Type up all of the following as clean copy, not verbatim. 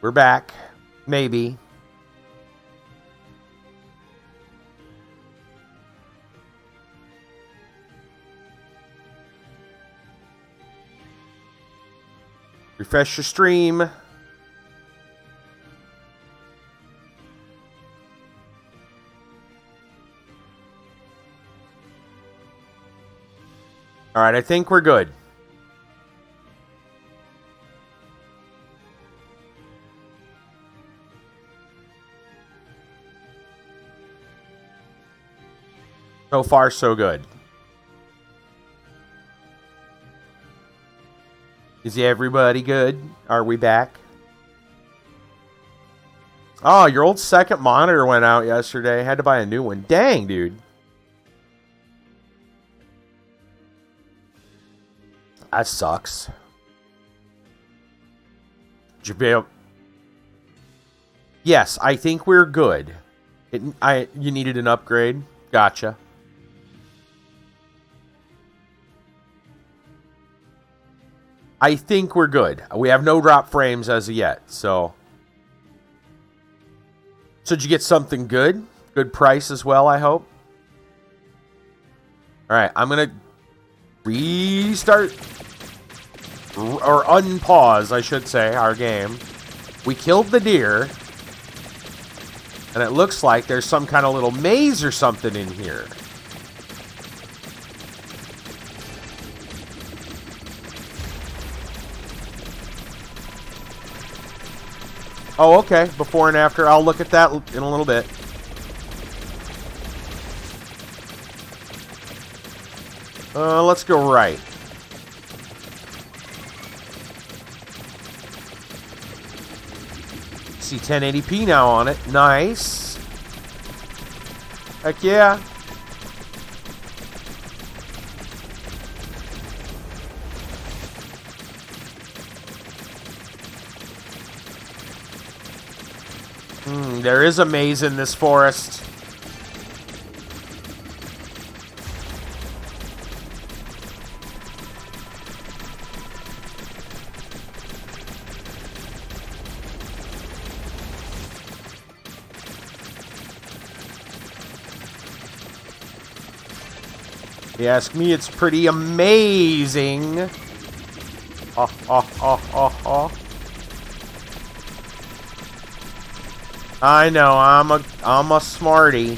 We're back. Maybe. Refresh your stream. All right, I think we're good. So far, so good. Is everybody good? Are we back? Oh, your old second monitor went out yesterday. Had to buy a new one. Dang, dude. That sucks. Yes, I think we're good. You needed an upgrade. Gotcha. I think we're good. We have no drop frames as of yet, so. So did you get something good? Good price as well, I hope. All right, I'm going to restart, or unpause, I should say, our game. We killed the deer, and it looks like there's some kind of little maze or something in here. Oh, okay. Before and after. I'll look at that in a little bit. Let's go right. See 1080p now on it. Nice. Heck yeah. There is a maze in this forest. If you ask me, it's pretty amazing. I know, I'm a smarty.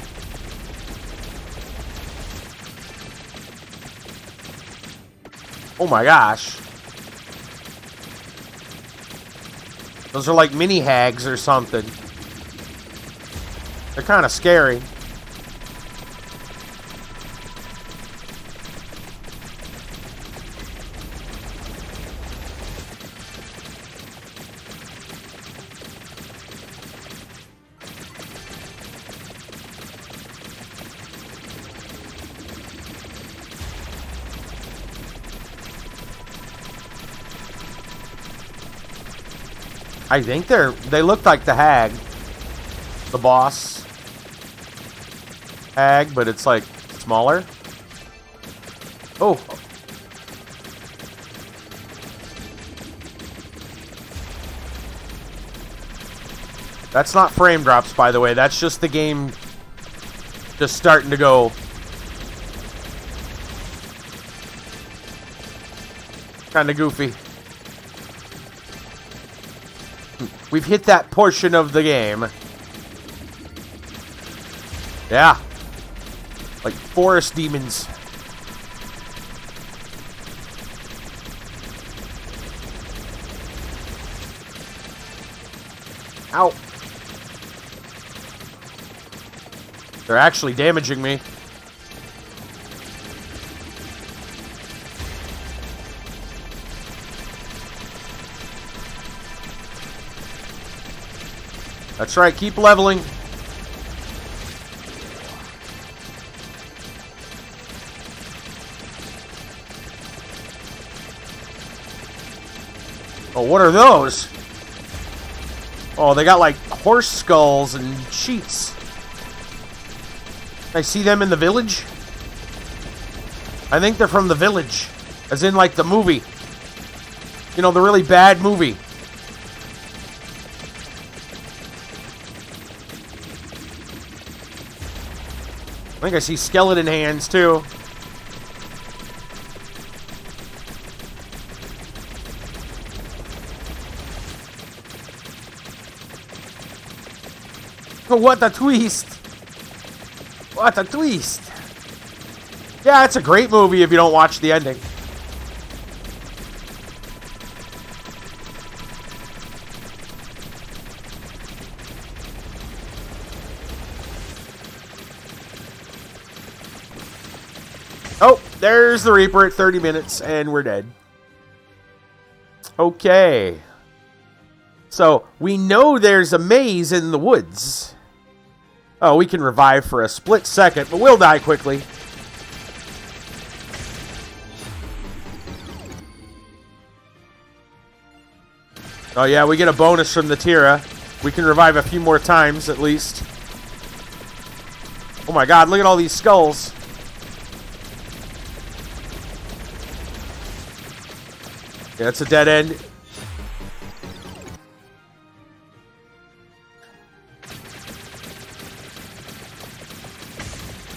Oh my gosh. Those are like mini hags or something. They're kind of scary. I think they look like the hag. The boss hag, but it's like smaller. Oh. That's not frame drops, by the way. That's just the game just starting to go. Kind of goofy. We've hit that portion of the game. Yeah. Like forest demons. Ow. They're actually damaging me. That's right, keep leveling. Oh, what are those? Oh, they got like horse skulls and sheets. I see them in the village. I think they're from the village. As in like the movie. You know, the really bad movie. think I see skeleton hands, too. What a twist! What a twist! Yeah, it's a great movie if you don't watch the ending. Oh, there's the Reaper at 30 minutes, and we're dead. Okay. So, we know there's a maze in the woods. Oh, we can revive for a split second, but we'll die quickly. Oh yeah, we get a bonus from the Tira. We can revive a few more times, at least. Oh my god, look at all these skulls. Yeah, it's a dead end.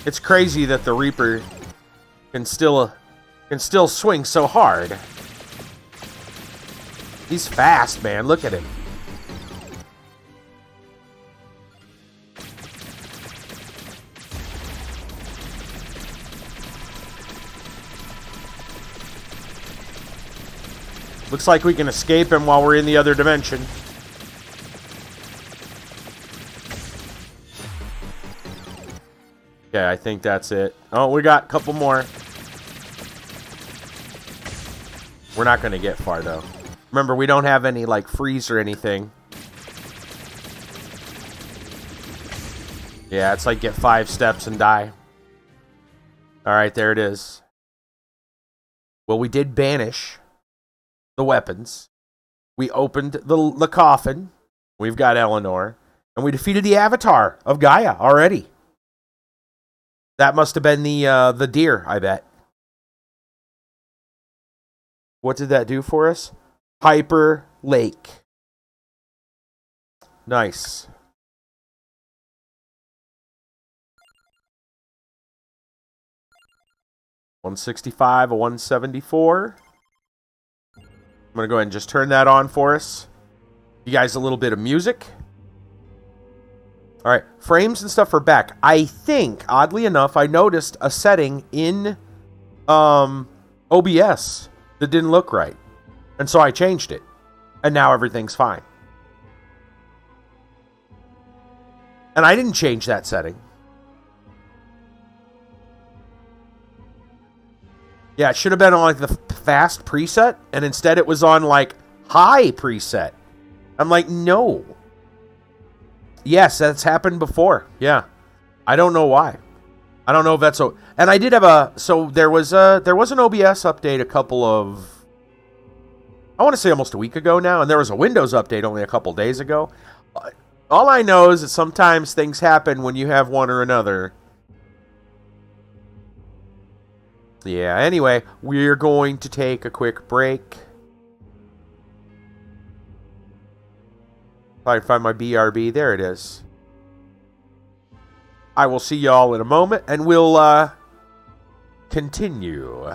It's crazy that the Reaper can still swing so hard. He's fast, man. Look at him. Looks like we can escape him while we're in the other dimension. Okay, I think that's it. Oh, we got a couple more. We're not going to get far, though. Remember, we don't have any, like, freeze or anything. Yeah, it's like get 5 steps and die. Alright, there it is. Well, we did banish the weapons. We opened the coffin. We've got Eleanor. And we defeated the avatar of Gaia already. That must have been the deer, I bet. What did that do for us? Hyper Lake. Nice. $165, a $174. I'm going to go ahead and just turn that on for us. You guys a little bit of music. All right, frames and stuff are back. I think, oddly enough, I noticed a setting in OBS that didn't look right. And so I changed it. And now everything's fine. And I didn't change that setting. Yeah, it should have been on like the fast preset. And instead it was on like high preset. I'm like, no. Yes, that's happened before. Yeah. I don't know why. I don't know if that's so. And I did have a. So there was an OBS update a couple of. I want to say almost a week ago now. And there was a Windows update only a couple days ago. All I know is that sometimes things happen when you have one or another. Yeah, anyway, we're going to take a quick break. If I can find my BRB, there it is. I will see y'all in a moment, and we'll continue.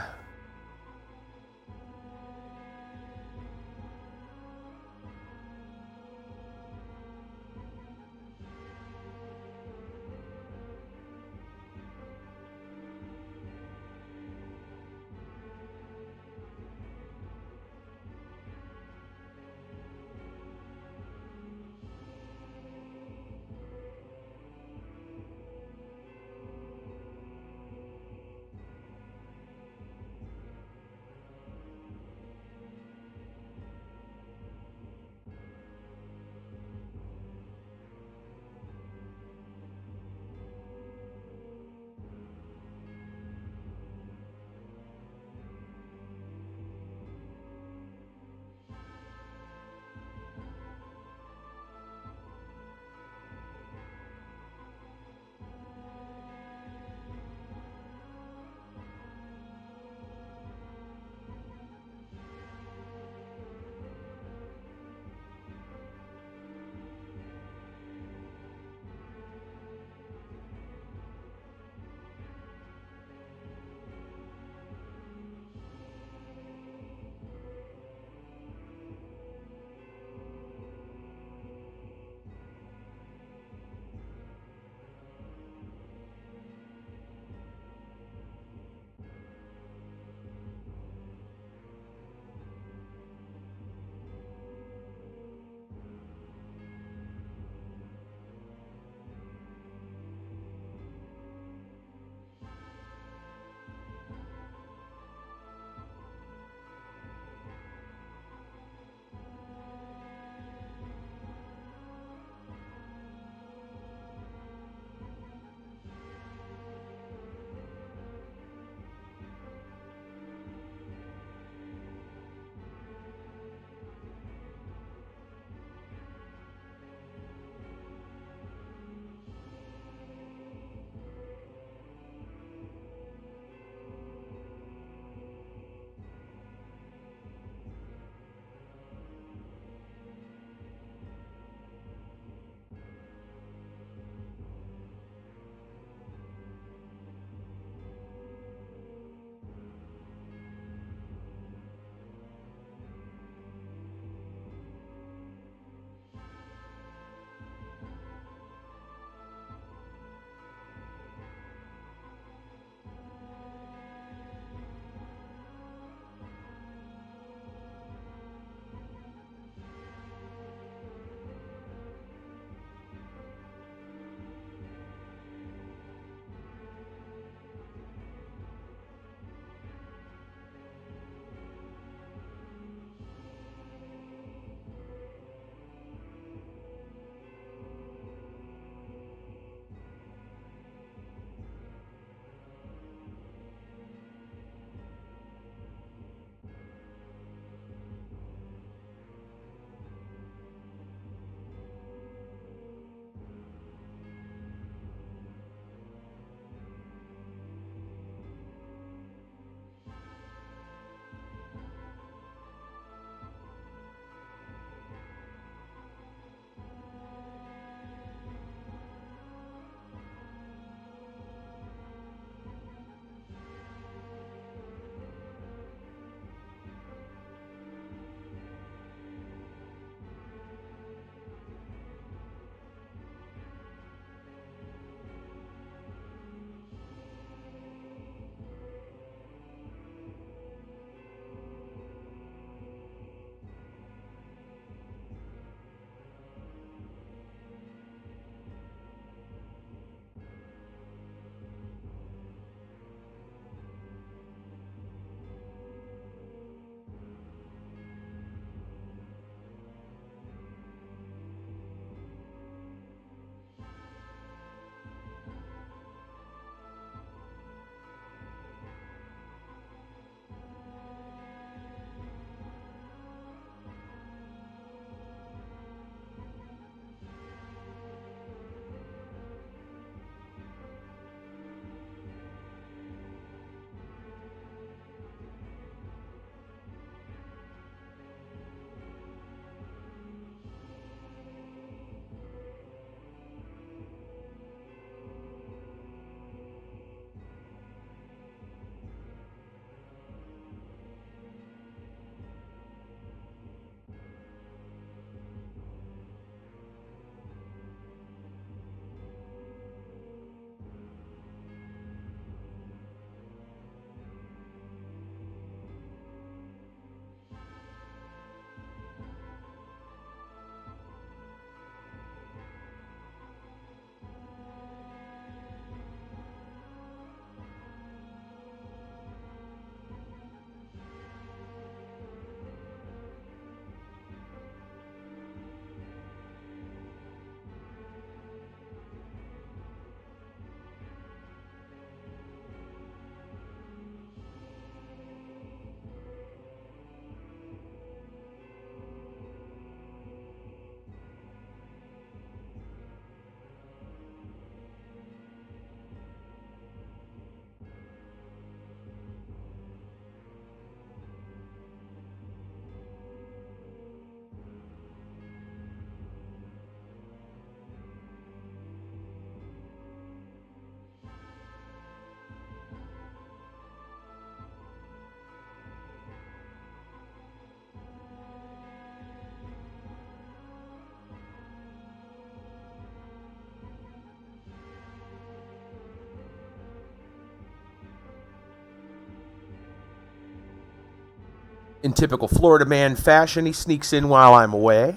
In typical Florida man fashion, he sneaks in while I'm away.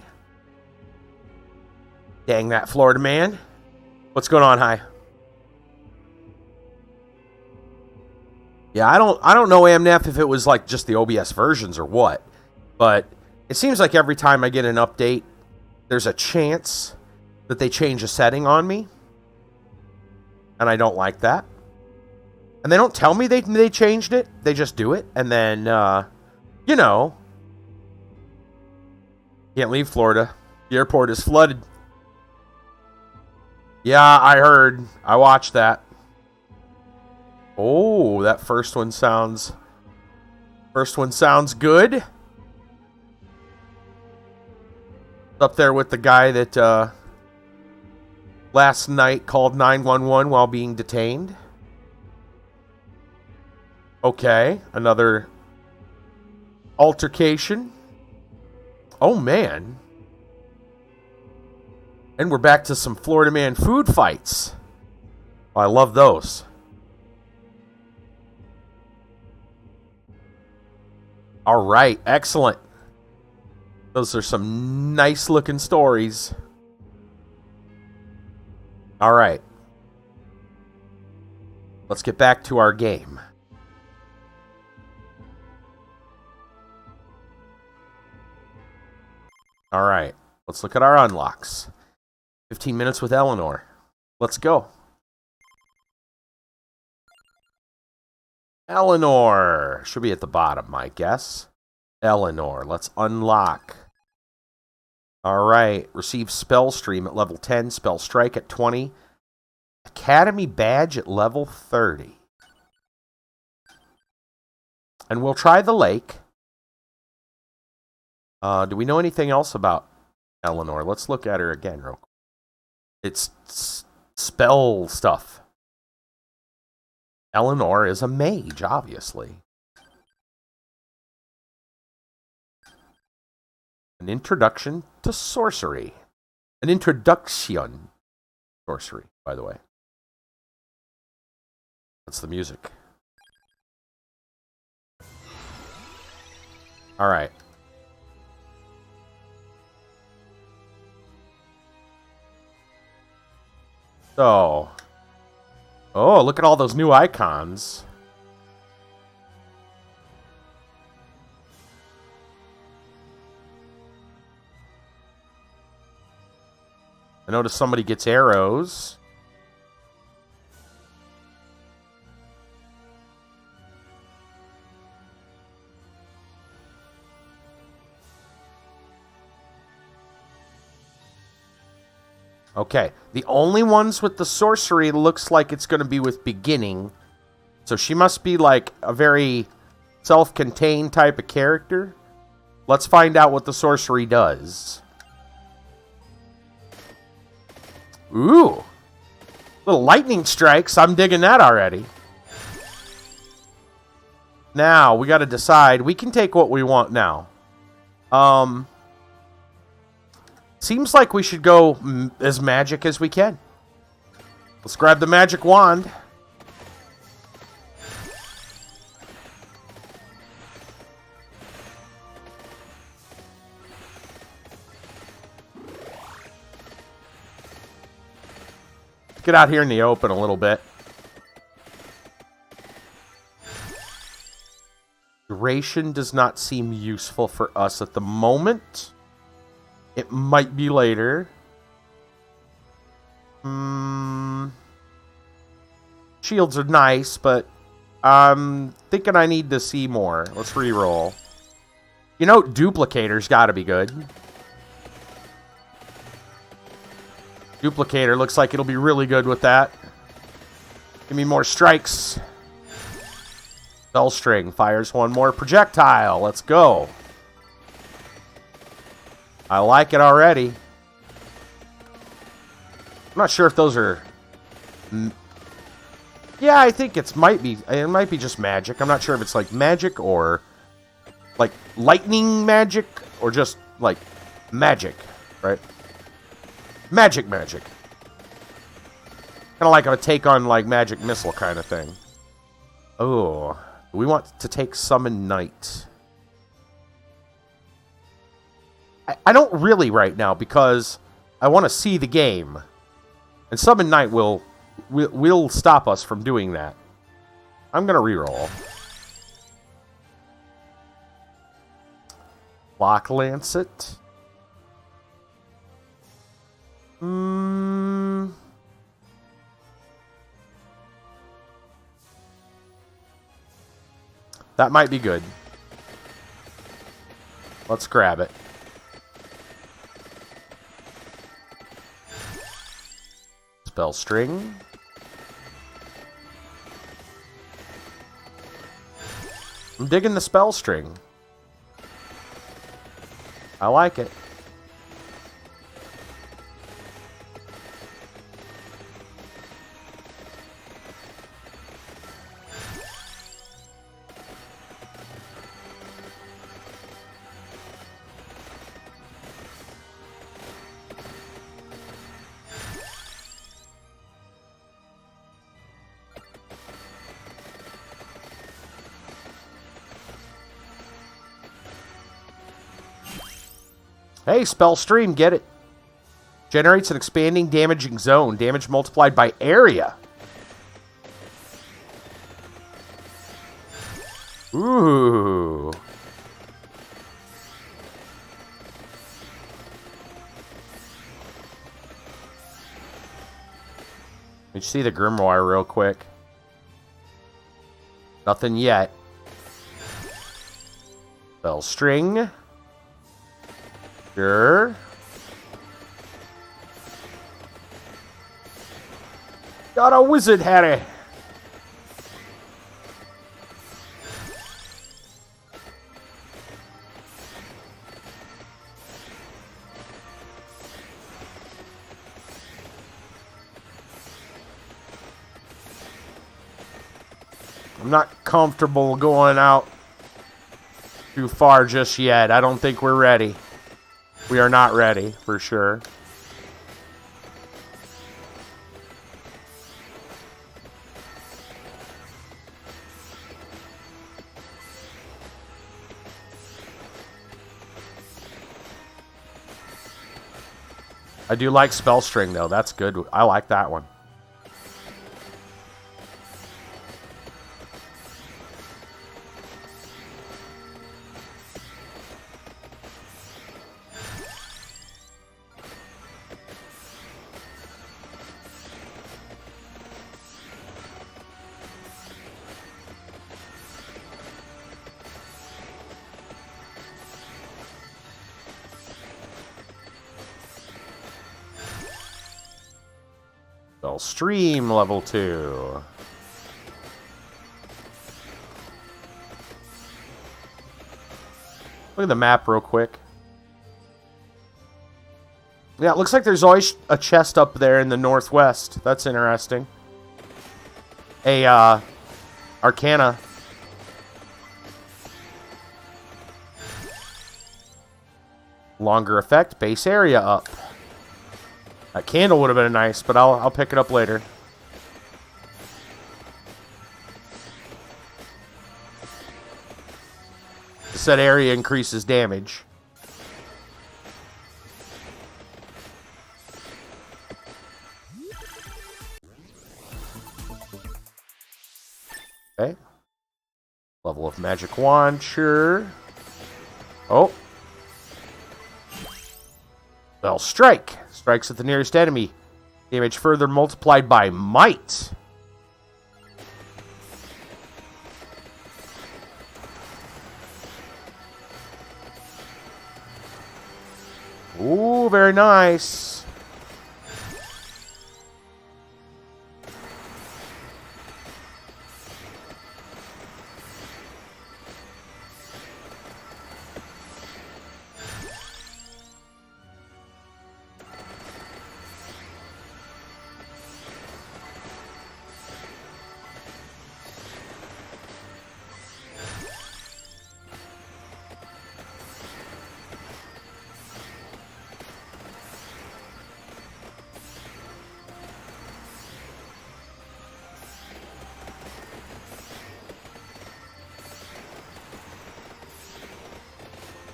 Dang that Florida man. What's going on, Hi? Yeah, I don't know, Amnef, if it was like just the OBS versions or what, but it seems like every time I get an update, there's a chance that they change a setting on me, and I don't like that. And they don't tell me they changed it; they just do it, and then you know, can't leave Florida. The airport is flooded. Yeah, I heard. I watched that. Oh, that first one sounds good. Up there with the guy that last night called 911 while being detained. Okay, another altercation. Oh man. And we're back to some Florida man food fights. Oh, I love those. All right, excellent. Those are some nice looking stories. All right. Let's get back to our game. All right. Let's look at our unlocks. 15 minutes with Eleanor. Let's go. Eleanor should be at the bottom, I guess. Eleanor, let's unlock. All right, receive spell stream at level 10, spell strike at 20, academy badge at level 30. And we'll try the lake. Do we know anything else about Eleanor? Let's look at her again real quick. It's spell stuff. Eleanor is a mage, obviously. An introduction to sorcery. An introduction. Sorcery, by the way. That's the music. All right. So. Oh, look at all those new icons. I notice somebody gets arrows. Okay, the only ones with the sorcery looks like it's going to be with beginning. So she must be like a very self-contained type of character. Let's find out what the sorcery does. Ooh. Little lightning strikes. I'm digging that already. Now, we got to decide. We can take what we want now. Seems like we should go as magic as we can. Let's grab the magic wand. Get out here in the open a little bit. Duration does not seem useful for us at the moment. It might be later. Shields are nice, but I'm thinking I need to see more. Let's re-roll. You know, Duplicator's got to be good. Duplicator looks like it'll be really good with that. Give me more strikes. Spellstring fires one more projectile. Let's go. I like it already. I'm not sure if those are... Yeah, I think it might be just magic. I'm not sure if it's like magic or like lightning magic or just like magic, right? Magic. Kind of like a take on like magic missile kind of thing. Oh, we want to take Summon Knight. I don't really right now because I want to see the game. And Summon Knight will stop us from doing that. I'm going to reroll. Lock Lancet. That might be good. Let's grab it. Spell String. I'm digging the Spell String. I like it. Hey, Spell Stream, get it. Generates an expanding damaging zone. Damage multiplied by area. Ooh. Let me see the Grimoire real quick. Nothing yet. Spell String. Sure. Got a wizard, Harry. I'm not comfortable going out too far just yet. I don't think we're ready. We are not ready, for sure. I do like Spell String, though. That's good. I like that one. Spell Stream level 2. Look at the map real quick. Yeah, it looks like there's always a chest up there in the northwest. That's interesting. A, Arcana. Longer effect, base area up. That candle would have been nice, but I'll pick it up later. Set area increases damage. Okay. Level of magic wand, sure. Oh. Spell Strike. Strikes at the nearest enemy. Damage further multiplied by might. Ooh, very nice.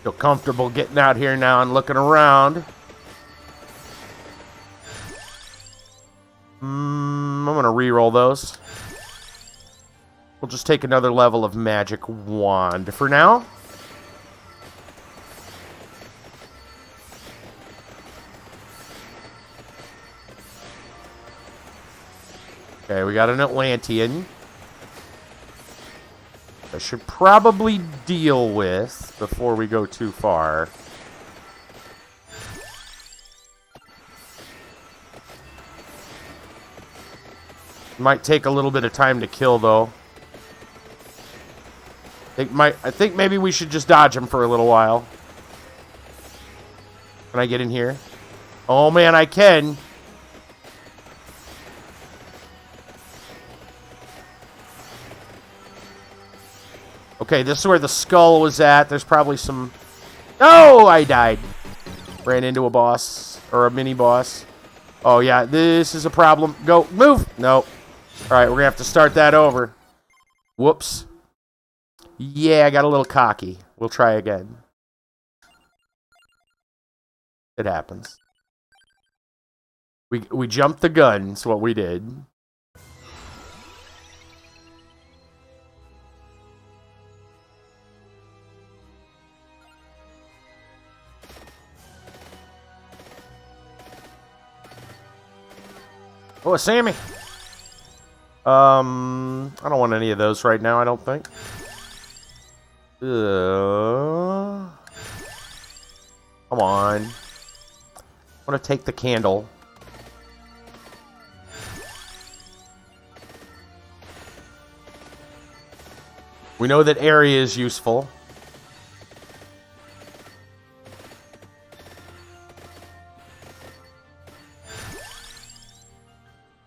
Feel comfortable getting out here now and looking around. I'm going to re-roll those. We'll just take another level of magic wand for now. Okay, we got an Atlantean. I should probably deal with before we go too far. Might take a little bit of time to kill, though. I think maybe we should just dodge him for a little while. Can I get in here? Oh, man, I can. Okay, this is where the skull was at. There's probably some... Oh, I died. Ran into a boss. Or a mini-boss. Oh, yeah, this is a problem. Go, move! Nope. Alright, we're gonna have to start that over. Whoops. Yeah, I got a little cocky. We'll try again. It happens. We jumped the gun, is what we did. Oh, a Sammy. I don't want any of those right now, I don't think. Come on. I want to take the candle. We know that area is useful.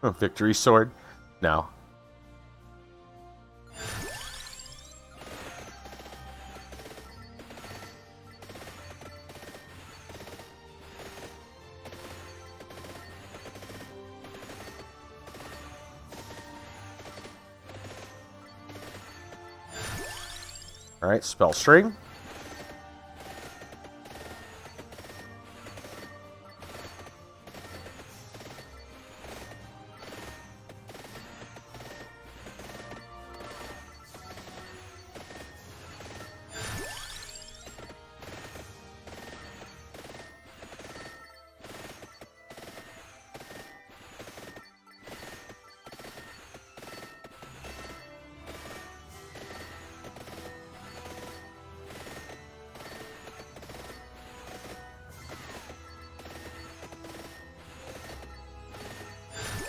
Oh, victory sword? No. Alright, spell string.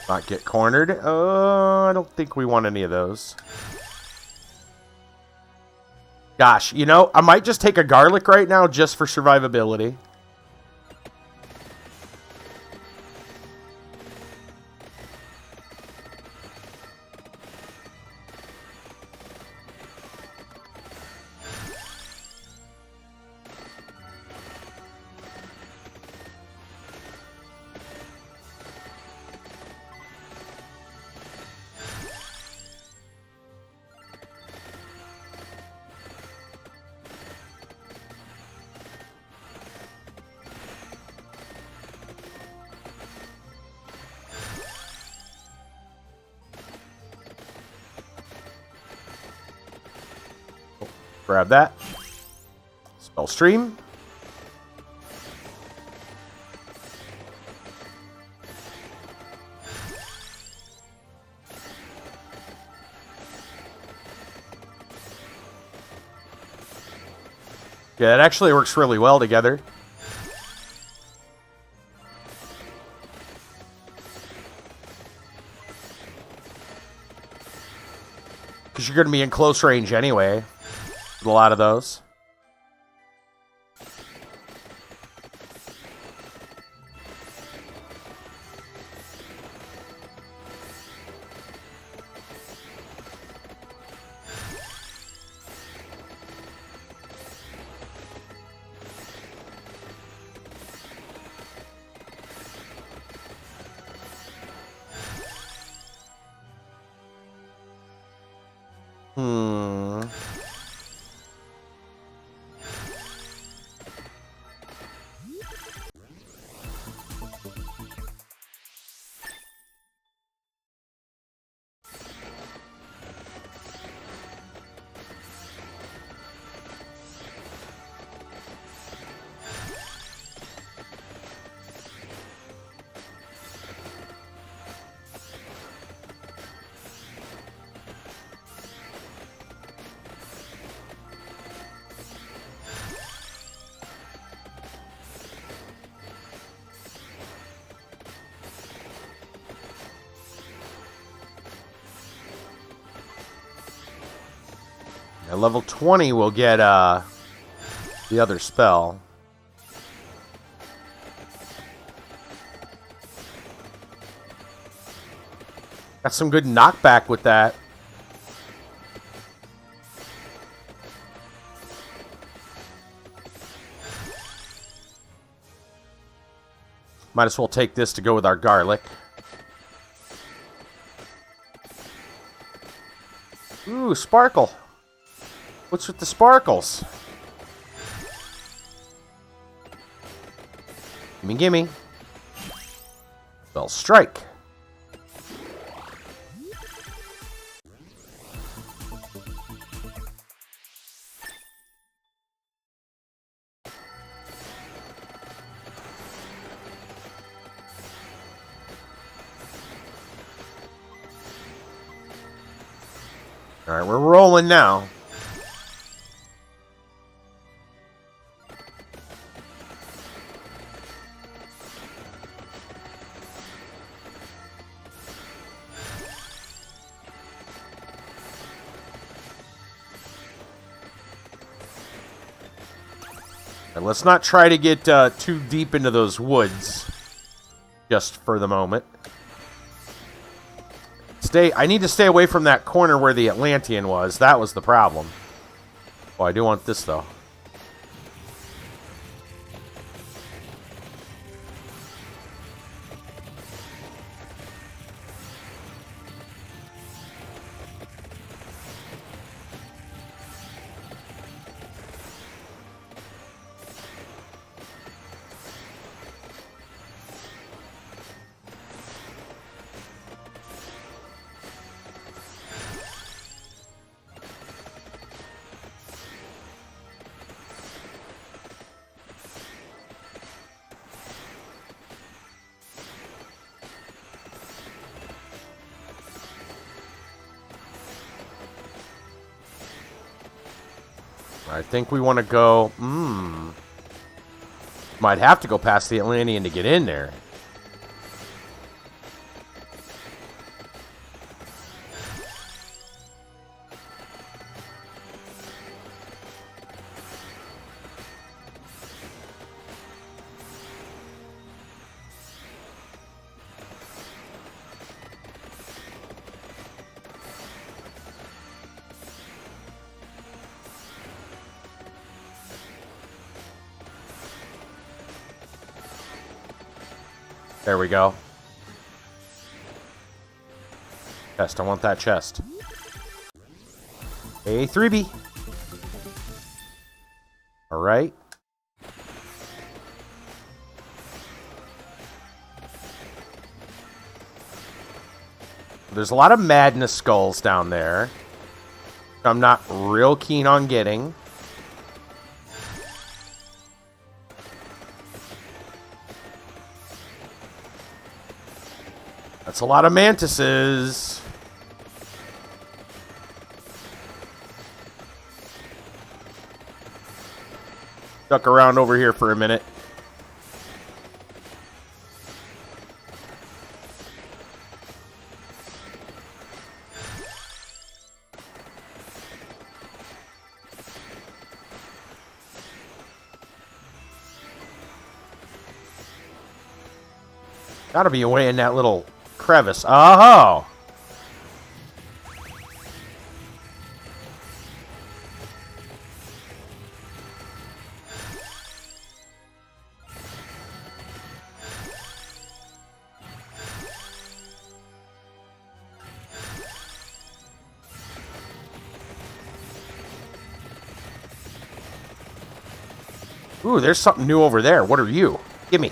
Not get cornered. I don't think we want any of those. Gosh, you know, I might just take a garlic right now just for survivability. Grab that. Spell stream. Yeah, it actually works really well together. Because you're going to be in close range anyway. With a lot of those. At level 20, we'll get the other spell. Got some good knockback with that. Might as well take this to go with our garlic. Ooh, sparkle. What's with the sparkles? Gimme, gimme. Spell strike. Alright, we're rolling now. And let's not try to get too deep into those woods. Just for the moment. I need to stay away from that corner where the Atlantean was. That was the problem. Oh, I do want this, though. I think we want to go... Might have to go past the Atlantean to get in there. There we go. Chest, I want that chest. A 3B. Alright. There's a lot of madness skulls down there. I'm not real keen on getting. That's a lot of mantises. Duck around over here for a minute. Gotta be away in that little crevice. Oh! Ooh, there's something new over there. What are you? Gimme.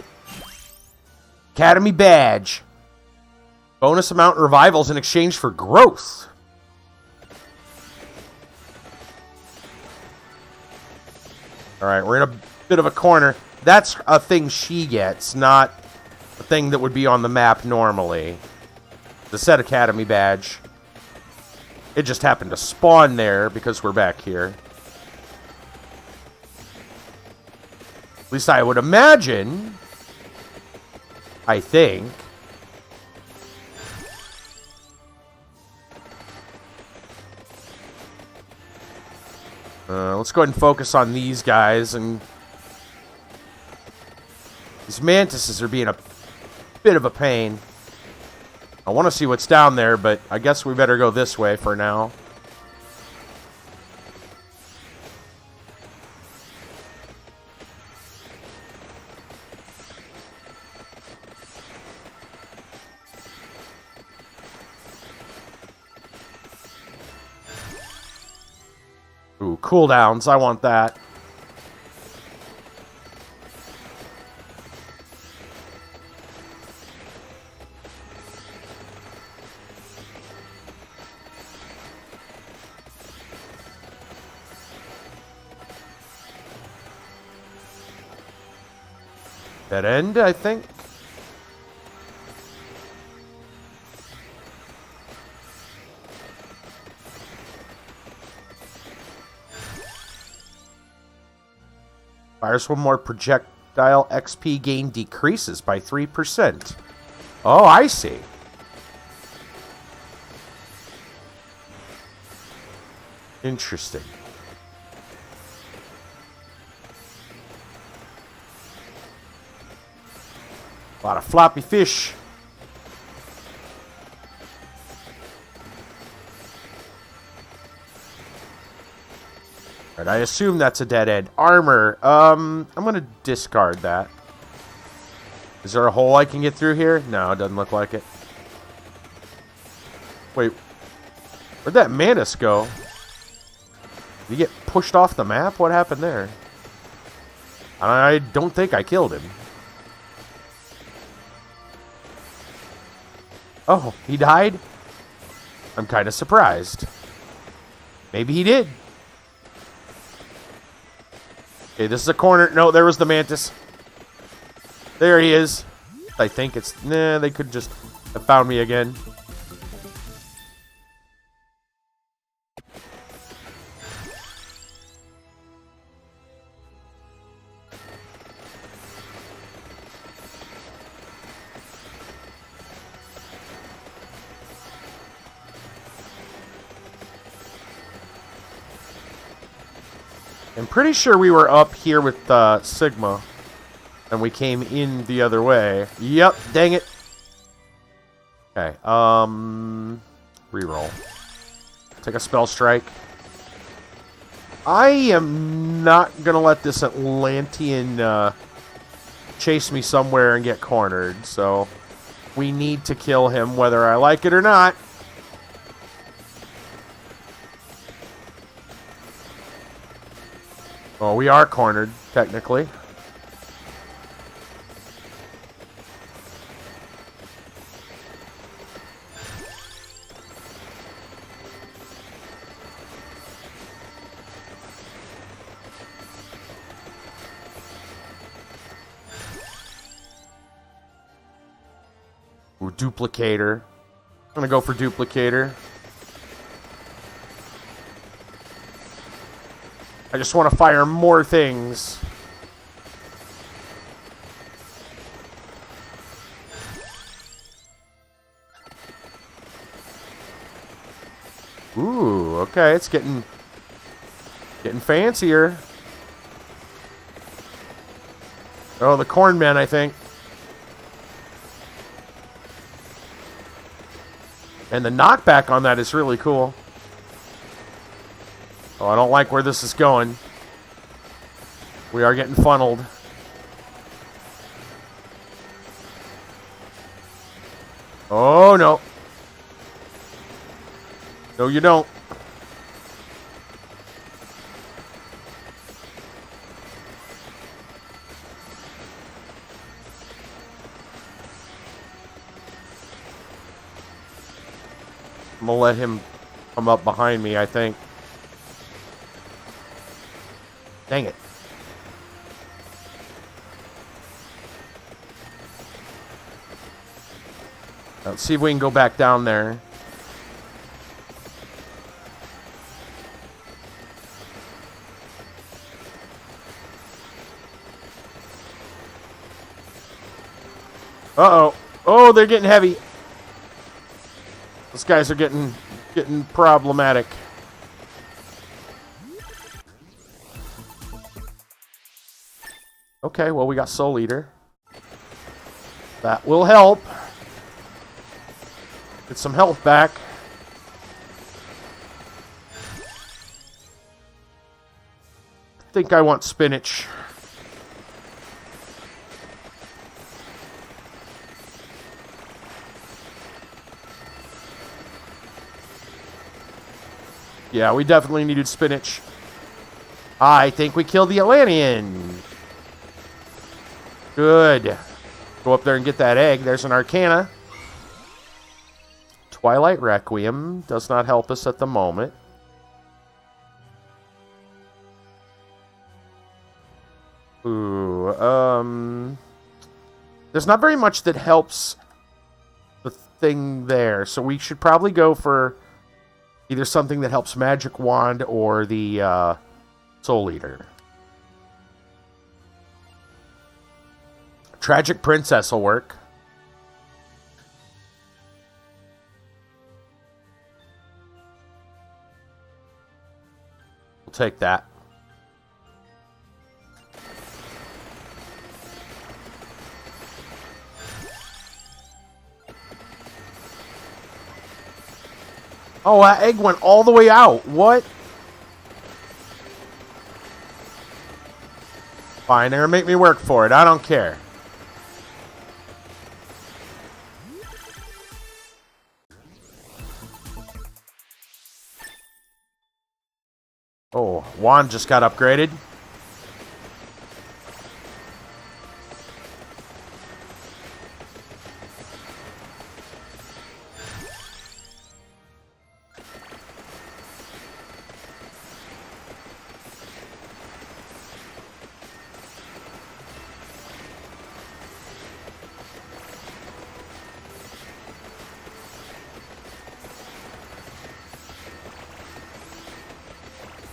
Academy badge. Bonus amount revivals in exchange for growth. Alright, we're in a bit of a corner. That's a thing she gets, not a thing that would be on the map normally. The set Academy badge. It just happened to spawn there because we're back here. At least I would imagine. I think. Let's go ahead and focus on these guys. And these mantises are being a bit of a pain. I want to see what's down there, but I guess we better go this way for now. Ooh, cooldowns. I want that. Dead end, I think. Fires one more projectile. XP gain decreases by 3%. Oh, I see. Interesting. A lot of floppy fish. Alright, I assume that's a dead end. Armor. I'm gonna discard that. Is there a hole I can get through here? No, it doesn't look like it. Wait. Where'd that mantis go? Did he get pushed off the map? What happened there? I don't think I killed him. Oh, he died? I'm kind of surprised. Maybe he did. Okay, this is a corner. No, there was the mantis. There he is. I think it's... Nah, they could just have found me again. I'm pretty sure we were up here with Sigma, and we came in the other way. Yep, dang it. Okay, reroll. Take a spell strike. I am not gonna let this Atlantean chase me somewhere and get cornered, so we need to kill him whether I like it or not. Well, we are cornered, technically. Ooh, duplicator. I'm gonna go for duplicator. I just want to fire more things. Ooh, okay, it's getting fancier. Oh, the corn man, I think. And the knockback on that is really cool. Oh, I don't like where this is going. We are getting funneled. Oh, no. No, you don't. I'm gonna let him come up behind me, I think. Dang it. Let's see if we can go back down there. Uh-oh. Oh, they're getting heavy. Those guys are getting problematic. Okay, well, we got Soul Eater. That will help. Get some health back. I think I want spinach. Yeah, we definitely needed spinach. I think we killed the Atlantean. Good. Go up there and get that egg. There's an Arcana. Twilight Requiem does not help us at the moment. Ooh, there's not very much that helps the thing there, so we should probably go for either something that helps Magic Wand or the Soul Eater. Tragic Princess will work. We'll take that. Oh, that egg went all the way out. What? Fine, they're gonna make me work for it. I don't care. Oh, wand just got upgraded.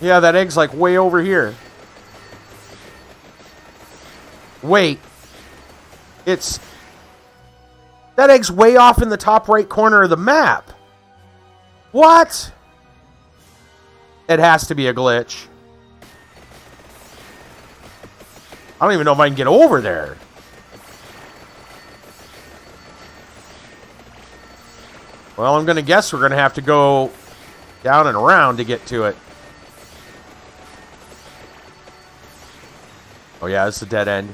Yeah, that egg's like way over here. Wait. That egg's way off in the top right corner of the map. What? It has to be a glitch. I don't even know if I can get over there. Well, I'm going to guess we're going to have to go down and around to get to it. Oh yeah, it's a dead end.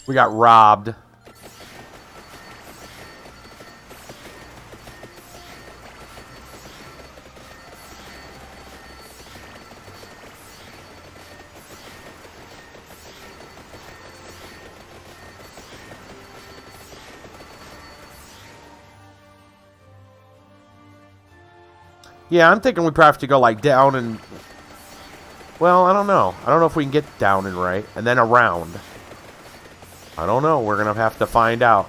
We got robbed. Yeah, I'm thinking we probably have to go like down and... Well, I don't know. I don't know if we can get down and right, and then around. I don't know. We're going to have to find out.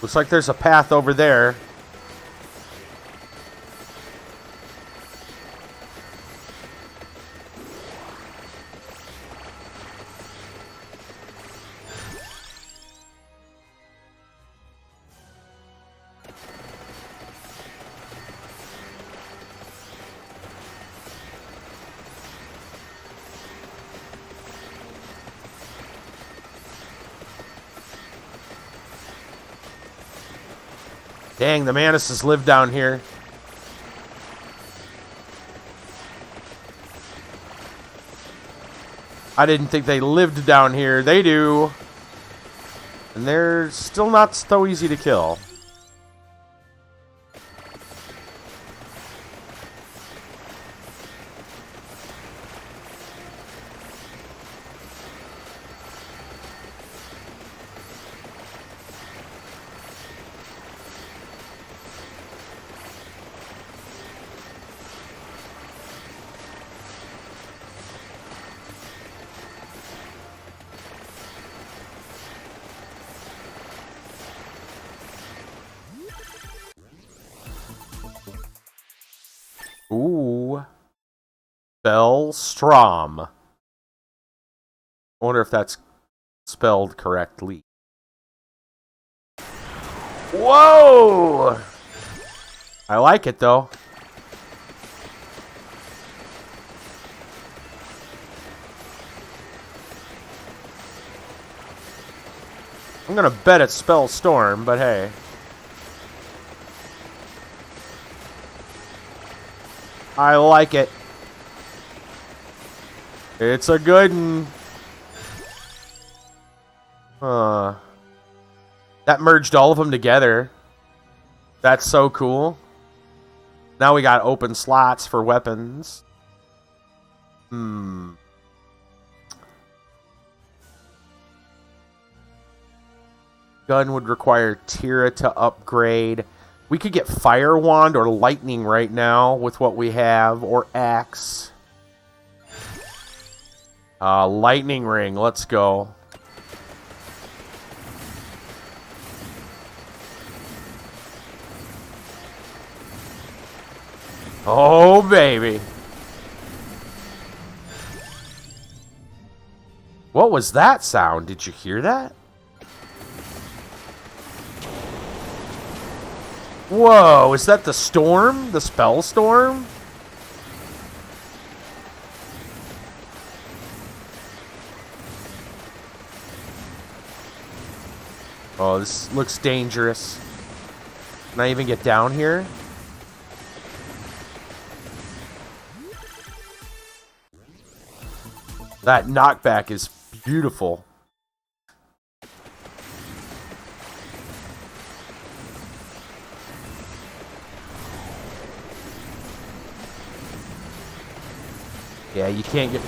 Looks like there's a path over there. Dang, the Manuses live down here. I didn't think they lived down here. They do. And they're still not so easy to kill. Ooh. Spellstrom. I wonder if that's spelled correctly. Whoa! I like it, though. I'm gonna bet it's Spellstorm, but hey. I like it. It's a good one. That merged all of them together. That's so cool. Now we got open slots for weapons. Gun would require Tira to upgrade. We could get Fire Wand or Lightning right now with what we have, or Axe. Lightning Ring, let's go. Oh, baby. What was that sound? Did you hear that? Whoa, is that the storm? The spell storm? Oh, this looks dangerous. Can I even get down here? That knockback is beautiful. Yeah, you can't get...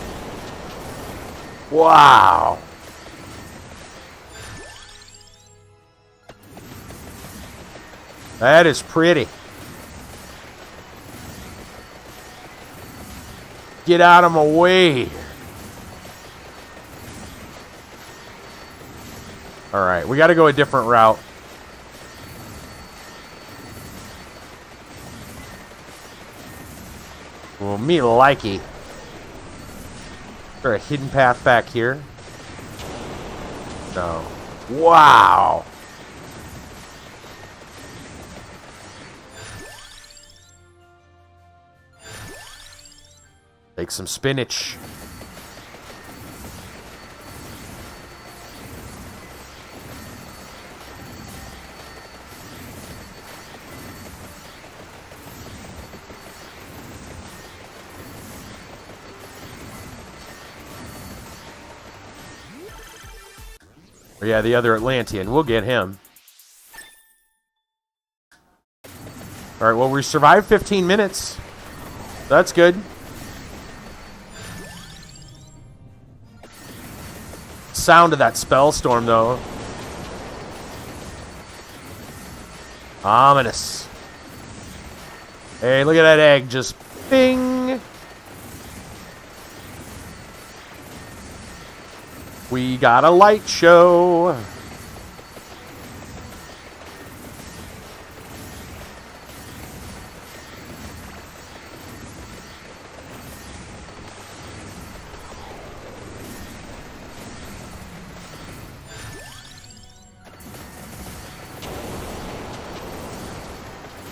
Wow! That is pretty. Get out of my way. Alright, we gotta go a different route. Well, me likey. Is there a hidden path back here? No. Wow! Take some spinach. Oh, yeah, the other Atlantean. We'll get him. Alright, well, we survived 15 minutes. That's good. Sound of that spell storm, though. Ominous. Hey, look at that egg. Just bing. We got a light show.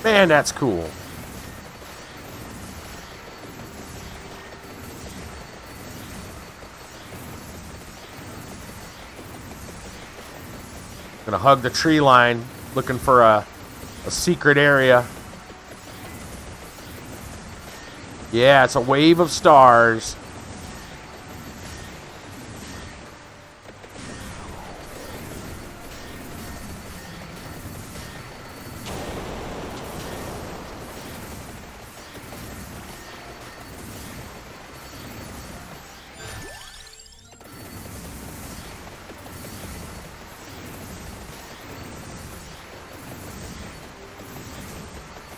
Man, that's cool. Gonna hug the tree line, looking for a secret area. Yeah, it's a wave of stars.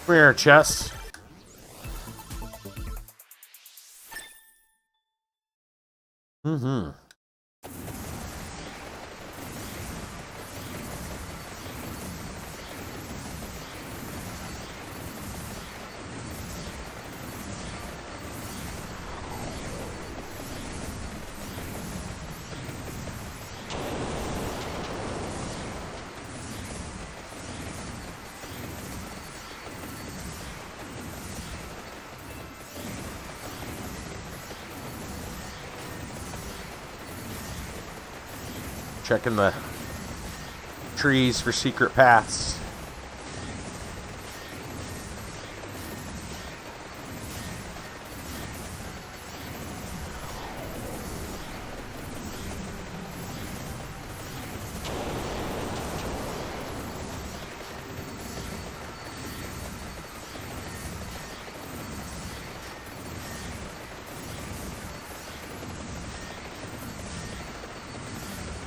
Come here, chest. Mm-hmm. Checking the trees for secret paths.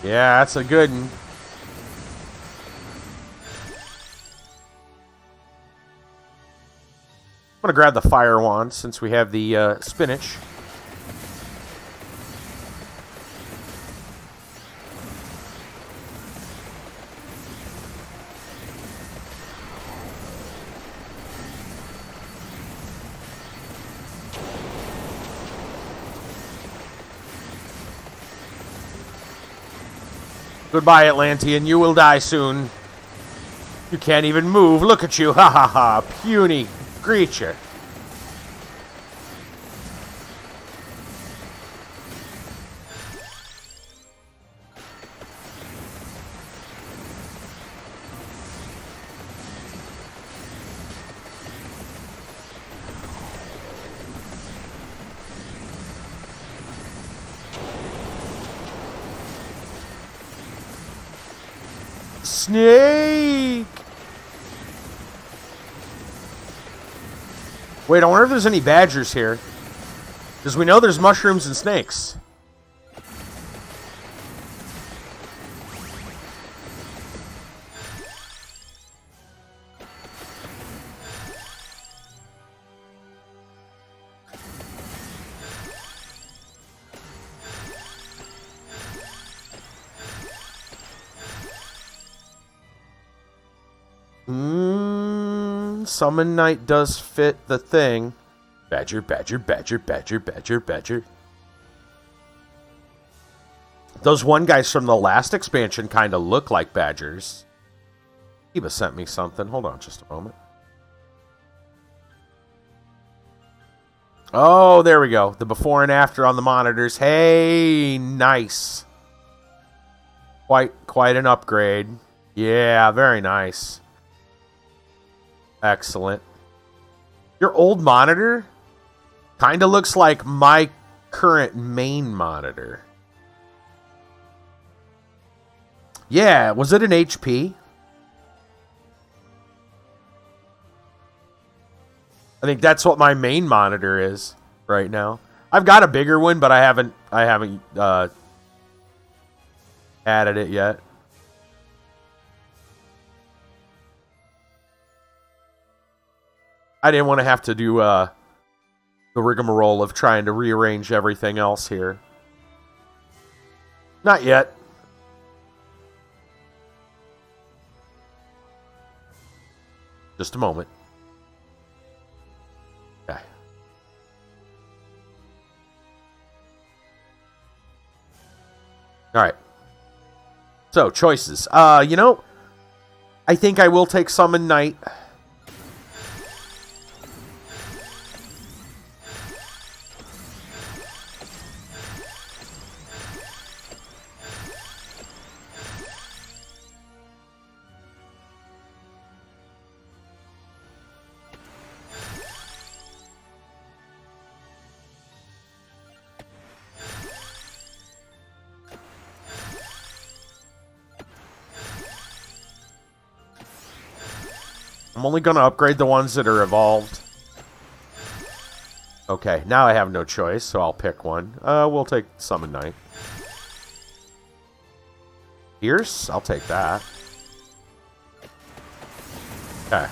Yeah, that's a good one. I'm going to grab the fire wand since we have the spinach. Goodbye, Atlantean. You will die soon. You can't even move. Look at you. Ha ha ha. Puny creature. Snake! Wait, I wonder if there's any badgers here. Because we know there's mushrooms and snakes. Summon Knight does fit the thing. Badger, badger, badger, badger, badger, badger. Those one guys from the last expansion kind of look like badgers. Eva sent me something. Hold on just a moment. Oh, there we go. The before and after on the monitors. Hey, nice. Quite an upgrade. Yeah, very nice. Excellent. Your old monitor kind of looks like my current main monitor. Yeah, was it an HP? I think that's what my main monitor is right now. I've got a bigger one, but I haven't added it yet. I didn't want to have to do the rigmarole of trying to rearrange everything else here. Not yet. Just a moment. Okay. All right. So, choices. You know, I think I will take Summon Knight. I'm only going to upgrade the ones that are evolved. Okay, now I have no choice, so I'll pick one. We'll take Summon Knight. Pierce? I'll take that. Okay.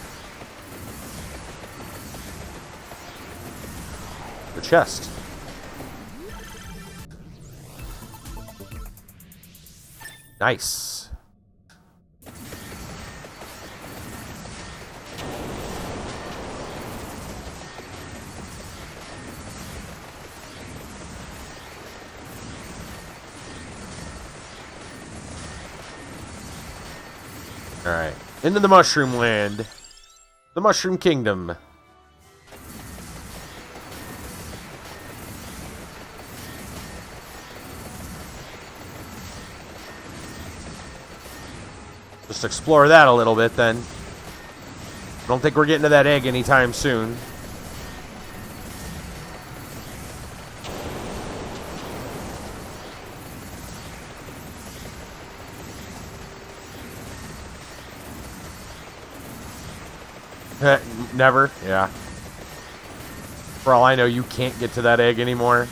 The chest. Nice. Alright, into the Mushroom Land. The Mushroom Kingdom. Just explore that a little bit then. I don't think we're getting to that egg anytime soon. Never, yeah. For all I know, you can't get to that egg anymore.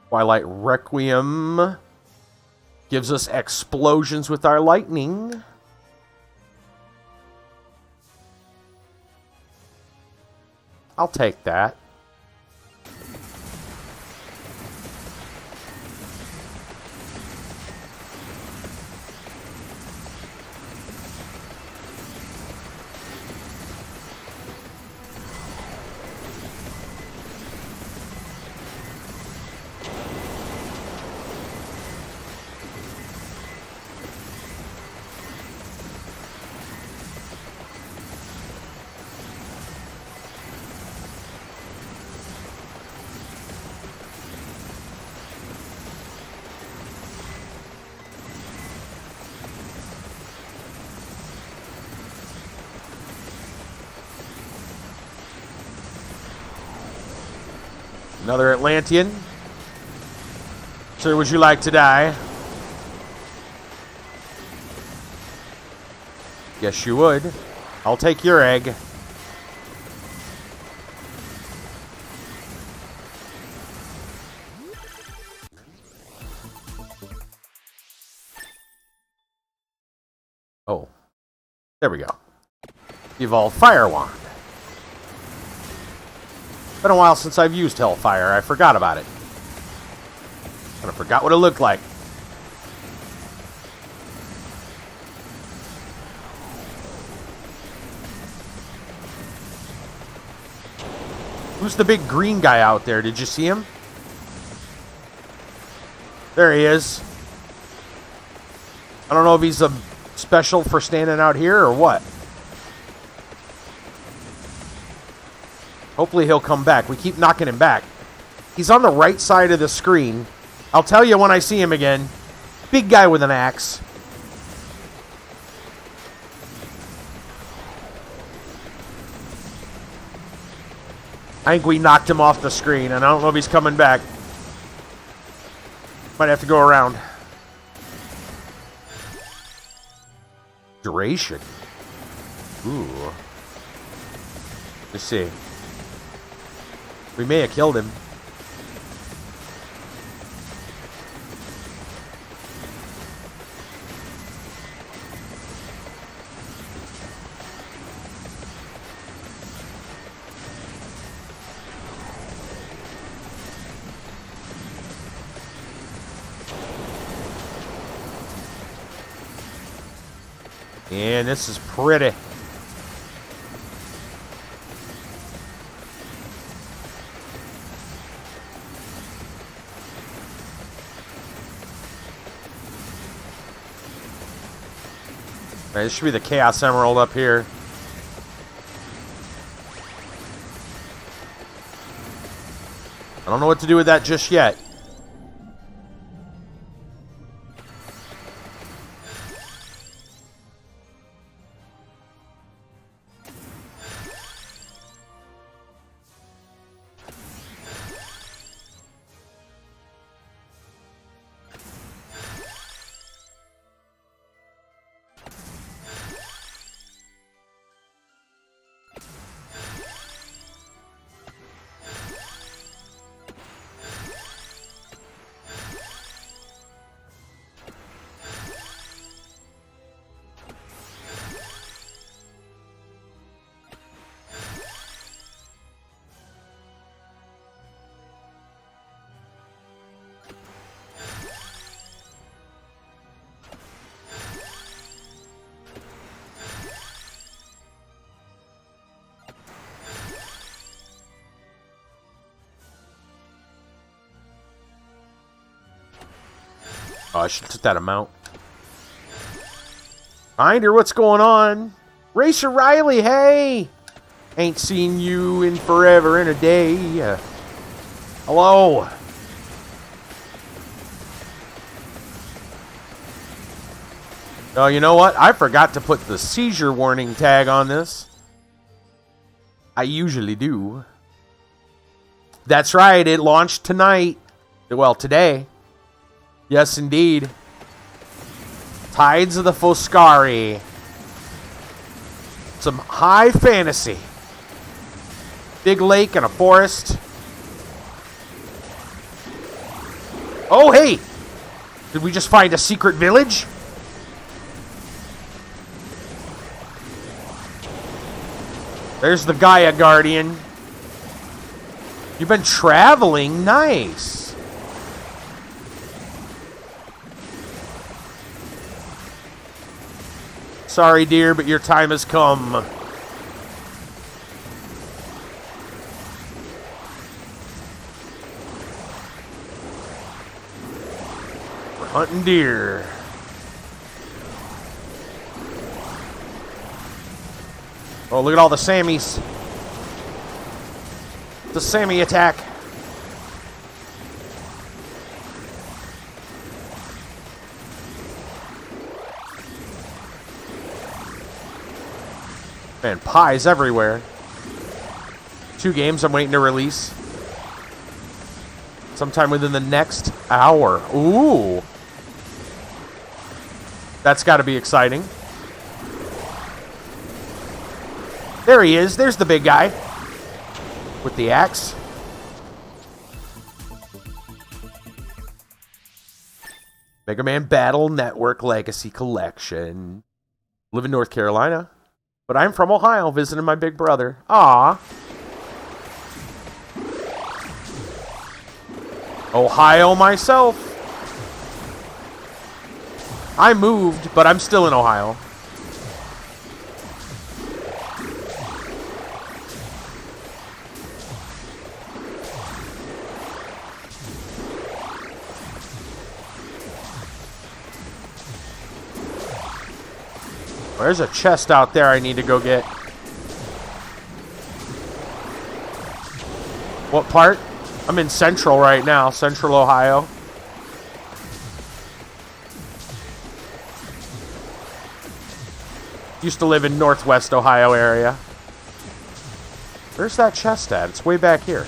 Twilight Requiem gives us explosions with our lightning. I'll take that. Another Atlantean. Sir, would you like to die? Yes, you would. I'll take your egg. Oh. There we go. Evolved Fire Wand. Been a while since I've used Hellfire. I forgot about it. Kind of forgot what it looked like. Who's the big green guy out there? Did you see him? There he is. I don't know if he's a special for standing out here or what. Hopefully he'll come back. We keep knocking him back. He's on the right side of the screen. I'll tell you when I see him again. Big guy with an axe. I think we knocked him off the screen, and I don't know if he's coming back. Might have to go around. Duration. Ooh. Let's see. We may have killed him. And this is pretty. Right, this should be the Chaos Emerald up here. I don't know what to do with that just yet. Oh, I should took that amount. Finder, what's going on? Racer Riley, hey! Ain't seen you in forever and a day. Hello. Oh, you know what? I forgot to put the seizure warning tag on this. I usually do. That's right, it launched tonight. Well, today. Yes, indeed. Tides of the Foscari. Some high fantasy. Big lake and a forest. Oh, hey! Did we just find a secret village? There's the Gaia Guardian. You've been traveling? Nice. Sorry, dear, but your time has come. We're hunting deer. Oh, look at all the Sammies. The Sammy attack. Man, pies everywhere. 2 games I'm waiting to release. Sometime within the next hour. Ooh. That's got to be exciting. There he is. There's the big guy. With the axe. Mega Man Battle Network Legacy Collection. Live in North Carolina. But I'm from Ohio visiting my big brother. Aw. Ohio myself. I moved, but I'm still in Ohio. There's a chest out there I need to go get. What part? I'm in Central right now, Central Ohio. Used to live in Northwest Ohio area. Where's that chest at? It's way back here.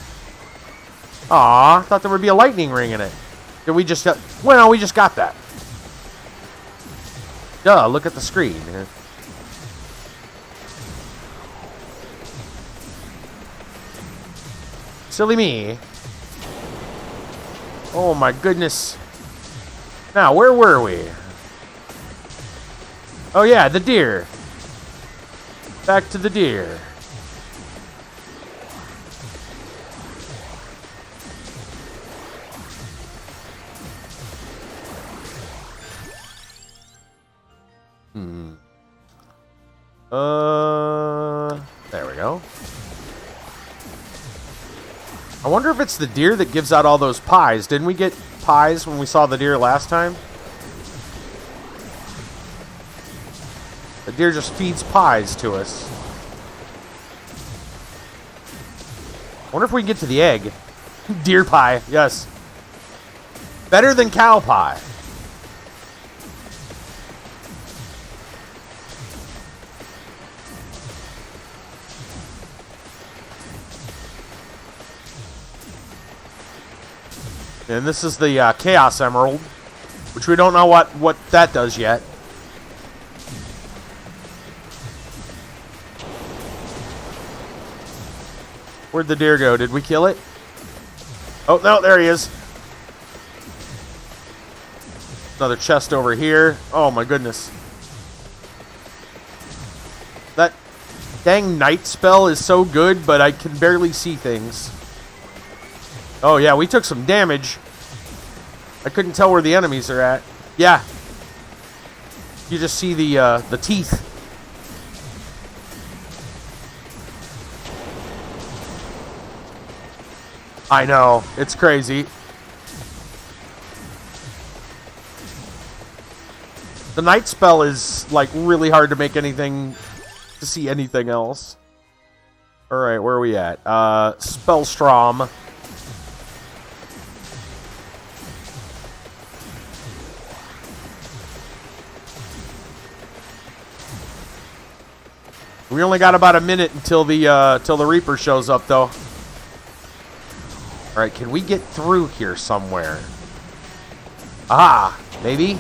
Aw, I thought there would be a lightning ring in it. Did we just... Well, we just got that. Duh, look at the screen. Silly me. Oh my goodness. Now, where were we? Oh yeah, the deer. Back to the deer. There we go. I wonder if it's the deer that gives out all those pies. Didn't we get pies when we saw the deer last time? The deer just feeds pies to us. I wonder if we can get to the egg. Deer pie, yes. Better than cow pie. And this is the Chaos Emerald, which we don't know what that does yet. Where'd the deer go? Did we kill it? Oh, no, there he is. Another chest over here. Oh, my goodness. That dang night spell is so good, but I can barely see things. Oh, yeah, we took some damage. I couldn't tell where the enemies are at. Yeah. You just see the teeth. I know. It's crazy. The night spell is, like, really hard to make anything... to see anything else. Alright, where are we at? Spellstrom. We only got about a minute until the Reaper shows up, though. Alright, can we get through here somewhere? Ah, maybe?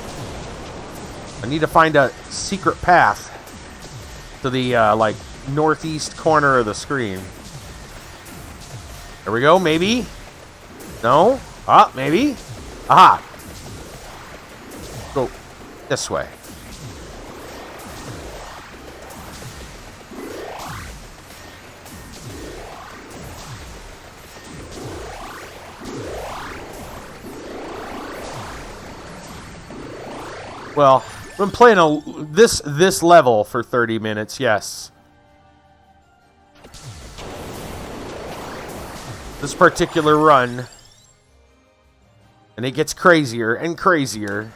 I need to find a secret path to the, like, northeast corner of the screen. There we go, maybe? No? Ah, maybe? Aha! Go this way. Well, I've been playing this level for 30 minutes, yes. This particular run. And it gets crazier and crazier.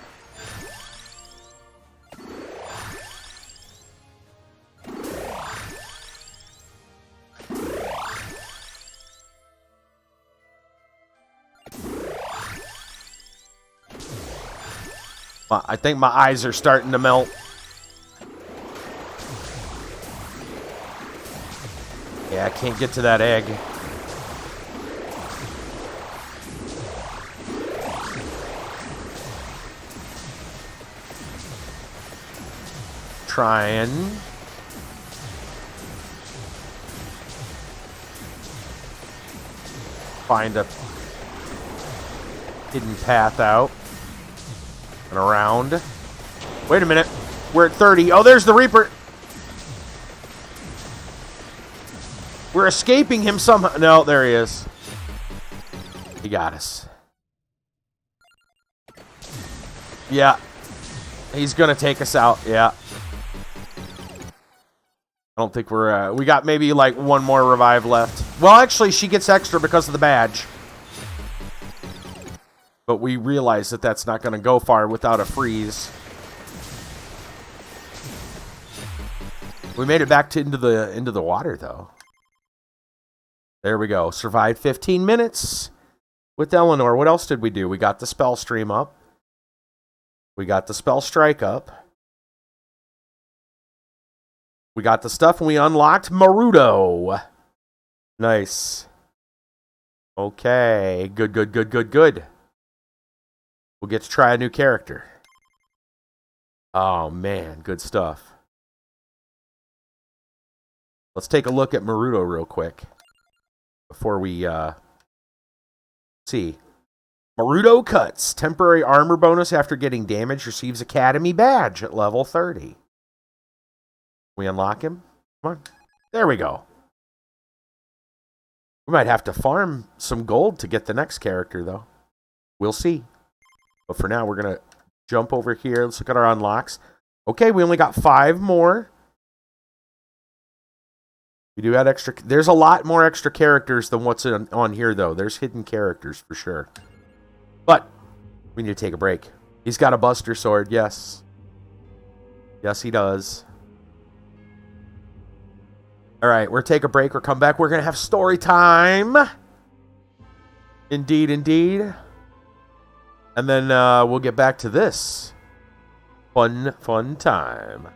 I think my eyes are starting to melt. Yeah, I can't get to that egg. Trying. Find a hidden path out. And around. Wait a minute. We're at 30. Oh, there's the Reaper. We're escaping him somehow. No, there he is. He got us. Yeah. He's going to take us out. Yeah. I don't think we're... we got maybe like one more revive left. Well, actually, she gets extra because of the badge. But we realize that that's not going to go far without a freeze. We made it back to into the water, though. There we go. Survived 15 minutes with Eleanor. What else did we do? We got the spell stream up. We got the spell strike up. We got the stuff, and we unlocked Maruto. Nice. Okay. Good, good, good, good, good. We'll get to try a new character. Oh, man. Good stuff. Let's take a look at Maruto real quick. Before we, see. Maruto cuts. Temporary armor bonus after getting damage. Receives Academy badge at level 30. We unlock him? Come on. There we go. We might have to farm some gold to get the next character, though. We'll see. But for now, we're going to jump over here. Let's look at our unlocks. Okay, we only got 5 more. We do have extra... There's a lot more extra characters than what's on here, though. There's hidden characters, for sure. But, we need to take a break. He's got a Buster Sword, yes. Yes, he does. Alright, we're take a break. We'll come back. We're going to have story time. Indeed, indeed. And then we'll get back to this. Fun time.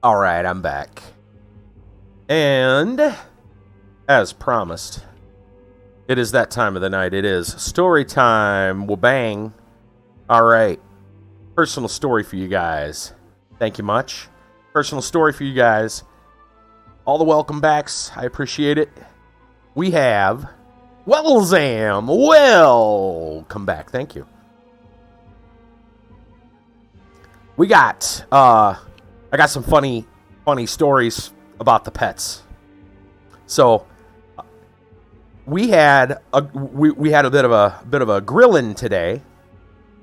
All right, I'm back. And as promised, it is that time of the night. It is story time. Well, bang. All right. Personal story for you guys. Thank you much. Personal story for you guys. All the welcome backs. I appreciate it. We have Zam. Welcome back. Thank you. We got I got some funny stories about the pets. So we had a bit of a grilling today.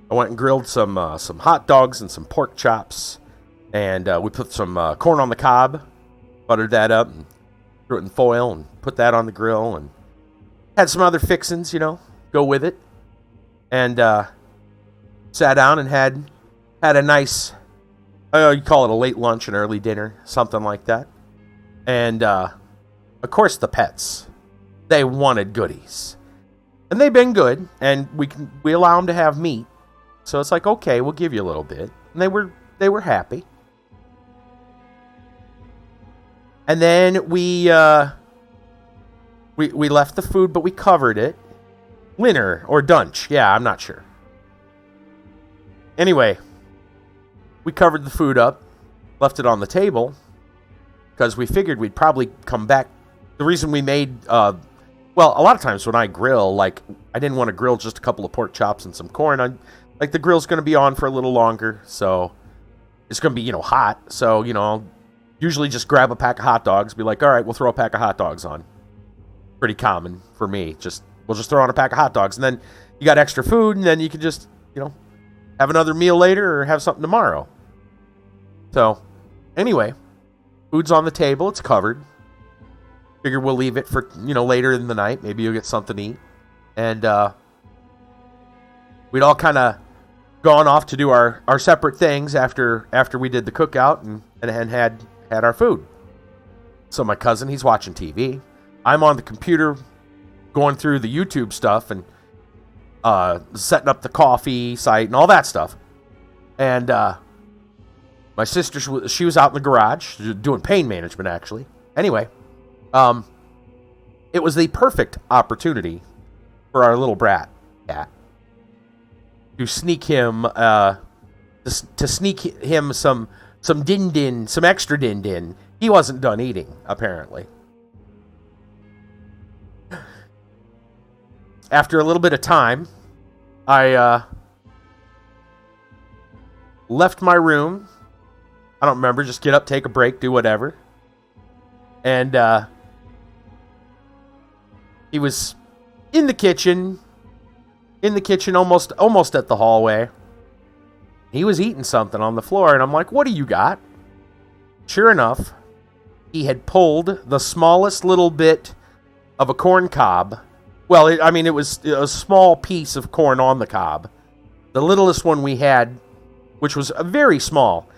I went and grilled some hot dogs and some pork chops, and we put some corn on the cob, buttered that up, and threw it in foil, and put that on the grill, and had some other fixings, go with it, and sat down and had a nice. You call it a late lunch, an early dinner, something like that. And, of course, the pets. They wanted goodies. And they've been good, and we allow them to have meat. So it's like, okay, we'll give you a little bit. And they were happy. And then we left the food, but we covered it. Linner or Dunch. Yeah, I'm not sure. Anyway, we covered the food up, left it on the table, because we figured we'd probably come back. The reason we made, a lot of times when I grill, I didn't want to grill just a couple of pork chops and some corn. The grill's going to be on for a little longer, so it's going to be, hot. So, I'll usually just grab a pack of hot dogs, be like, all right, we'll throw a pack of hot dogs on. Pretty common for me. We'll just throw on a pack of hot dogs, and then you got extra food, and then you can just, have another meal later or have something tomorrow. So, anyway, food's on the table. It's covered. Figure we'll leave it for, later in the night. Maybe you'll get something to eat. And we'd all kind of gone off to do our separate things after we did the cookout and had our food. So my cousin, he's watching TV. I'm on the computer going through the YouTube stuff and setting up the coffee site and all that stuff. And my sister, she was out in the garage doing pain management, actually. Anyway, it was the perfect opportunity for our little brat cat to sneak him some din-din, some extra din-din. He wasn't done eating, apparently. After a little bit of time, I left my room. I don't remember, just get up, take a break, do whatever. And he was in the kitchen, almost at the hallway. He was eating something on the floor, and I'm like, what do you got? Sure enough, he had pulled the smallest little bit of a corn cob. Well, it was a small piece of corn on the cob. The littlest one we had, which was a very small.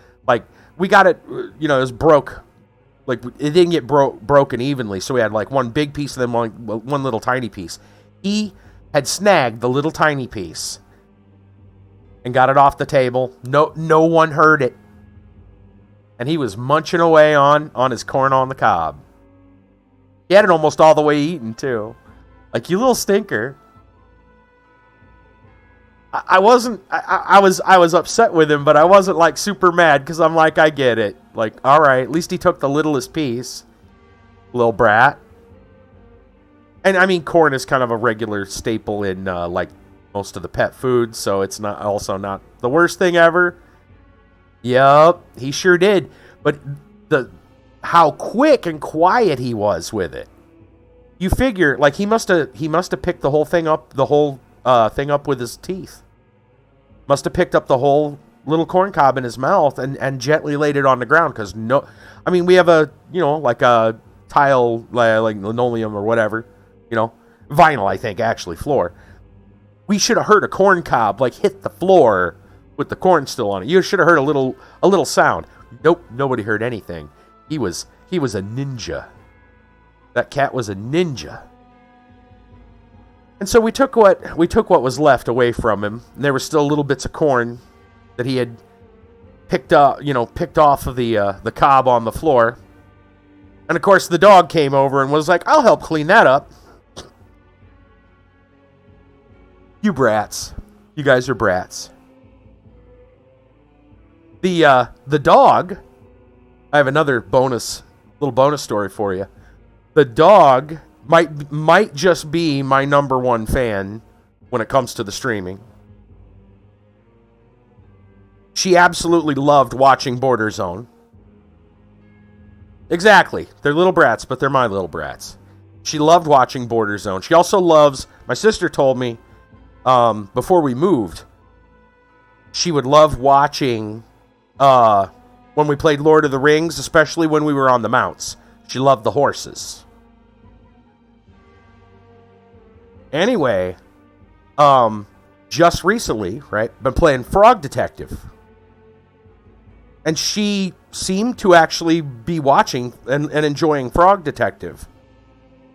We got it, it was broke. It didn't get broken evenly, so we had one big piece and then one little tiny piece. He had snagged the little tiny piece and got it off the table. No one heard it. And he was munching away on his corn on the cob. He had it almost all the way eaten, too. You little stinker. I was upset with him, but I wasn't super mad because I'm I get it. All right, at least he took the littlest piece. Little brat. And corn is kind of a regular staple in most of the pet foods, so it's not the worst thing ever. Yup, he sure did. But how quick and quiet he was with it. You figure he must have picked the whole thing up with his teeth. Must have picked up the whole little corn cob in his mouth and gently laid it on the ground because we have a a tile linoleum or whatever, vinyl, I think, actually floor. We should have heard a corn cob hit the floor with the corn still on it. You should have heard a little sound. Nope, nobody heard anything. He was a ninja. That cat was a ninja. And so we took what was left away from him. And there were still little bits of corn that he had picked off of the cob on the floor. And of course the dog came over and was like, I'll help clean that up. You brats. You guys are brats. The dog, I have another little bonus story for you. The dog might just be my number one fan when it comes to the streaming. She absolutely loved watching Border Zone. Exactly. They're little brats, but they're my little brats. She loved watching Border Zone. She also loves, my sister told me, before we moved, she would love watching when we played Lord of the Rings, especially when we were on the mounts. She loved the horses. Anyway, just recently, right, been playing Frog Detective. And she seemed to actually be watching and enjoying Frog Detective.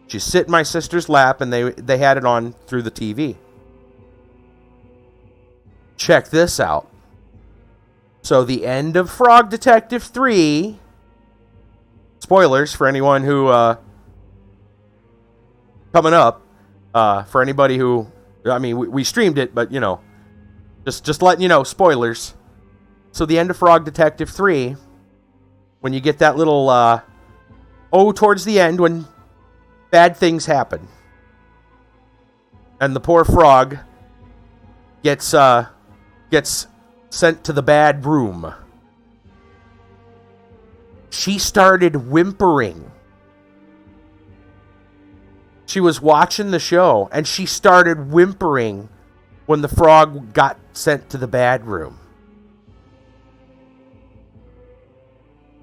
She'd sit in my sister's lap, and they had it on through the TV. Check this out. So the end of Frog Detective 3... Spoilers for anyone who... coming up. For anybody who... I mean, we streamed it, but, just letting you know, spoilers. So the end of Frog Detective 3, when you get that little, towards the end, when bad things happen. And the poor frog gets sent to the bad room. She started whimpering. She was watching the show, and she started whimpering when the frog got sent to the bad room.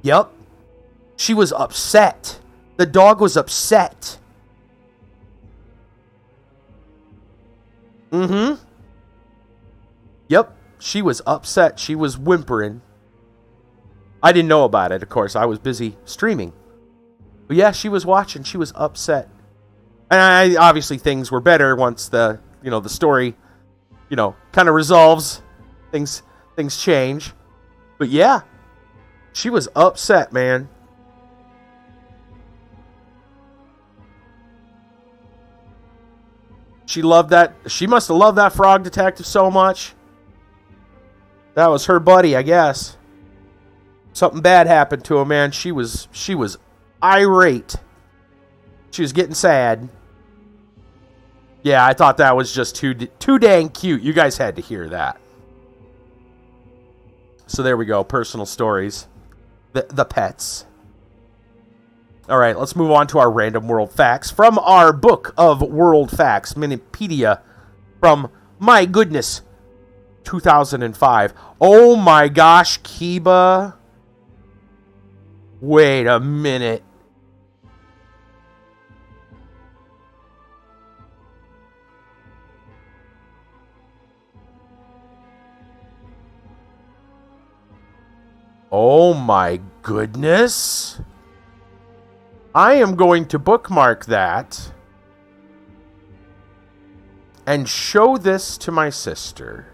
Yep. She was upset. The dog was upset. Mm-hmm. Yep. She was upset. She was whimpering. I didn't know about it, of course. I was busy streaming. But yeah, she was watching. She was upset. And obviously things were better once the story, kind of resolves. Things change. But yeah. She was upset, man. She loved that. She must have loved that Frog Detective so much. That was her buddy, I guess. Something bad happened to him, man. She was irate. She was getting sad. Yeah, I thought that was just too dang cute. You guys had to hear that. So there we go. Personal stories. The pets. All right, let's move on to our random world facts from our book of world facts, Minipedia, from, my goodness, 2005. Oh my gosh, Kiba. Wait a minute. Oh my goodness. I am going to bookmark that and show this to my sister.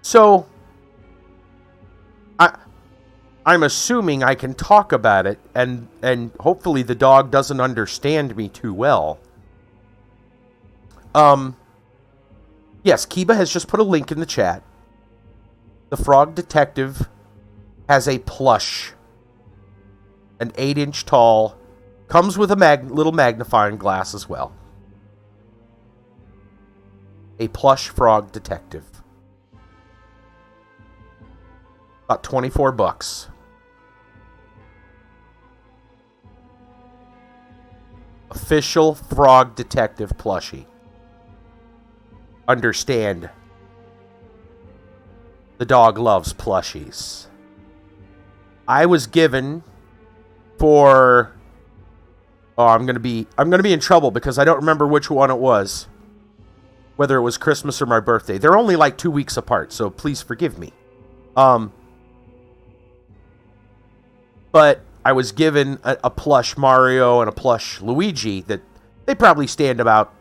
So, I'm assuming I can talk about it, and hopefully the dog doesn't understand me too well. Yes, Kiba has just put a link in the chat. The Frog Detective has a plush. An 8-inch tall. Comes with a little magnifying glass as well. A plush Frog Detective. About $24. Official Frog Detective plushie. Understand. The dog loves plushies. I was given for... Oh, I'm gonna be in trouble because I don't remember which one it was. Whether it was Christmas or my birthday. They're only like 2 weeks apart, so please forgive me. But I was given a plush Mario and a plush Luigi that they probably stand about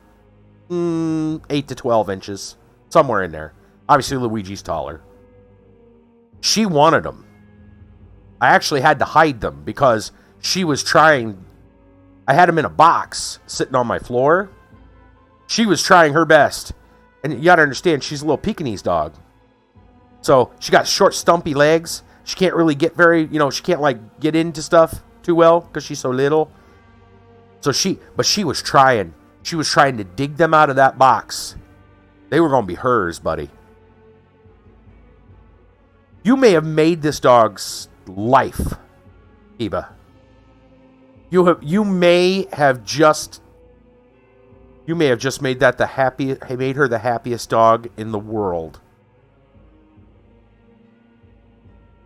8 to 12 inches. Somewhere in there. Obviously, Luigi's taller. She wanted them. I actually had to hide them because she was trying. I had them in a box sitting on my floor. She was trying her best. And you got to understand, she's a little Pekingese dog. So she got short, stumpy legs. She can't really get she can't like get into stuff too well because she's so little. So she was trying. She was trying to dig them out of that box. They were going to be hers, buddy. You may have made this dog's life, Eba. You may have just made her the happiest dog in the world.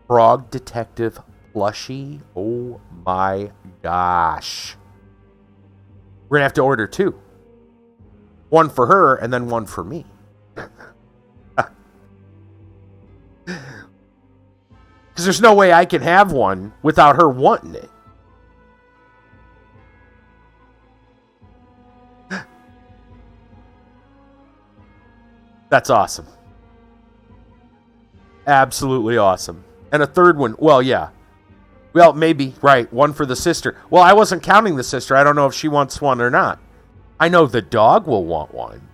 Frog Detective plushie. Oh my gosh. We're gonna have to order 2. One for her and then one for me. Because there's no way I can have one without her wanting it. That's awesome. Absolutely awesome. And a third one. Well, yeah. Well, maybe. Right. One for the sister. Well, I wasn't counting the sister. I don't know if she wants one or not. I know the dog will want one.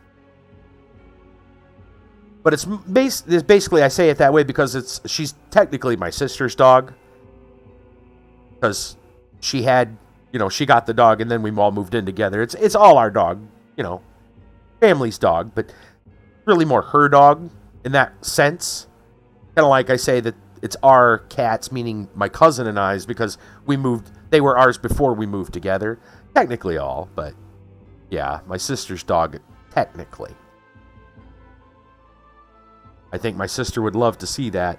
But it's basically, I say it that way because she's technically my sister's dog. Because she had, she got the dog and then we all moved in together. It's all our dog, family's dog, but really more her dog in that sense. Kind of like I say that it's our cats, meaning my cousin and I's, because they were ours before we moved together. Technically all, but yeah, my sister's dog, technically. I think my sister would love to see that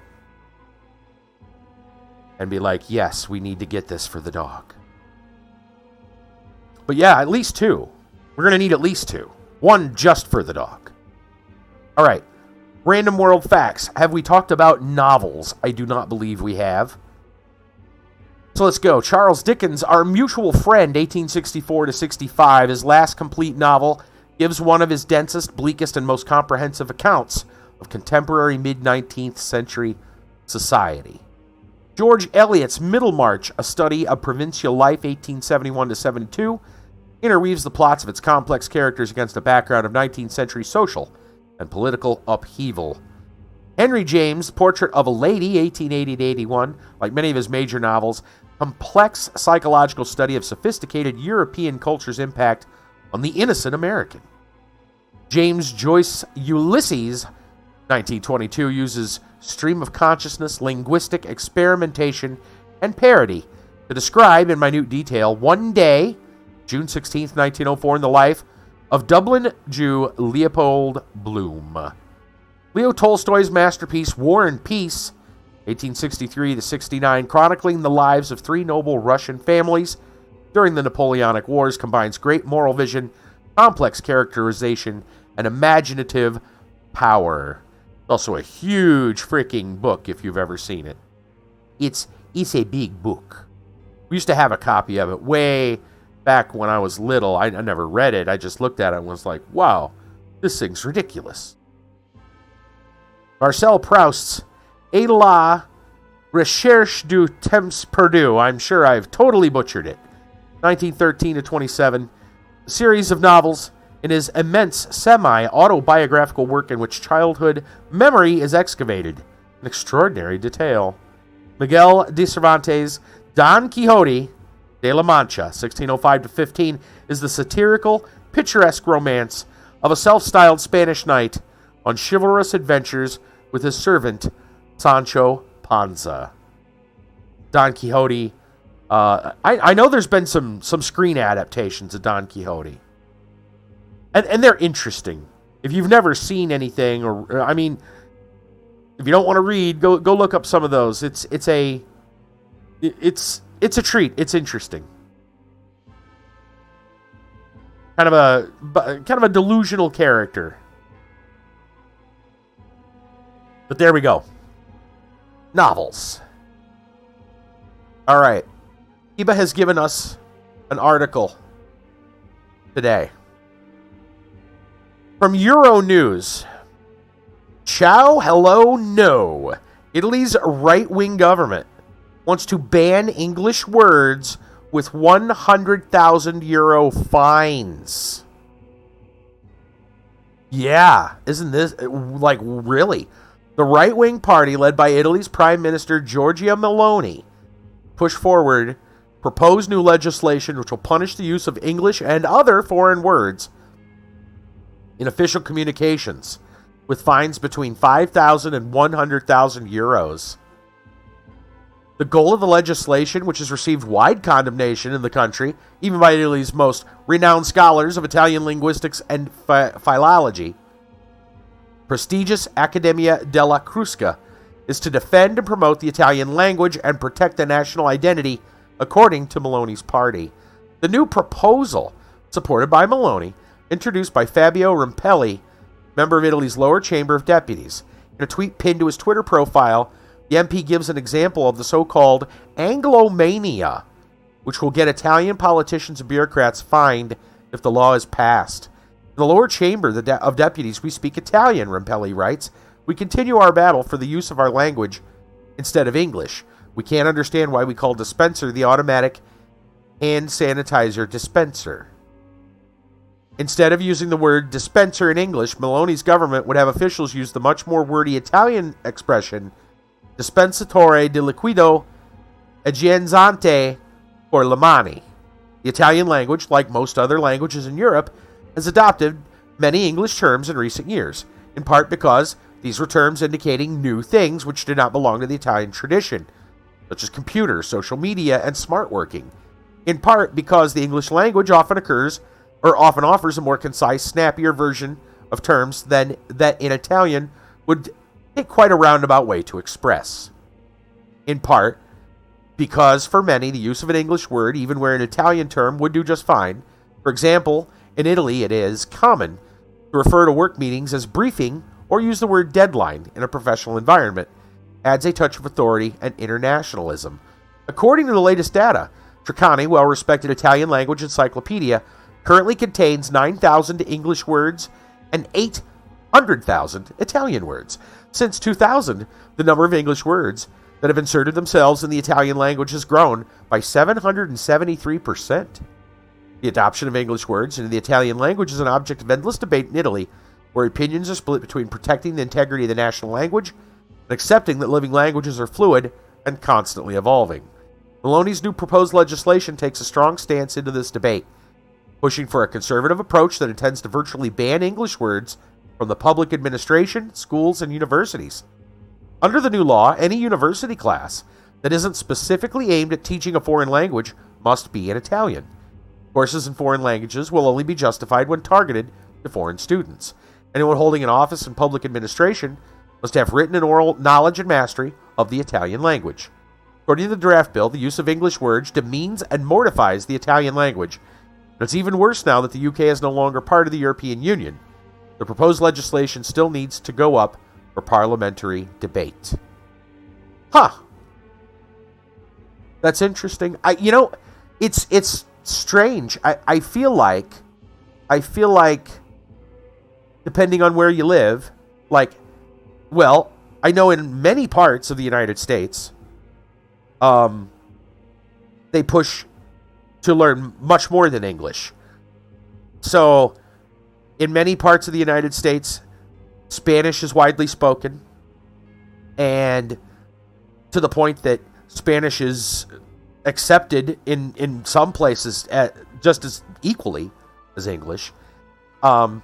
and be like, yes, we need to get this for the dog. But yeah, at least 2. We're going to need at least 2. One just for the dog. All right. Random world facts. Have we talked about novels? I do not believe we have. So let's go. Charles Dickens, Our Mutual Friend, 1864 to 65, his last complete novel, gives one of his densest, bleakest, and most comprehensive accounts of contemporary mid-19th century society. George Eliot's Middlemarch, a study of provincial life, 1871 to 72, interweaves the plots of its complex characters against a background of 19th century social and political upheaval. Henry James' Portrait of a Lady, 1880 to 81, like many of his major novels, complex psychological study of sophisticated European culture's impact on the innocent American. James Joyce Ulysses, 1922, uses stream of consciousness, linguistic experimentation, and parody to describe in minute detail one day, June 16, 1904, in the life of Dublin Jew Leopold Bloom. Leo Tolstoy's masterpiece, War and Peace, 1863 to 69, chronicling the lives of 3 noble Russian families during the Napoleonic Wars, combines great moral vision, complex characterization, and imaginative power. Also a huge freaking book if you've ever seen it. It's a big book. We used to have a copy of it way back when I was little. I never read it. I just looked at it and was like, wow, this thing's ridiculous. Marcel Proust's Et la Recherche du Temps Perdu. I'm sure I've totally butchered it. 1913 to 27. A series of novels in his immense semi-autobiographical work in which childhood memory is excavated in extraordinary detail. Miguel de Cervantes' Don Quixote de la Mancha, 1605 to 15, is the satirical, picturesque romance of a self-styled Spanish knight on chivalrous adventures with his servant Sancho Panza. Don Quixote. I know there's been some screen adaptations of Don Quixote. And they're interesting. If you've never seen anything, or I mean, if you don't want to read, go look up some of those. It's a treat. It's interesting. Kind of a delusional character. But there we go. Novels. All right. Iba has given us an article today from Euronews. Ciao, hello, no. Italy's right-wing government wants to ban English words with 100,000 euro fines. Yeah, isn't this, like, really? The right-wing party, led by Italy's Prime Minister Giorgia Meloni, pushed forward proposed new legislation which will punish the use of English and other foreign words in official communications, with fines between 5,000 and 100,000 euros. The goal of the legislation, which has received wide condemnation in the country, even by Italy's most renowned scholars of Italian linguistics and philology, prestigious Accademia della Crusca, is to defend and promote the Italian language and protect the national identity, according to Meloni's party. The new proposal, supported by Meloni, introduced by Fabio Rampelli, member of Italy's lower chamber of deputies. In a tweet pinned to his Twitter profile, the MP gives an example of the so-called Anglomania, which will get Italian politicians and bureaucrats fined if the law is passed. In the lower chamber of deputies, we speak Italian, Rampelli writes. We continue our battle for the use of our language instead of English. We can't understand why we call dispenser the automatic hand sanitizer dispenser. Instead of using the word dispenser in English, Meloni's government would have officials use the much more wordy Italian expression dispensatore di liquido igienizzante or le mani. The Italian language, like most other languages in Europe, has adopted many English terms in recent years, in part because these were terms indicating new things which did not belong to the Italian tradition, such as computers, social media, and smart working. In part because the English language often offers a more concise, snappier version of terms than that in Italian would take quite a roundabout way to express. In part because for many, the use of an English word, even where an Italian term, would do just fine. For example, in Italy, it is common to refer to work meetings as briefing or use the word deadline in a professional environment. Adds a touch of authority and internationalism. According to the latest data, Treccani, well-respected Italian language encyclopedia, currently contains 9,000 English words and 800,000 Italian words. Since 2000, the number of English words that have inserted themselves in the Italian language has grown by 773%. The adoption of English words into the Italian language is an object of endless debate in Italy, where opinions are split between protecting the integrity of the national language and accepting that living languages are fluid and constantly evolving. Meloni's new proposed legislation takes a strong stance into this debate, pushing for a conservative approach that intends to virtually ban English words from the public administration, schools, and universities. Under the new law, any university class that isn't specifically aimed at teaching a foreign language must be in Italian. Courses in foreign languages will only be justified when targeted to foreign students. Anyone holding an office in public administration must have written and oral knowledge and mastery of the Italian language. According to the draft bill, the use of English words demeans and mortifies the Italian language. And it's even worse now that the UK is no longer part of the European Union. The proposed legislation still needs to go up for parliamentary debate. That's interesting. It's strange. I feel like depending on where you live, I know in many parts of the United States, they push to learn much more than English. So, in many parts of the United States, Spanish is widely spoken, and to the point that Spanish is accepted in some places just as equally as English. And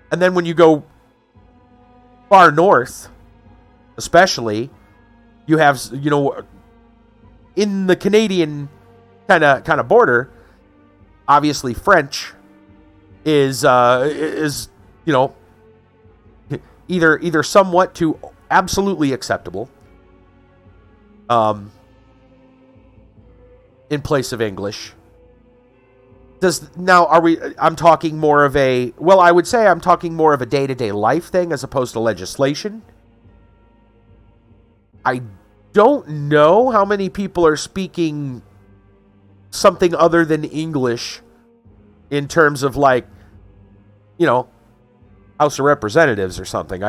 then when you go far north, especially, you have, in the Canadian kind of border, obviously French is either somewhat to absolutely acceptable in place of English. I'm talking more of a day-to-day life thing as opposed to legislation. I don't know how many people are speaking something other than English in terms of House of Representatives or something.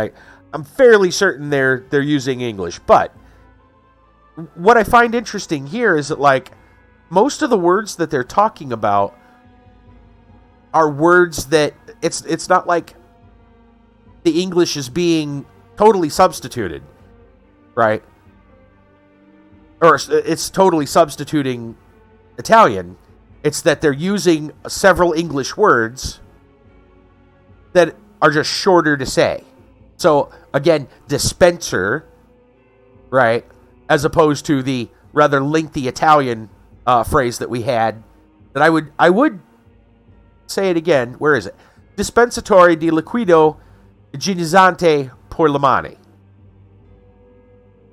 I'm fairly certain they're using English. But what I find interesting here is that, like, most of the words that they're talking about are words that it's not like the English is being totally substituted, right? Or it's totally substituting Italian. It's that they're using several English words that are just shorter to say. So, again, dispenser, right, as opposed to the rather lengthy Italian phrase that we had, that I would say it again. Where is it? Dispensatore di liquido igienizzante per le mani.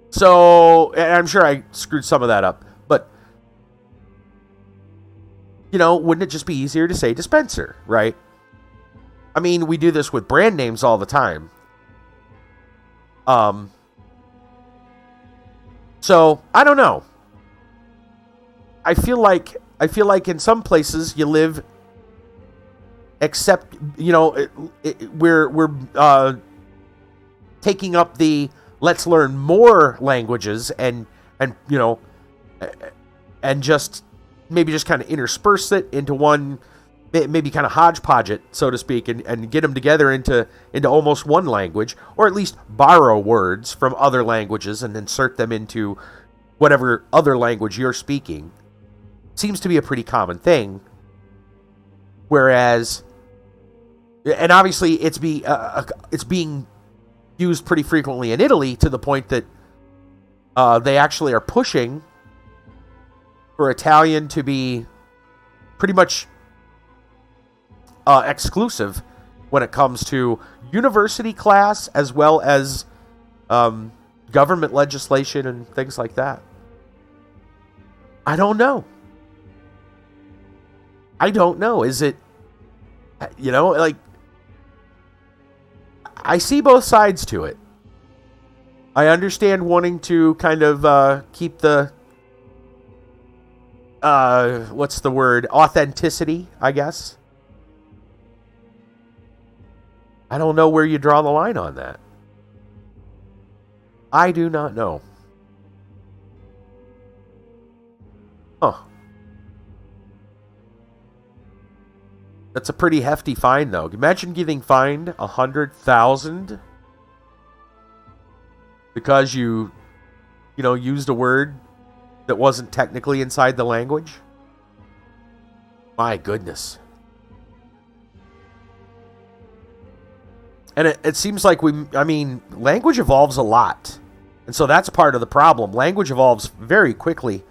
So, and I'm sure I screwed some of that up, but, you know, wouldn't it just be easier to say dispenser, right? I mean, we do this with brand names all the time. So I don't know. I feel like in some places you live, except, you know, we're taking up the let's learn more languages and you know, and just maybe just kind of intersperse it into one, maybe kind of hodgepodge it, so to speak, and get them together into almost one language, or at least borrow words from other languages and insert them into whatever other language you're speaking. Seems to be a pretty common thing. Whereas, and obviously it's being used pretty frequently in Italy, to the point that they actually are pushing for Italian to be pretty much exclusive when it comes to university class, as well as government legislation and things like that. I don't know. Is it, you know, like, I see both sides to it. I understand wanting to kind of keep the what's the word? Authenticity, I guess. I don't know where you draw the line on that. I do not know. Huh. That's a pretty hefty fine, though. Imagine getting fined $100,000 because you used a word that wasn't technically inside the language. My goodness. And it seems like language evolves a lot. And so that's part of the problem. Language evolves very quickly,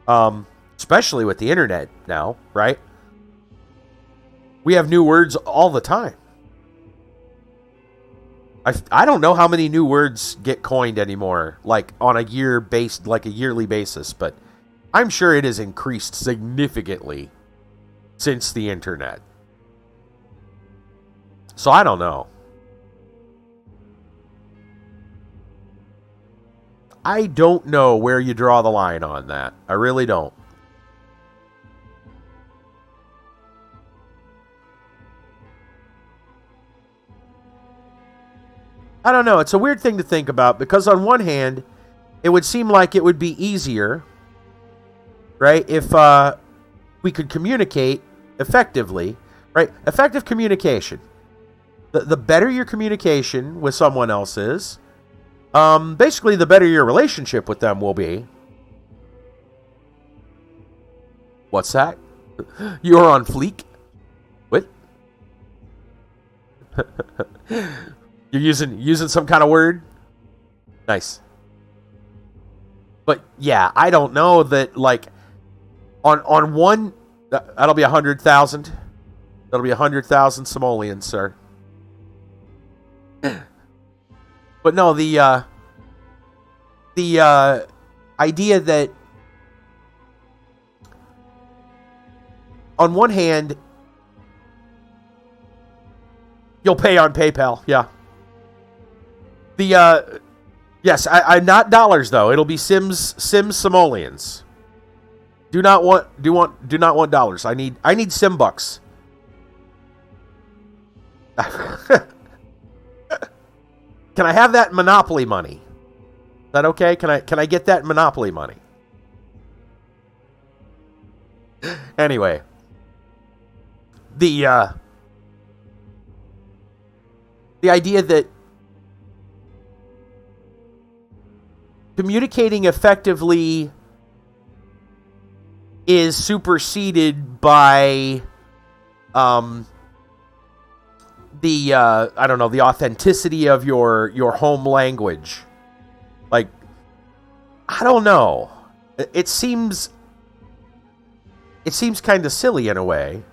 especially with the internet now, right? We have new words all the time. I don't know how many new words get coined anymore, like on a yearly basis, but I'm sure it has increased significantly since the internet. So I don't know. I don't know where you draw the line on that. I really don't. I don't know. It's a weird thing to think about, because on one hand, it would seem like it would be easier, right, if we could communicate effectively, right? Effective communication. The better your communication with someone else is, basically the better your relationship with them will be. What's that? You're on fleek? What? You're using some kind of word? Nice. But yeah, I don't know that, like, on one, that'll be 100,000. That'll be 100,000 simoleons, sir. But no, the idea that on one hand you'll pay on PayPal, yeah. Yes, I not dollars though. It'll be Sims simoleons. Do not want dollars. I need Sim bucks. I have that Monopoly money? Is that okay? Can I get that Monopoly money? Anyway, the idea that communicating effectively is superseded by the the authenticity of your home language. Like, I don't know. It seems kind of silly in a way.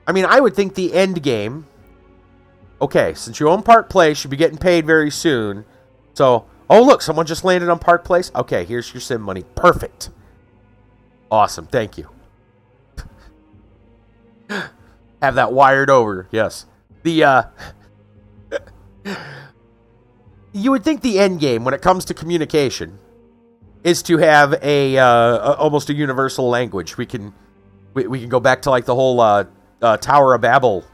I mean, I would think the end game, okay, since you own Park Place, you'll be getting paid very soon. So, oh, look, someone just landed on Park Place. Okay, here's your sim money. Perfect. Awesome. Thank you. Have that wired over. Yes. You would think the end game when it comes to communication is to have almost a universal language. We can go back to like the whole Tower of Babel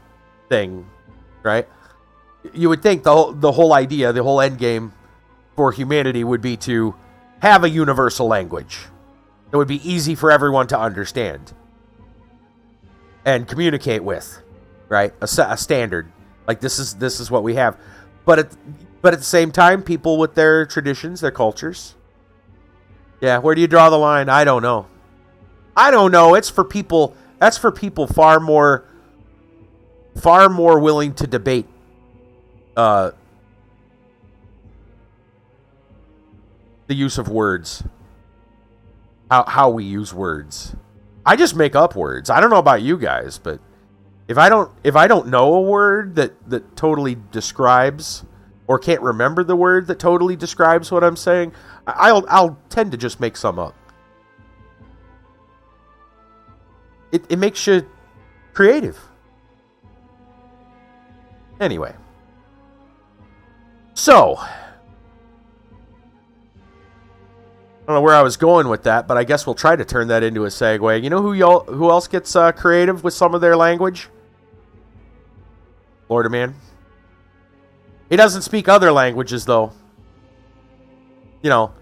thing, right? You would think the whole idea, the whole end game for humanity would be to have a universal language that would be easy for everyone to understand and communicate with, right? A standard. Like this is what we have. But at the same time, people with their traditions, their cultures. Yeah, where do you draw the line? I don't know. It's for people. That's for people far more willing to debate the use of words. How we use words. I just make up words. I don't know about you guys, but if I don't know a word that totally describes, or can't remember the word that totally describes what I'm saying, I'll tend to just make some up. It makes you creative. Anyway. So, I don't know where I was going with that, but I guess we'll try to turn that into a segue. You know who else gets creative with some of their language? Florida Man. He doesn't speak other languages, though. You know,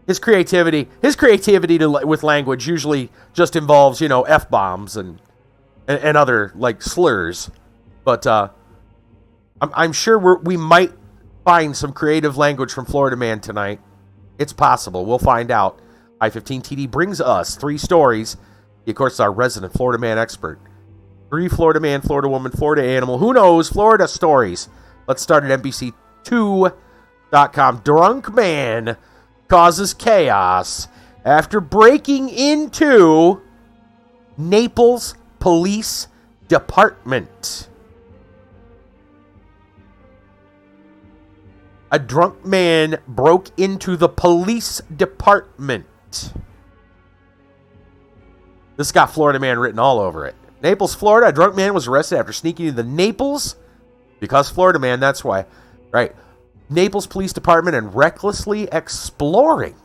his creativity with language usually just involves, F-bombs and other, like, slurs. But I'm sure we might find some creative language from Florida Man tonight. It's possible. We'll find out. I-15TD brings us 3 stories. He, of course, is our resident Florida Man expert. 3 Florida Man, Florida Woman, Florida Animal. Who knows? Florida stories. Let's start at NBC2.com. Drunk man causes chaos after breaking into Naples Police Department. A drunk man broke into the police department. This got Florida Man written all over it. Naples, Florida. A drunk man was arrested after sneaking into the Naples. Because Florida Man, that's why. Right. Naples Police Department and recklessly exploring.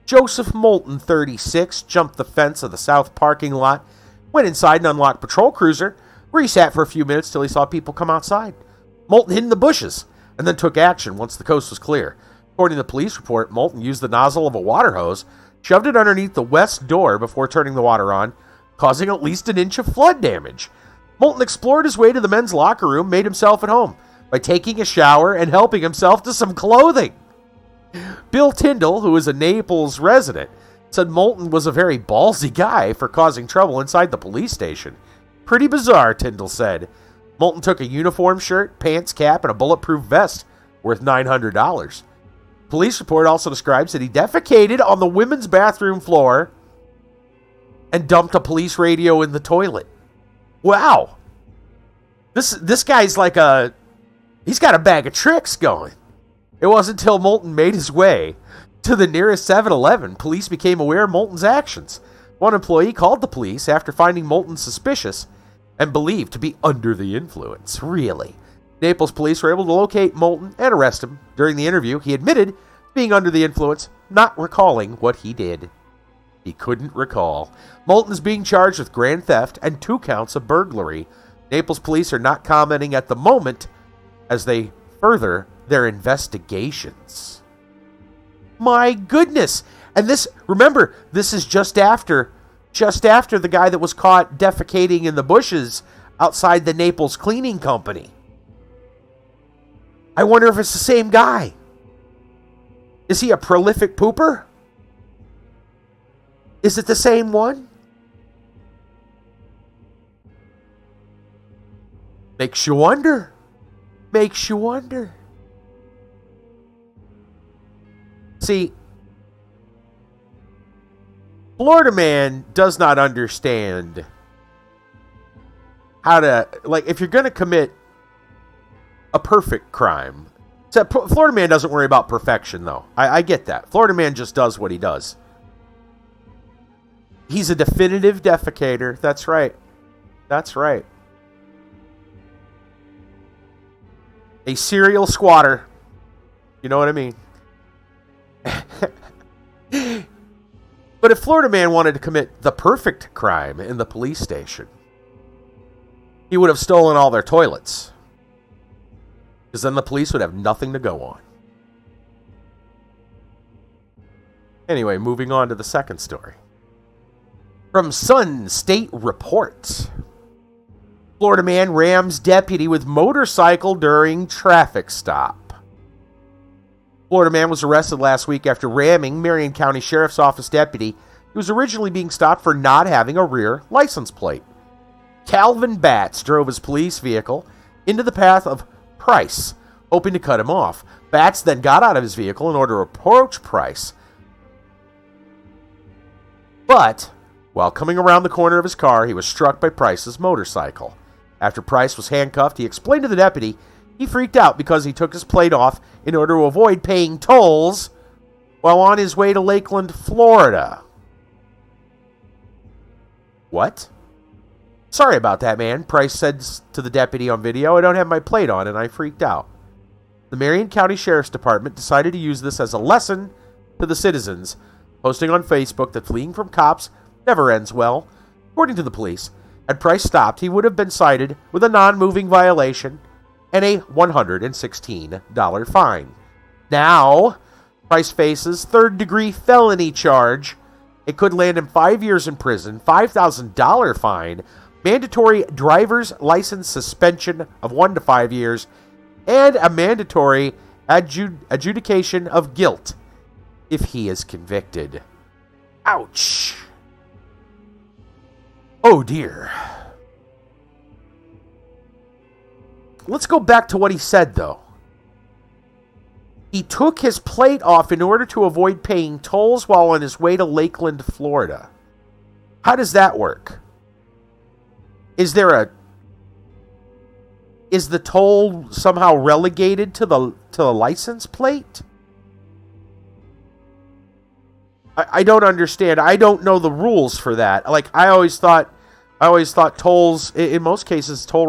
Joseph Moulton, 36, jumped the fence of the south parking lot, went inside and unlocked patrol cruiser, where he sat for a few minutes till he saw people come outside. Moulton hid in the bushes and then took action once the coast was clear. According to the police report, Moulton used the nozzle of a water hose, shoved it underneath the west door before turning the water on, causing at least an inch of flood damage. Moulton explored his way to the men's locker room, made himself at home by taking a shower and helping himself to some clothing. Bill Tyndall, who is a Naples resident, said Moulton was a very ballsy guy for causing trouble inside the police station. Pretty bizarre, Tyndall said. Moulton took a uniform shirt, pants, cap, and a bulletproof vest worth $900. Police report also describes that he defecated on the women's bathroom floor and dumped a police radio in the toilet. Wow. This guy's like he's got a bag of tricks going. It wasn't until Moulton made his way to the nearest 7-Eleven, police became aware of Moulton's actions. One employee called the police after finding Moulton suspicious and believed to be under the influence. Really? Naples police were able to locate Moulton and arrest him. During the interview, he admitted being under the influence, not recalling what he did. He couldn't recall. Moulton is being charged with grand theft and 2 counts of burglary. Naples police are not commenting at the moment as they further their investigations. My goodness. And this, remember, this is just after the guy that was caught defecating in the bushes outside the Naples Cleaning Company. I wonder if it's the same guy. Is he a prolific pooper? Is it the same one? Makes you wonder. Makes you wonder. See, Florida man does not understand how to, like, if you're going to commit a perfect crime. Florida man doesn't worry about perfection, though. I get that. Florida man just does what he does. He's a definitive defecator. That's right. That's right. A serial squatter. You know what I mean? But if Florida man wanted to commit the perfect crime in the police station, he would have stolen all their toilets. Because then the police would have nothing to go on. Anyway, moving on to the second story. From Sun State Report. Florida man rams deputy with motorcycle during traffic stop. Florida man was arrested last week after ramming Marion County Sheriff's Office deputy. He was originally being stopped for not having a rear license plate. Calvin Batts drove his police vehicle into the path of Price, hoping to cut him off. Batts then got out of his vehicle in order to approach Price. But while coming around the corner of his car, he was struck by Price's motorcycle. After Price was handcuffed, he explained to the deputy he freaked out because he took his plate off in order to avoid paying tolls while on his way to Lakeland, Florida. What? Sorry about that, man, Price said to the deputy on video. I don't have my plate on and I freaked out. The Marion County Sheriff's Department decided to use this as a lesson to the citizens, posting on Facebook that fleeing from cops never ends well. According to the police, had Price stopped, he would have been cited with a non-moving violation and a $116 fine. Now, Price faces third-degree felony charge. It could land him 5 years in prison, $5,000 fine, mandatory driver's license suspension of 1 to 5 years, and a mandatory adjudication of guilt if he is convicted. Ouch. Oh dear. Let's go back to what he said, though. He took his plate off in order to avoid paying tolls while on his way to Lakeland, Florida. How does that work? Is the toll somehow relegated to the license plate? I don't understand. I don't know the rules for that. Like, I always thought tolls, in most cases, toll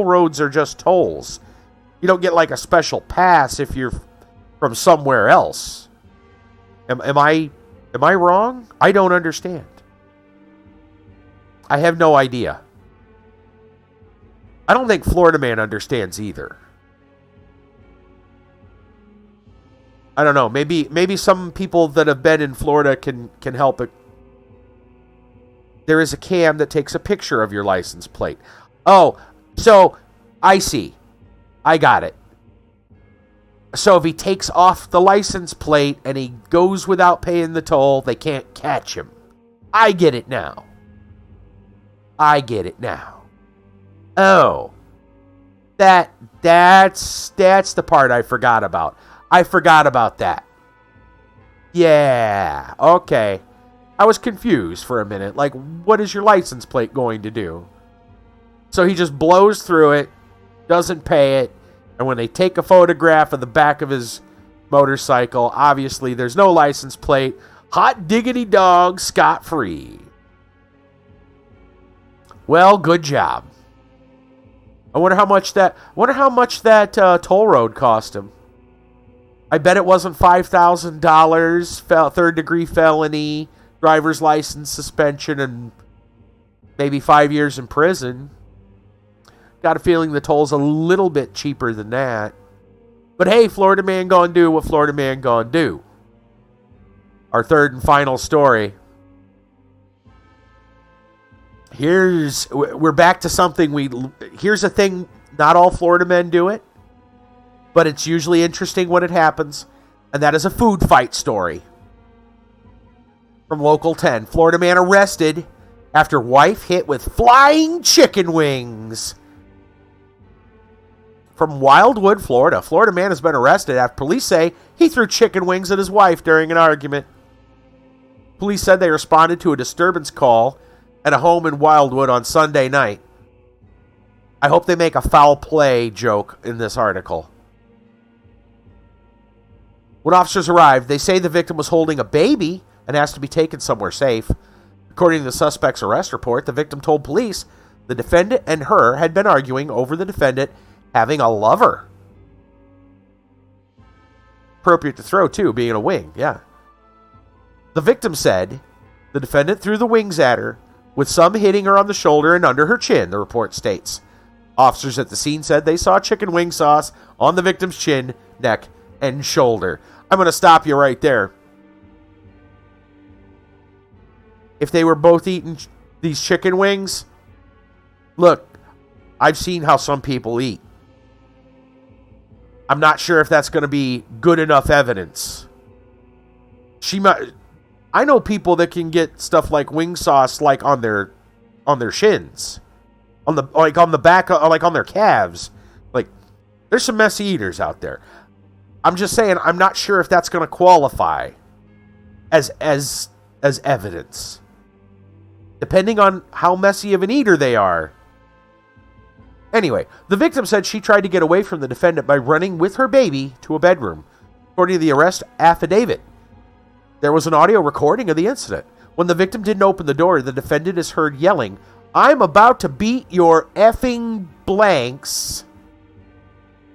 roads are just tolls. You don't get like a special pass if you're from somewhere else. Am I wrong? I don't understand. I have no idea. I don't think Florida man understands either. I don't know. Maybe some people that have been in Florida can help it. There is a cam that takes a picture of your license plate. Oh, so I see. I got it. So if he takes off the license plate and he goes without paying the toll, they can't catch him. I get it now. Oh. That's the part I forgot about. I forgot about that. Yeah, okay. I was confused for a minute. Like, what is your license plate going to do? So he just blows through it, doesn't pay it, and when they take a photograph of the back of his motorcycle, obviously there's no license plate. Hot diggity dog, scot-free. Well, good job. I wonder how much that toll road cost him. I bet it wasn't $5,000, third-degree felony, driver's license suspension and maybe 5 years in prison. Got a feeling the toll's a little bit cheaper than that. But hey, Florida man gonna do what Florida man gonna do. Our third and final story. We're back to something here's a thing, not all Florida men do it, but it's usually interesting when it happens, and that is a food fight story. From Local 10, Florida man arrested after wife hit with flying chicken wings. From Wildwood, Florida, Florida man has been arrested after police say he threw chicken wings at his wife during an argument. Police said they responded to a disturbance call at a home in Wildwood on Sunday night. I hope they make a foul play joke in this article. When officers arrived, they say the victim was holding a baby and asked to be taken somewhere safe. According to the suspect's arrest report, the victim told police the defendant and her had been arguing over the defendant having a lover. Appropriate to throw, too, being a wing, yeah. The victim said the defendant threw the wings at her, with some hitting her on the shoulder and under her chin, the report states. Officers at the scene said they saw chicken wing sauce on the victim's chin, neck, and shoulder. I'm going to stop you right there. If they were both eating these chicken wings, look, I've seen how some people eat. I'm not sure if that's going to be good enough evidence. I know people that can get stuff like wing sauce like on their shins, on the back, like on their calves. Like, there's some messy eaters out there. I'm just saying, I'm not sure if that's going to qualify as evidence, depending on how messy of an eater they are. Anyway, the victim said she tried to get away from the defendant by running with her baby to a bedroom. According to the arrest affidavit, there was an audio recording of the incident. When the victim didn't open the door, the defendant is heard yelling, "I'm about to beat your effing blanks."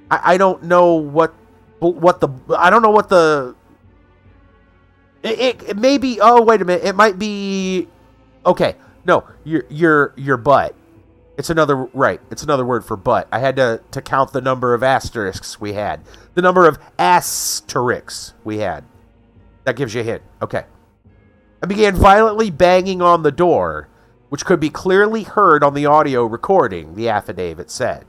I don't know what the it may be. Oh, wait a minute. It might be. Okay, no, your butt. It's another word for butt. I had to count the number of asterisks we had. The number of asterisks we had. That gives you a hint. Okay. I began violently banging on the door, which could be clearly heard on the audio recording, the affidavit said.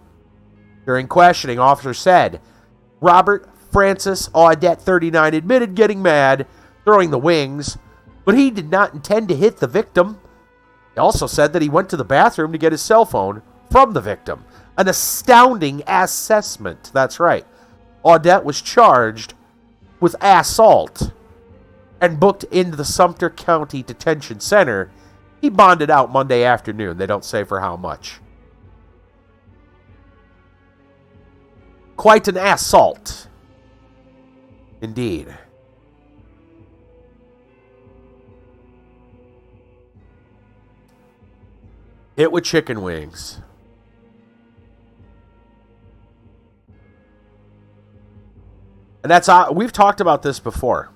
During questioning, officers said Robert Francis Audette, 39, admitted getting mad, throwing the wings, but he did not intend to hit the victim. He also said that he went to the bathroom to get his cell phone from the victim. An astounding assessment. That's right. Audette was charged with assault and booked into the Sumter County Detention Center. He bonded out Monday afternoon. They don't say for how much. Quite an assault. Indeed. Hit with chicken wings. And that's we've talked about this before.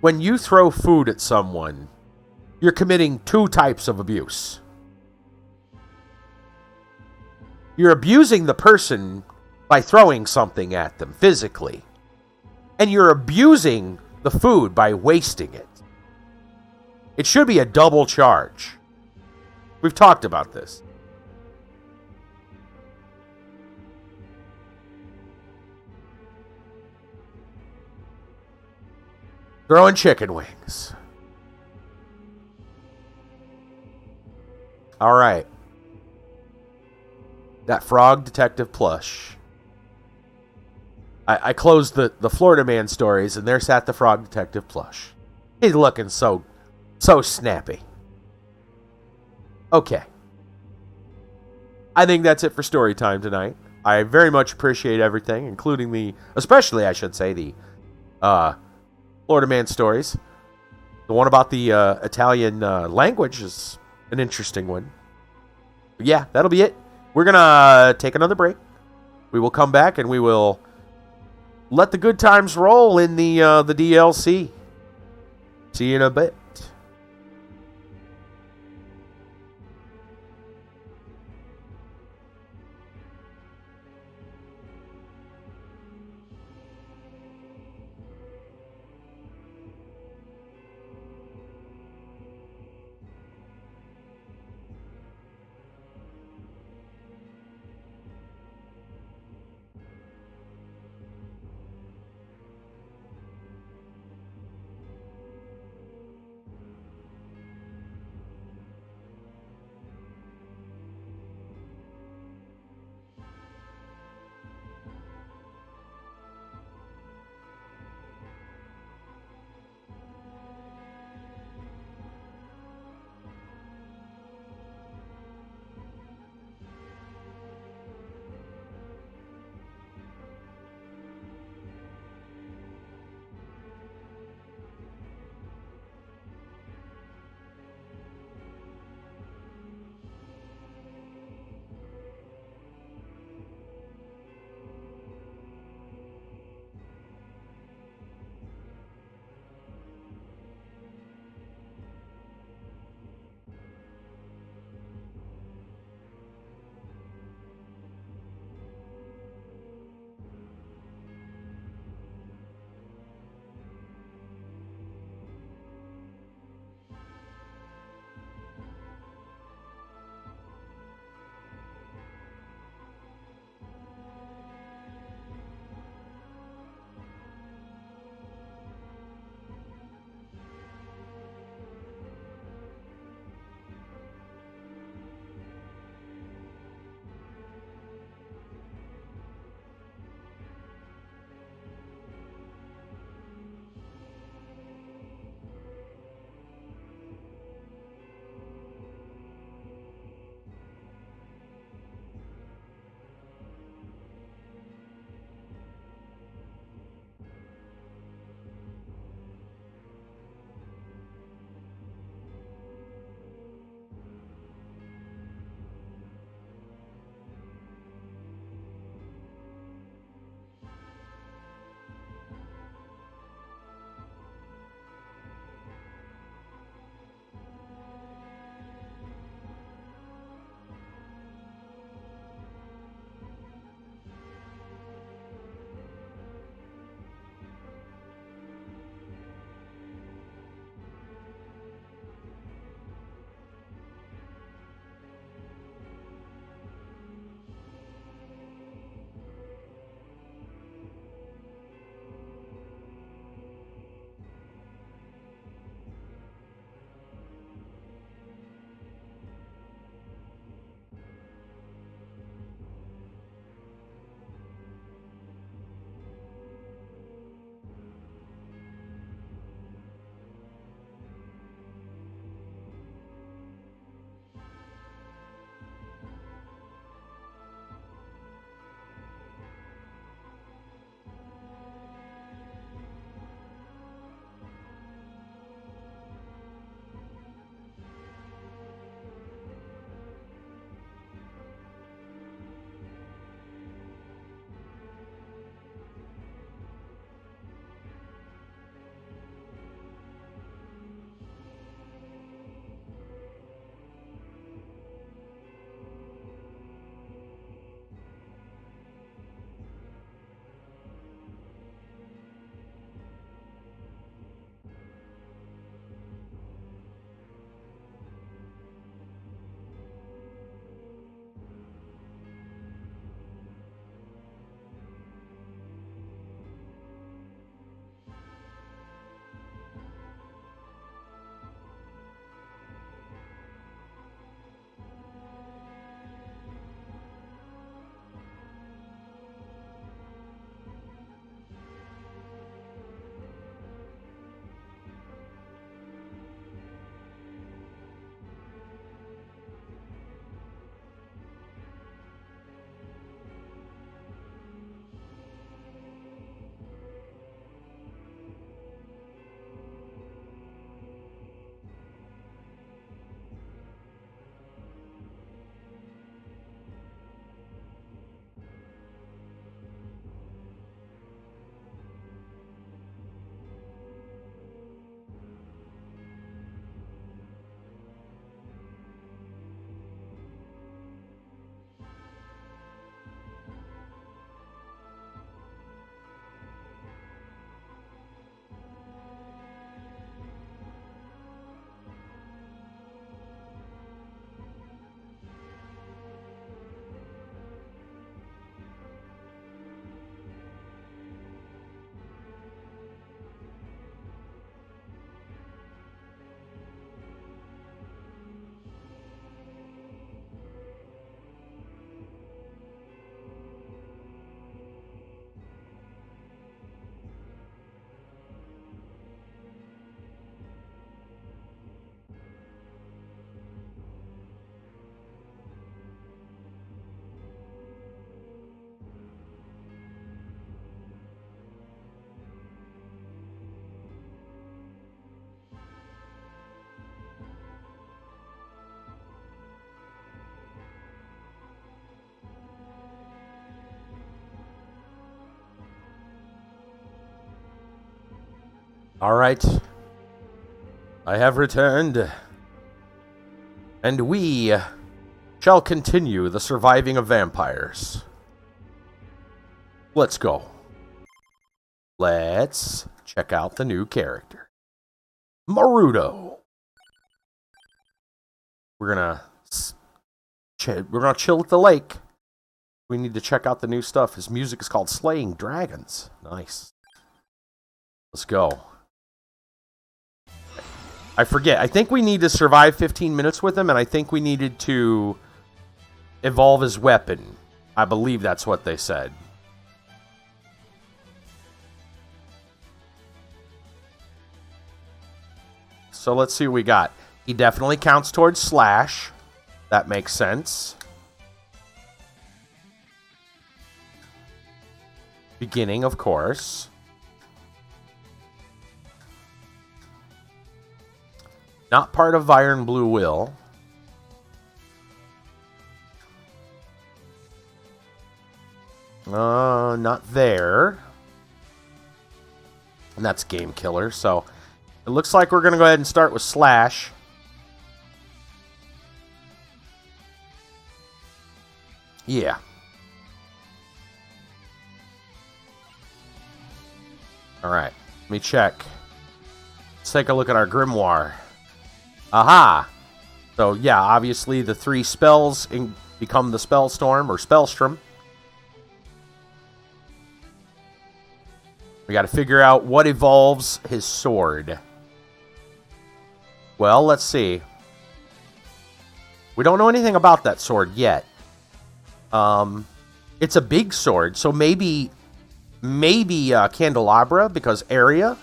When you throw food at someone, you're committing two types of abuse. You're abusing the person by throwing something at them physically. And you're abusing the food by wasting it. It should be a double charge. We've talked about this. Throwing chicken wings. All right. That Frog Detective plush. I closed the Florida Man stories, and there sat the Frog Detective plush. He's looking so snappy. Okay. I think that's it for story time tonight. I very much appreciate everything, including especially I should say, the Florida Man stories. The one about the Italian language is an interesting one. But yeah, that'll be it. We're going to take another break. We will come back and we will let the good times roll in the DLC. See you in a bit. All right. I have returned. And we shall continue the surviving of vampires. Let's go. Let's check out the new character. Maruto. We're gonna chill at the lake. We need to check out the new stuff. His music is called Slaying Dragons. Nice. Let's go. I forget. I think we need to survive 15 minutes with him, and I think we needed to evolve his weapon. I believe that's what they said. So let's see what we got. He definitely counts towards slash. That makes sense. Beginning, of course. Not part of Iron Blue Will. Not there. And that's Game Killer, so it looks like we're going to go ahead and start with Slash. Yeah. Alright, let me check. Let's take a look at our Grimoire. Aha! So, yeah, obviously the 3 spells become the Spellstorm or Spellstrom. We got to figure out what evolves his sword. Well, let's see. We don't know anything about that sword yet. It's a big sword, so maybe Candelabra, because area.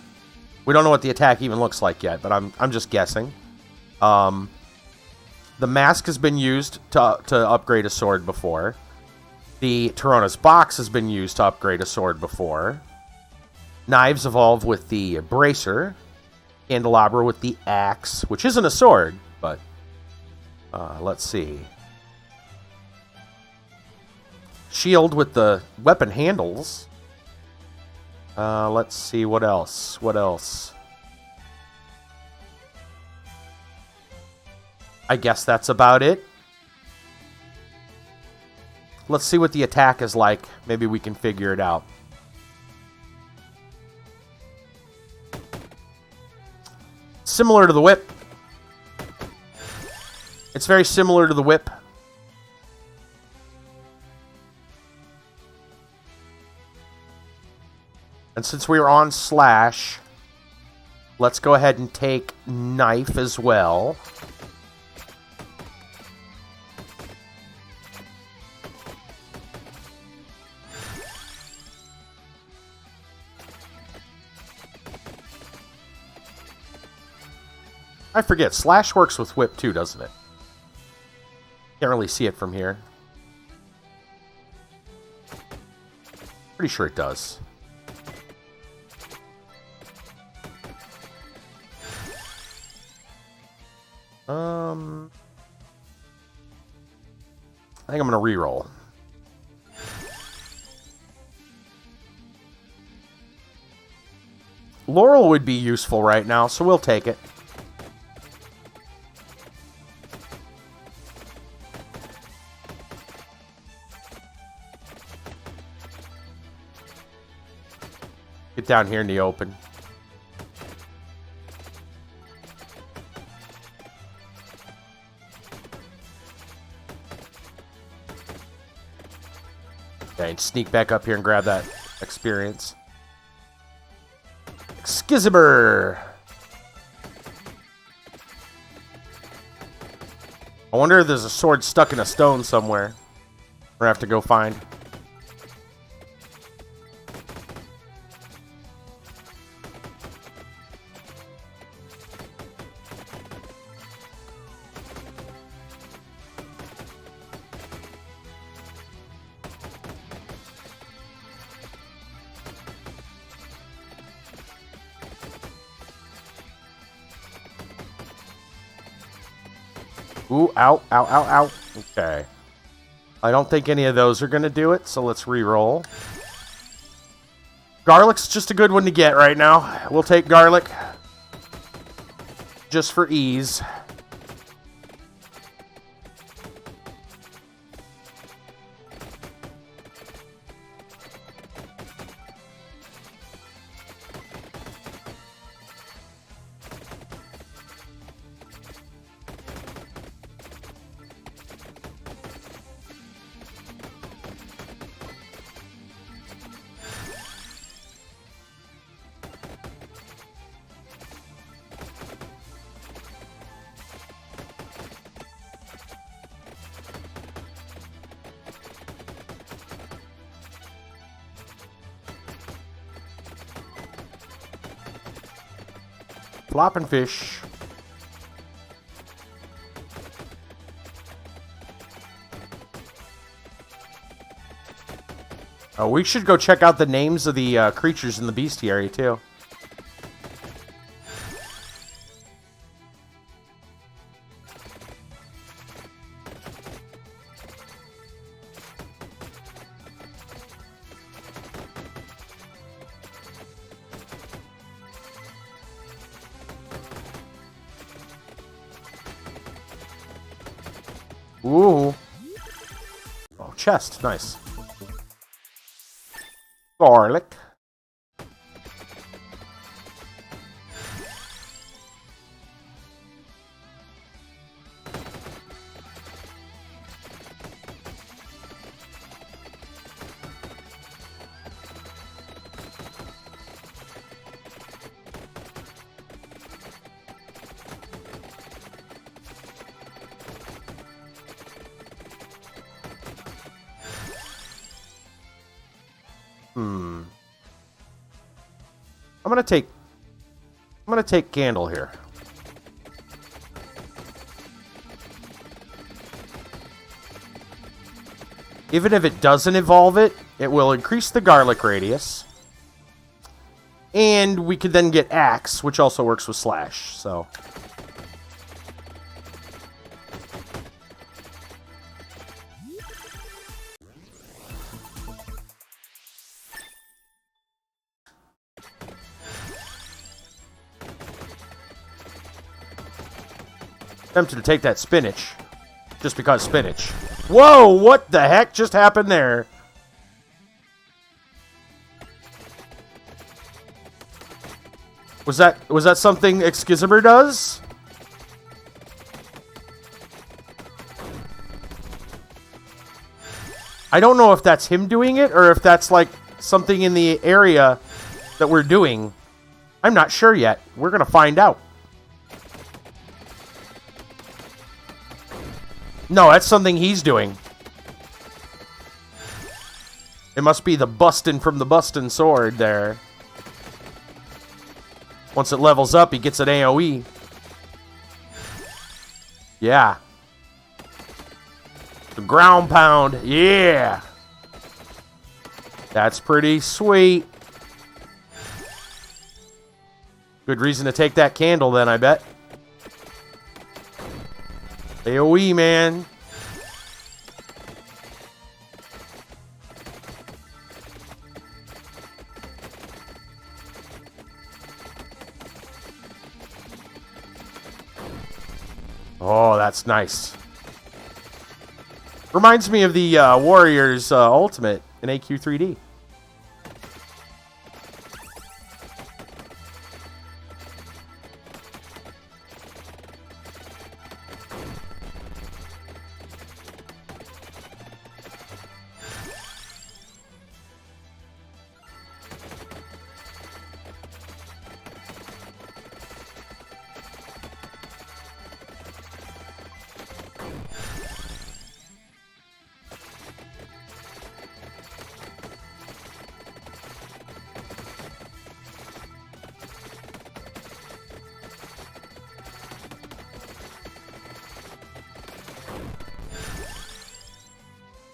We don't know what the attack even looks like yet, but I'm just guessing. The mask has been used to upgrade a sword before. The Tarona's box has been used to upgrade a sword before. Knives evolve with the bracer. Candelabra with the axe, which isn't a sword, but let's see. Shield with the weapon handles. Let's see, what else? What else? I guess that's about it. Let's see what the attack is like. Maybe we can figure it out. Similar to the whip. It's very similar to the whip. And since we were on slash, let's go ahead and take knife as well. I forget, slash works with whip too, doesn't it? Can't really see it from here. Pretty sure it does. I think I'm going to reroll. Laurel would be useful right now, so we'll take it. Get down here in the open. Okay, and sneak back up here and grab that experience. Excalibur! I wonder if there's a sword stuck in a stone somewhere. We're gonna have to go find. Ooh, ow, ow, ow, ow. Okay. I don't think any of those are going to do it, so let's re-roll. Garlic's just a good one to get right now. We'll take garlic just for ease. Flopping fish. Oh, we should go check out the names of the creatures in the bestiary, too. Ooh. Oh, chest. Nice. Garlic. I'm gonna take candle here. Even if it doesn't evolve it, it will increase the garlic radius. And we could then get axe, which also works with slash, so. Tempted to take that spinach. Just because spinach. Whoa, what the heck just happened there? Was that something Excalibur does? I don't know if that's him doing it or if that's like something in the area that we're doing. I'm not sure yet. We're gonna find out. No, that's something he's doing. It must be the bustin' from the bustin' sword there. Once it levels up, he gets an AoE. Yeah. The ground pound. Yeah. That's pretty sweet. Good reason to take that candle then, I bet. AoE, man. Oh, that's nice. Reminds me of the Warriors Ultimate in AQ3D.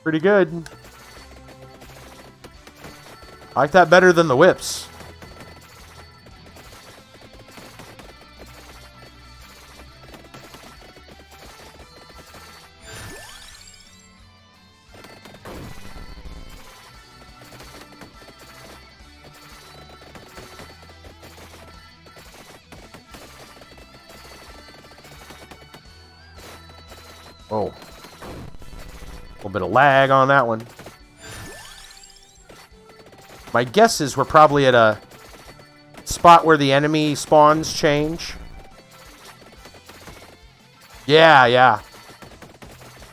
Pretty good. I like that better than the whips. Oh. A little bit of lag on that one. My guess is we're probably at a spot where the enemy spawns change. Yeah.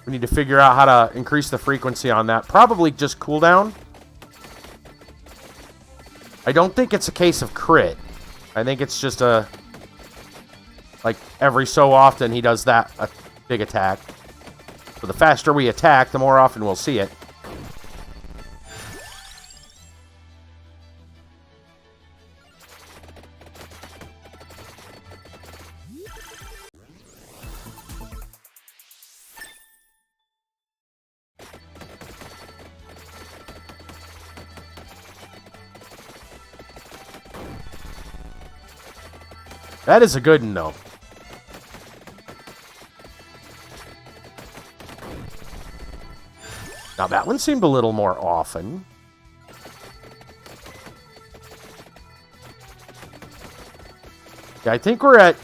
We need to figure out how to increase the frequency on that. Probably just cooldown. I don't think it's a case of crit. I think it's just a... Like, every so often he does that, a big attack. So the faster we attack, the more often we'll see it. That is a good one, though. Now, that one seemed a little more often. Yeah, I think we're at...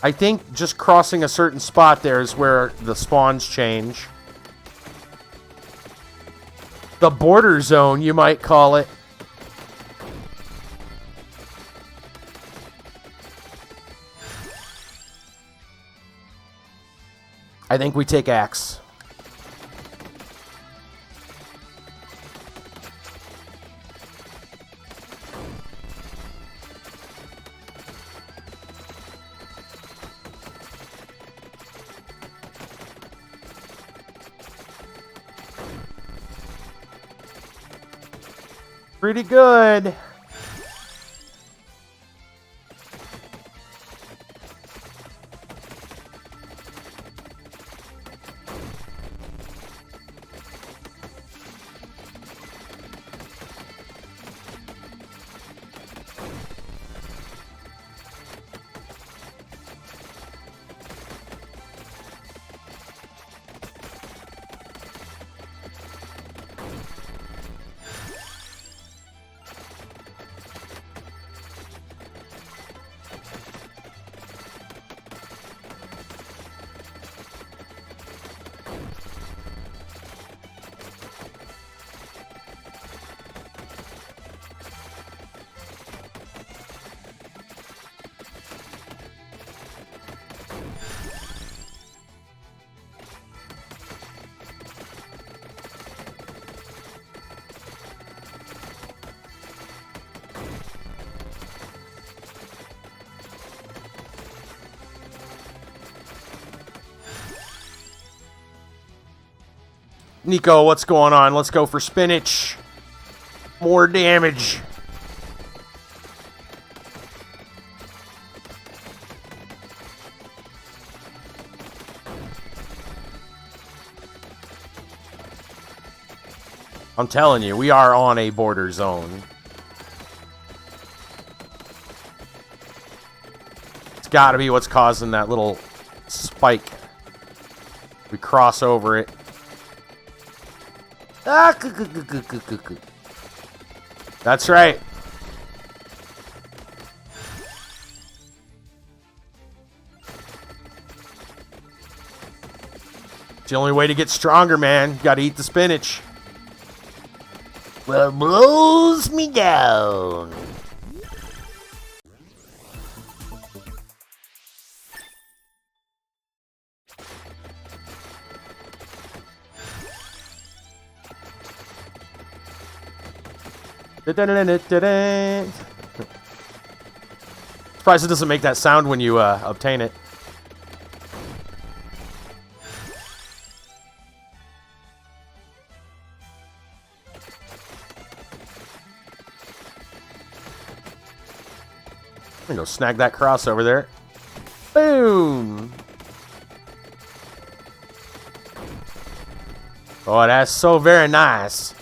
I think just crossing a certain spot there is where the spawns change. The border zone, you might call it. I think we take axe. Pretty good. Nico, what's going on? Let's go for spinach. More damage. I'm telling you, we are on a border zone. It's got to be what's causing that little spike. We cross over it. Ah, that's right. It's the only way to get stronger, man. You gotta eat the spinach. Well, it blows me down. Surprised it doesn't make that sound when you obtain it. I'm gonna go snag that cross over there. Boom! Oh, that's so very nice.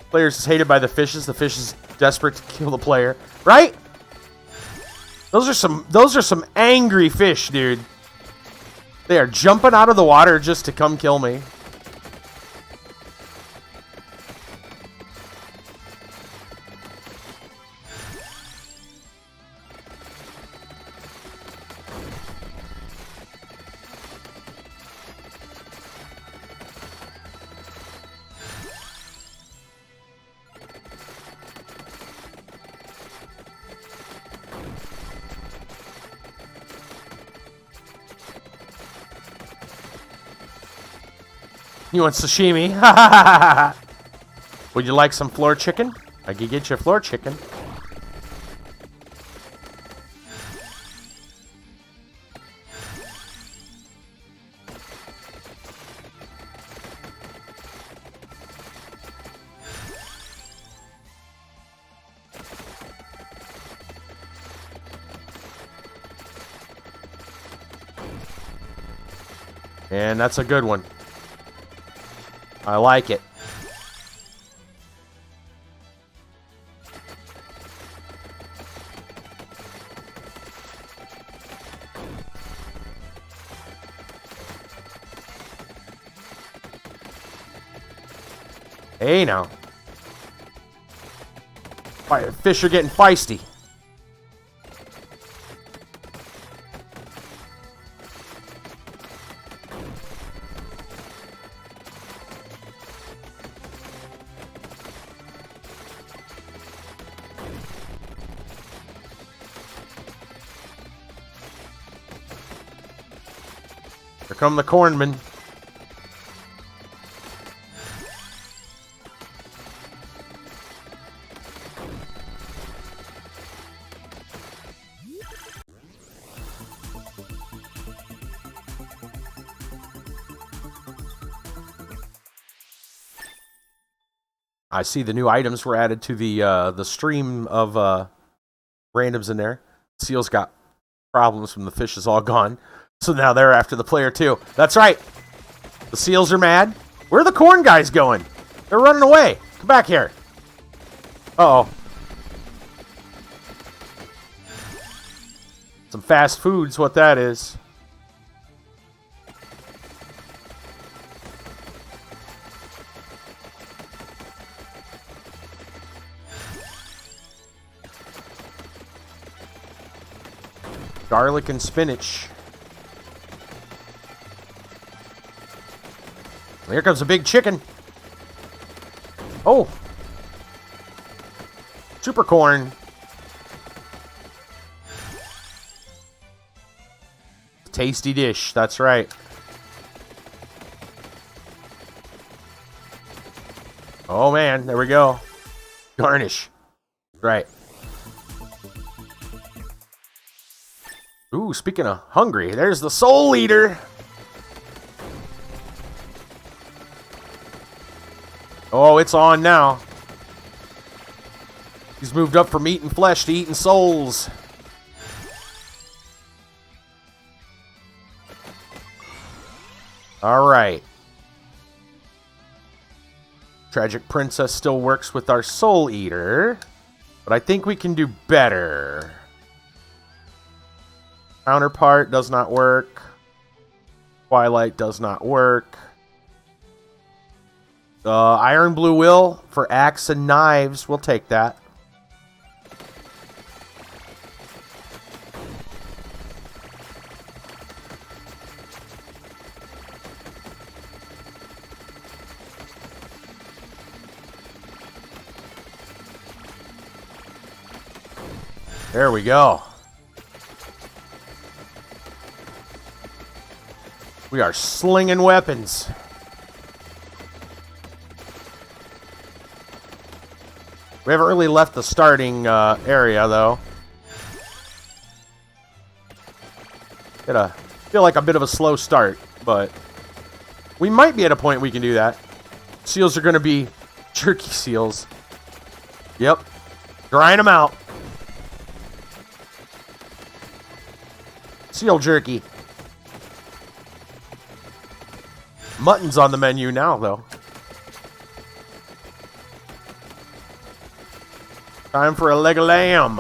Players is hated by the fishes. The fish is desperate to kill the player. Right? Those are some angry fish, dude. They are jumping out of the water just to come kill me. You want sashimi? Would you like some floor chicken? I can get you floor chicken. And that's a good one. I like it. Hey now. Fish are getting feisty. Here come the cornmen. I see the new items were added to the stream of randoms in there. Seal's got problems when the fish is all gone. So now they're after the player too. That's right. The seals are mad. Where are the corn guys going? They're running away. Come back here. Uh-oh. Some fast food's what that is. Garlic and spinach. Here comes a big chicken. Oh. Super corn. Tasty dish, that's right. Oh man, there we go. Garnish. Right. Ooh, speaking of hungry, there's the Soul Eater. Oh, it's on now. He's moved up from eating flesh to eating souls. All right. Tragic Princess still works with our Soul Eater, but I think we can do better. Counterpart does not work. Twilight does not work. Iron Blue Will for axe and knives. We'll take that. There we go. We are slinging weapons. We haven't really left the starting area, though. Feel like a bit of a slow start, but we might be at a point we can do that. Seals are going to be jerky seals. Yep. Grind them out. Seal jerky. Mutton's on the menu now, though. Time for a leg of lamb.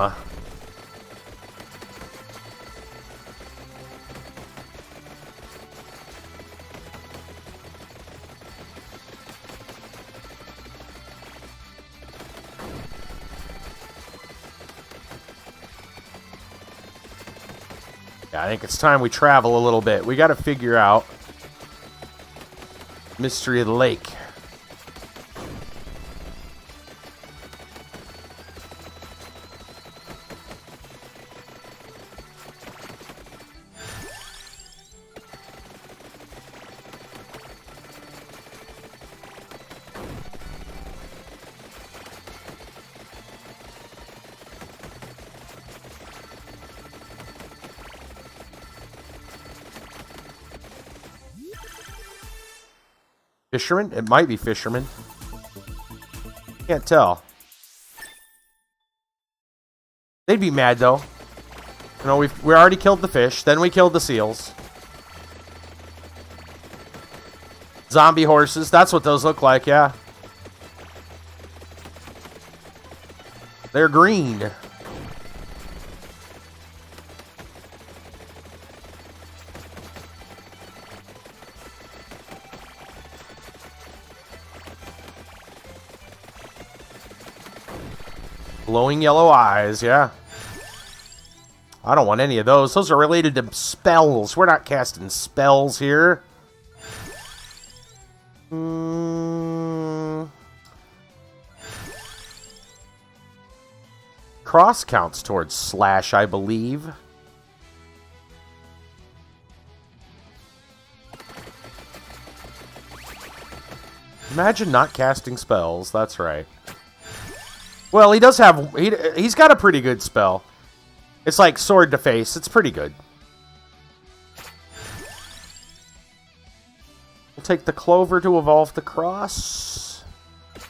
Yeah, I think it's time we travel a little bit. We got to figure out Mystery of the Lake. Fisherman? It might be fisherman. Can't tell. They'd be mad, though. You know, we already killed the fish. Then we killed the seals. Zombie horses. That's what those look like, yeah. They're green. Glowing yellow eyes, yeah. I don't want any of those. Those are related to spells. We're not casting spells here. Cross counts towards slash, I believe. Imagine not casting spells. That's right. Well, he does have... He's got a pretty good spell. It's like sword to face. It's pretty good. We'll take the clover to evolve the cross.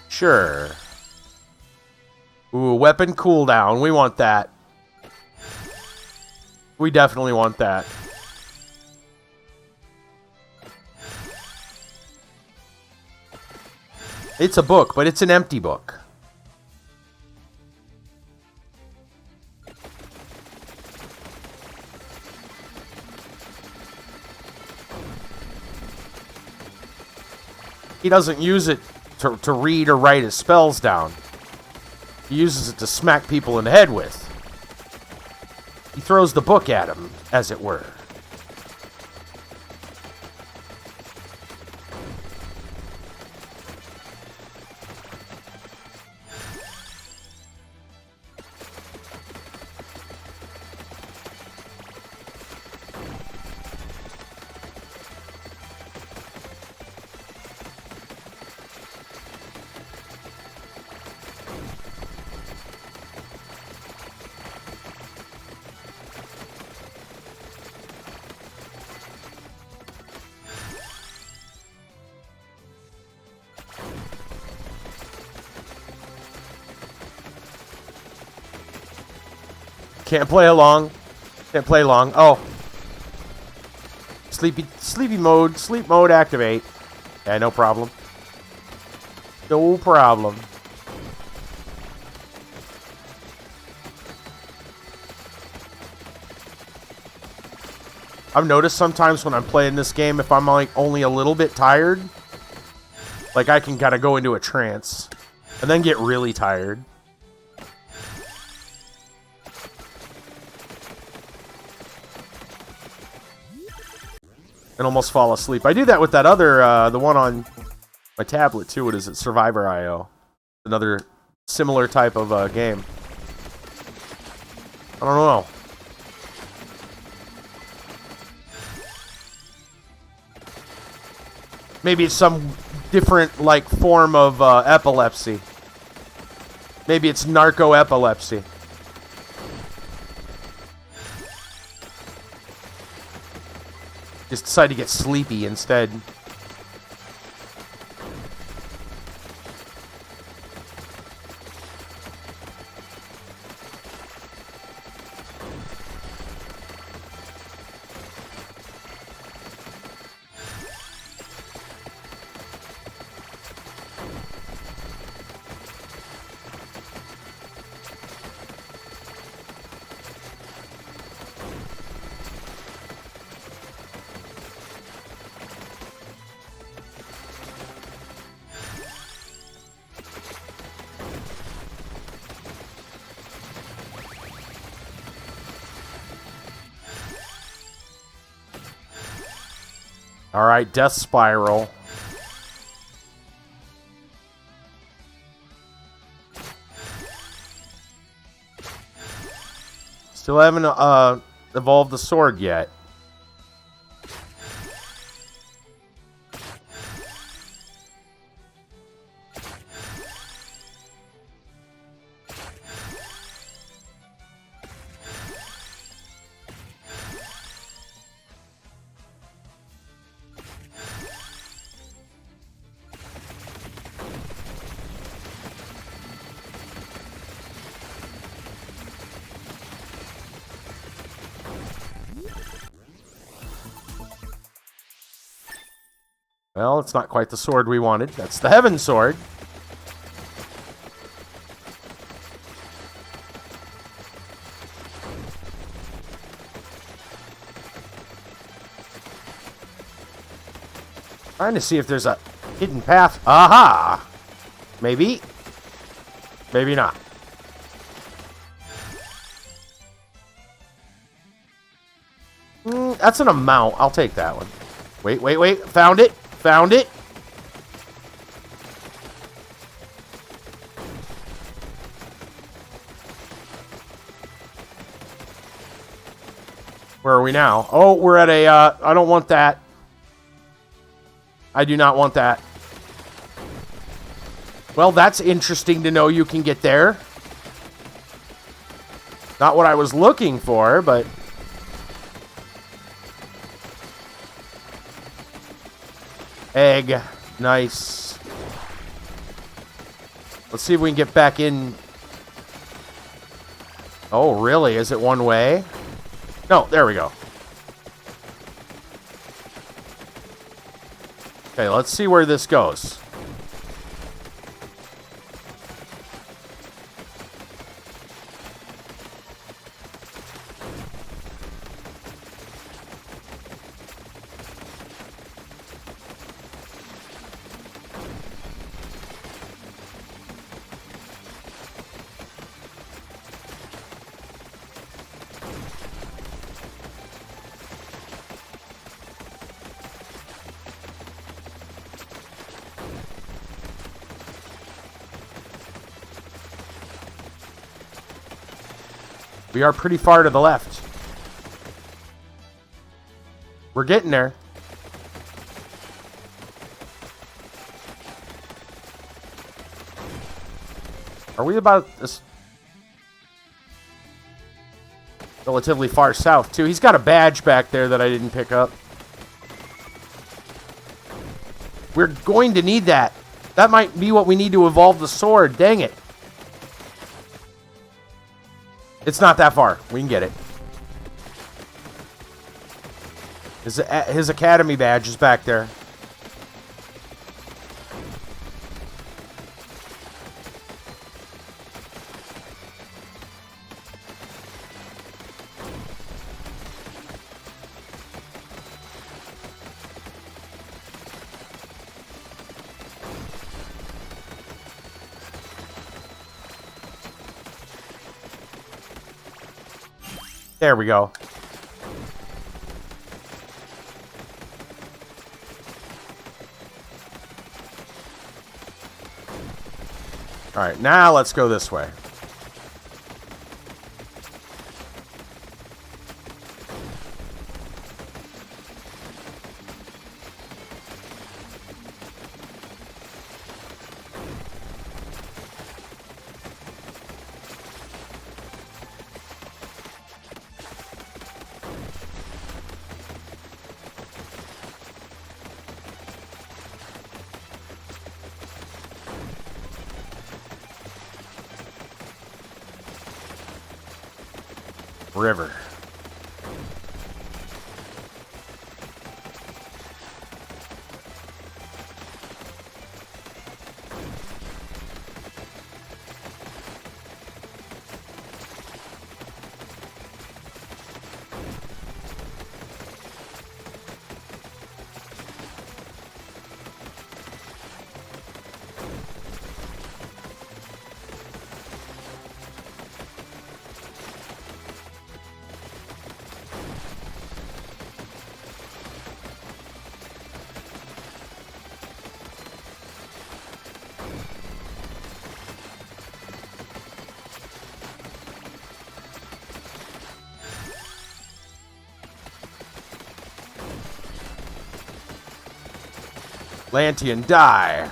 Sure. Ooh, weapon cooldown. We want that. We definitely want that. It's a book, but it's an empty book. He doesn't use it to read or write his spells down. He uses it to smack people in the head with. He throws the book at him, as it were. Can't play along. Can't play long. Oh. Sleepy mode. Sleep mode activate. Yeah, no problem. No problem. I've noticed sometimes when I'm playing this game, if I'm like only a little bit tired, like I can kind of go into a trance and then get really tired. And almost fall asleep. I do that with that other, the one on my tablet too. What is it? Survivor IO. Another similar type of game. I don't know. Maybe it's some different, like, form of epilepsy. Maybe it's narco-epilepsy. Just decide to get sleepy instead. Alright, Death Spiral. Still haven't evolved the sword yet. Well, it's not quite the sword we wanted. That's the heaven sword. Trying to see if there's a hidden path. Aha! Maybe. Maybe not. That's an amount. I'll take that one. Wait, wait, wait. Found it. Found it. Where are we now? Oh, we're at a, I don't want that. I do not want that. Well, that's interesting to know you can get there. Not what I was looking for, but... Egg. Nice. Let's see if we can get back in. Oh, really? Is it one way? No, there we go. Okay, let's see where this goes. We are pretty far to the left. We're getting there. Are we about this relatively far south, too? He's got a badge back there that I didn't pick up. We're going to need that. That might be what we need to evolve the sword. Dang it. It's not that far. We can get it. His academy badge is back there. There we go. All right, now let's go this way. River. Lantean, die.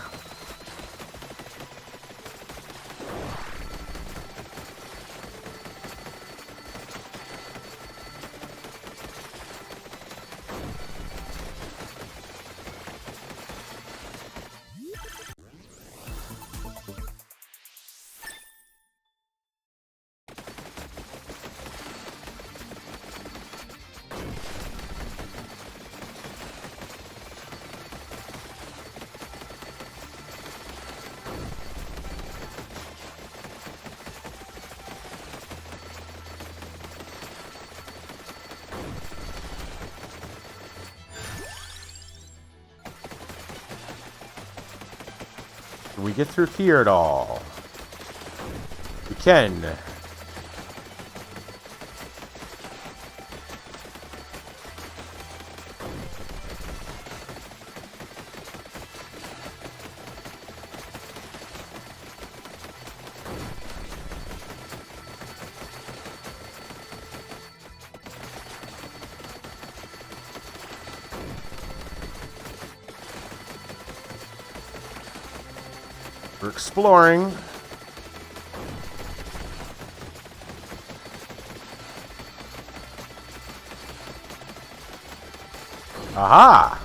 Can we get through here at all? We can. We're exploring. Aha!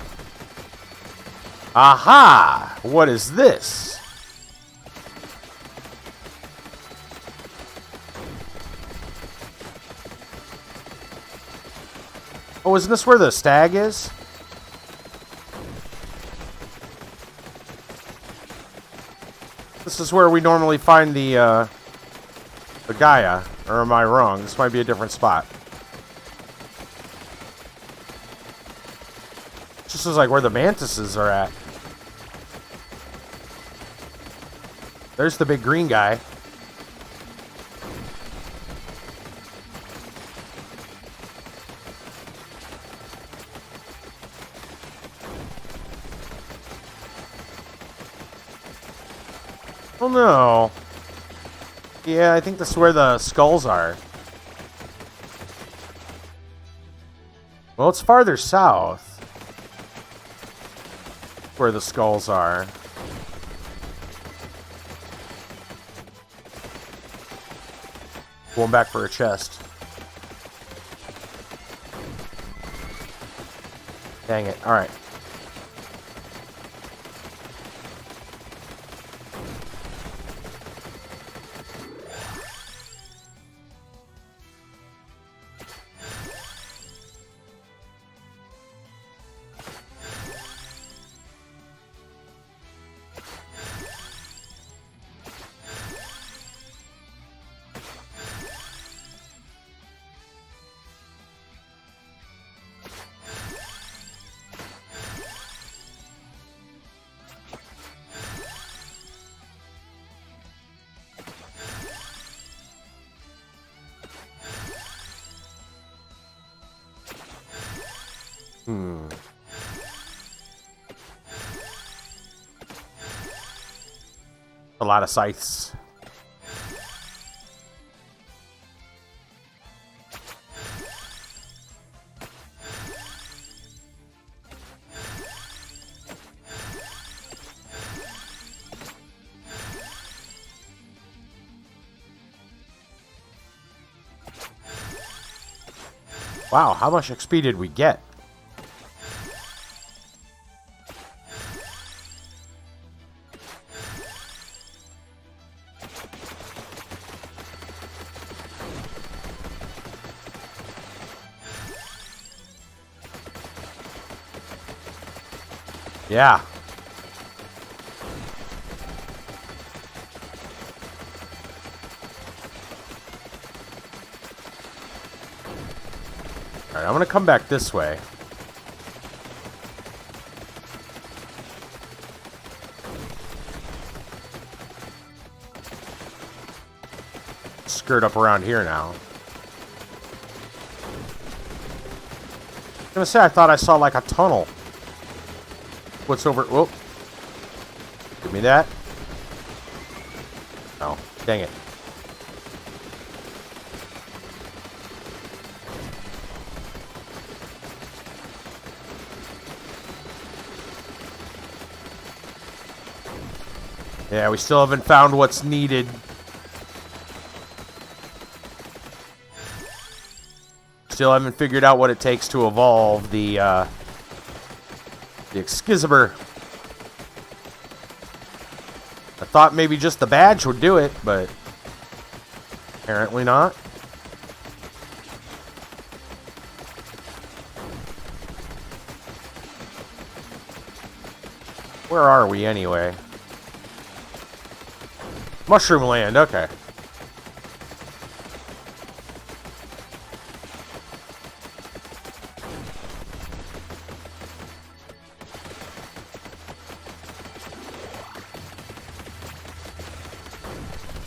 Aha! What is this? Oh, isn't this where the stag is? This is where we normally find the Gaia. Or am I wrong? This might be a different spot. This is like where the mantises are at. There's the big green guy. Oh no. Yeah, I think this is where the skulls are. Well, it's farther south. Where the skulls are. Going back for a chest. Dang it. Alright. A lot of scythes. Wow, how much XP did we get? Yeah. Alright, I'm gonna come back this way. Skirt up around here now. I was gonna say, I thought I saw like a tunnel. What's over? Whoop. Give me that. Oh, dang it. Yeah, we still haven't found what's needed. Still haven't figured out what it takes to evolve the Excalibur. I thought maybe just the badge would do it, but apparently not. Where are we anyway? Mushroom Land, okay.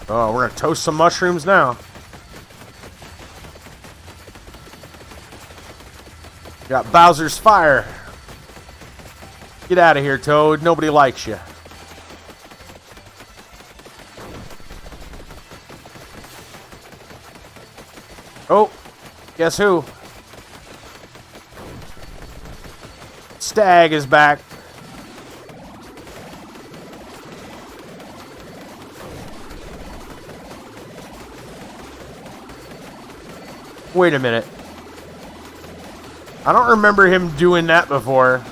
Oh, we're gonna toast some mushrooms now. Got Bowser's Fire. Get out of here, Toad. Nobody likes you. Oh, guess who? Stag is back. Wait a minute. I don't remember him doing that before.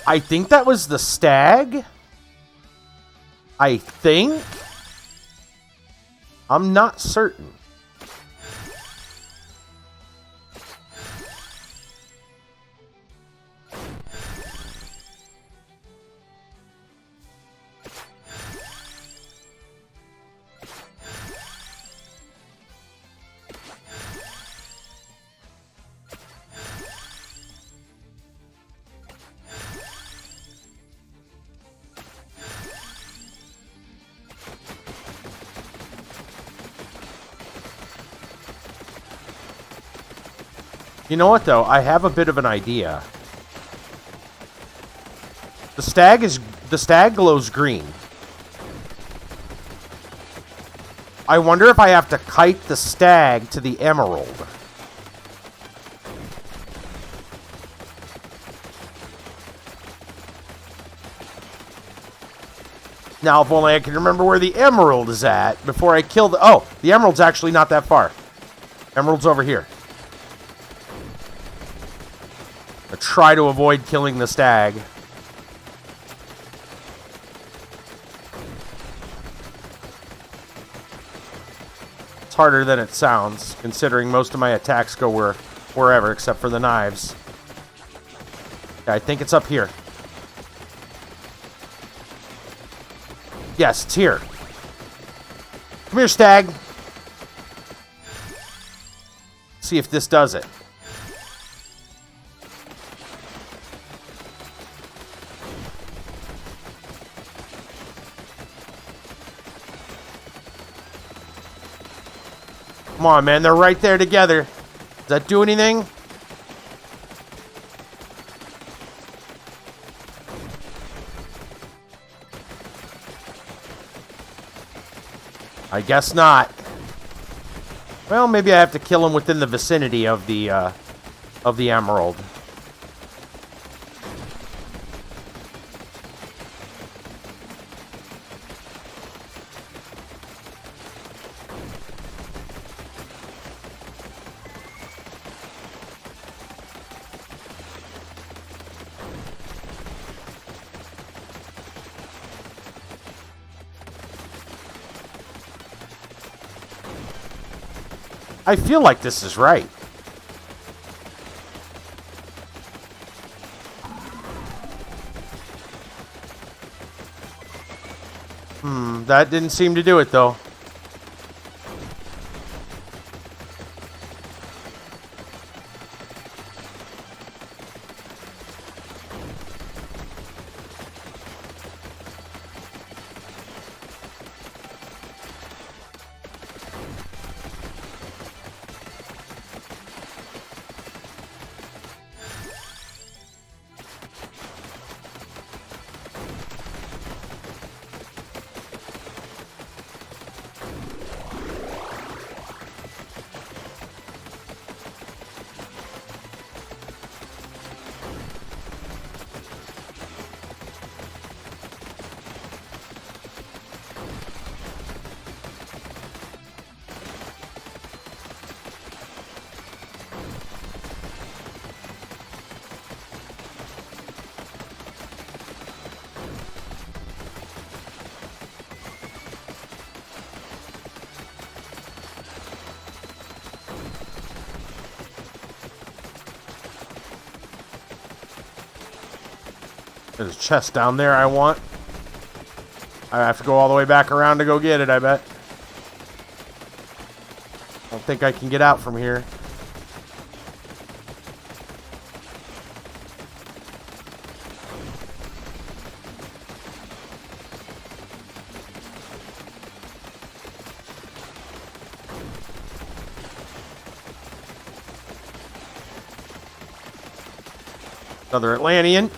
I think that was the stag. I think. I'm not certain. You know what, though? I have a bit of an idea. The stag glows green. I wonder if I have to kite the stag to the emerald. Now, if only I can remember where the emerald is at before I kill the... Oh, the emerald's actually not that far. Emerald's over here. I try to avoid killing the stag. It's harder than it sounds, considering most of my attacks go wherever, except for the knives. Yeah, I think it's up here. Yes, it's here. Come here, stag. See if this does it. Come on, man. They're right there together. Does that do anything? I guess not. Well, maybe I have to kill him within the vicinity of the emerald. I feel like this is right. That didn't seem to do it, though. There's a chest down there I want. I have to go all the way back around to go get it, I bet. I don't think I can get out from here. Another Atlantean.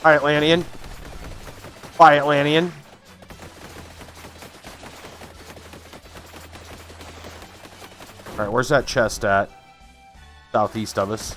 Hi, Atlantean. Bye, Atlantean. Alright, where's that chest at? Southeast of us.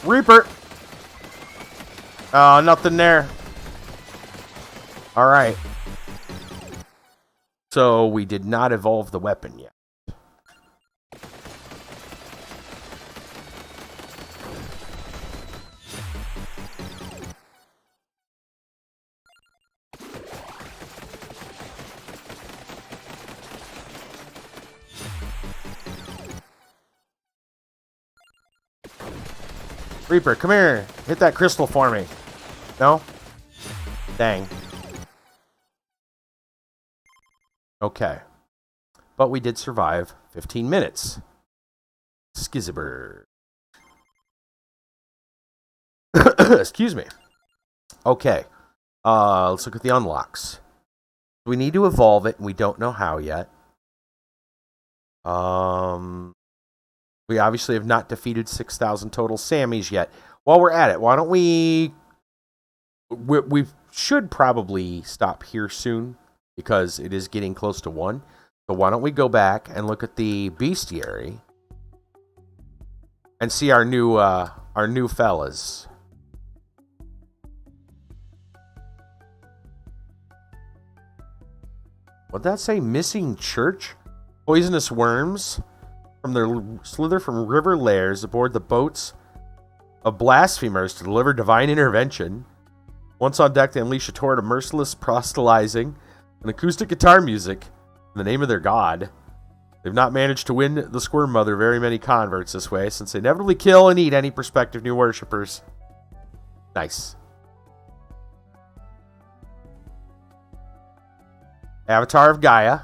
Reaper! Oh, nothing there. Alright. So, we did not evolve the weapon yet. Reaper, come here. Hit that crystal for me. No? Dang. Okay. But we did survive 15 minutes. Skizziber. Excuse me. Okay. Let's look at the unlocks. We need to evolve it, and we don't know how yet. We obviously have not defeated 6,000 total Sammys yet. While we're at it, why don't we should probably stop here soon because it is getting close to 1. So why don't we go back and look at the bestiary and see our new fellas. What'd that say? Missing church? Poisonous worms from their slither from river lairs aboard the boats of blasphemers to deliver divine intervention. Once on deck, they unleash a torrent of merciless proselytizing and acoustic guitar music in the name of their god. They've not managed to win the Squirm Mother very many converts this way, since they inevitably kill and eat any prospective new worshippers. Nice. Avatar of Gaia.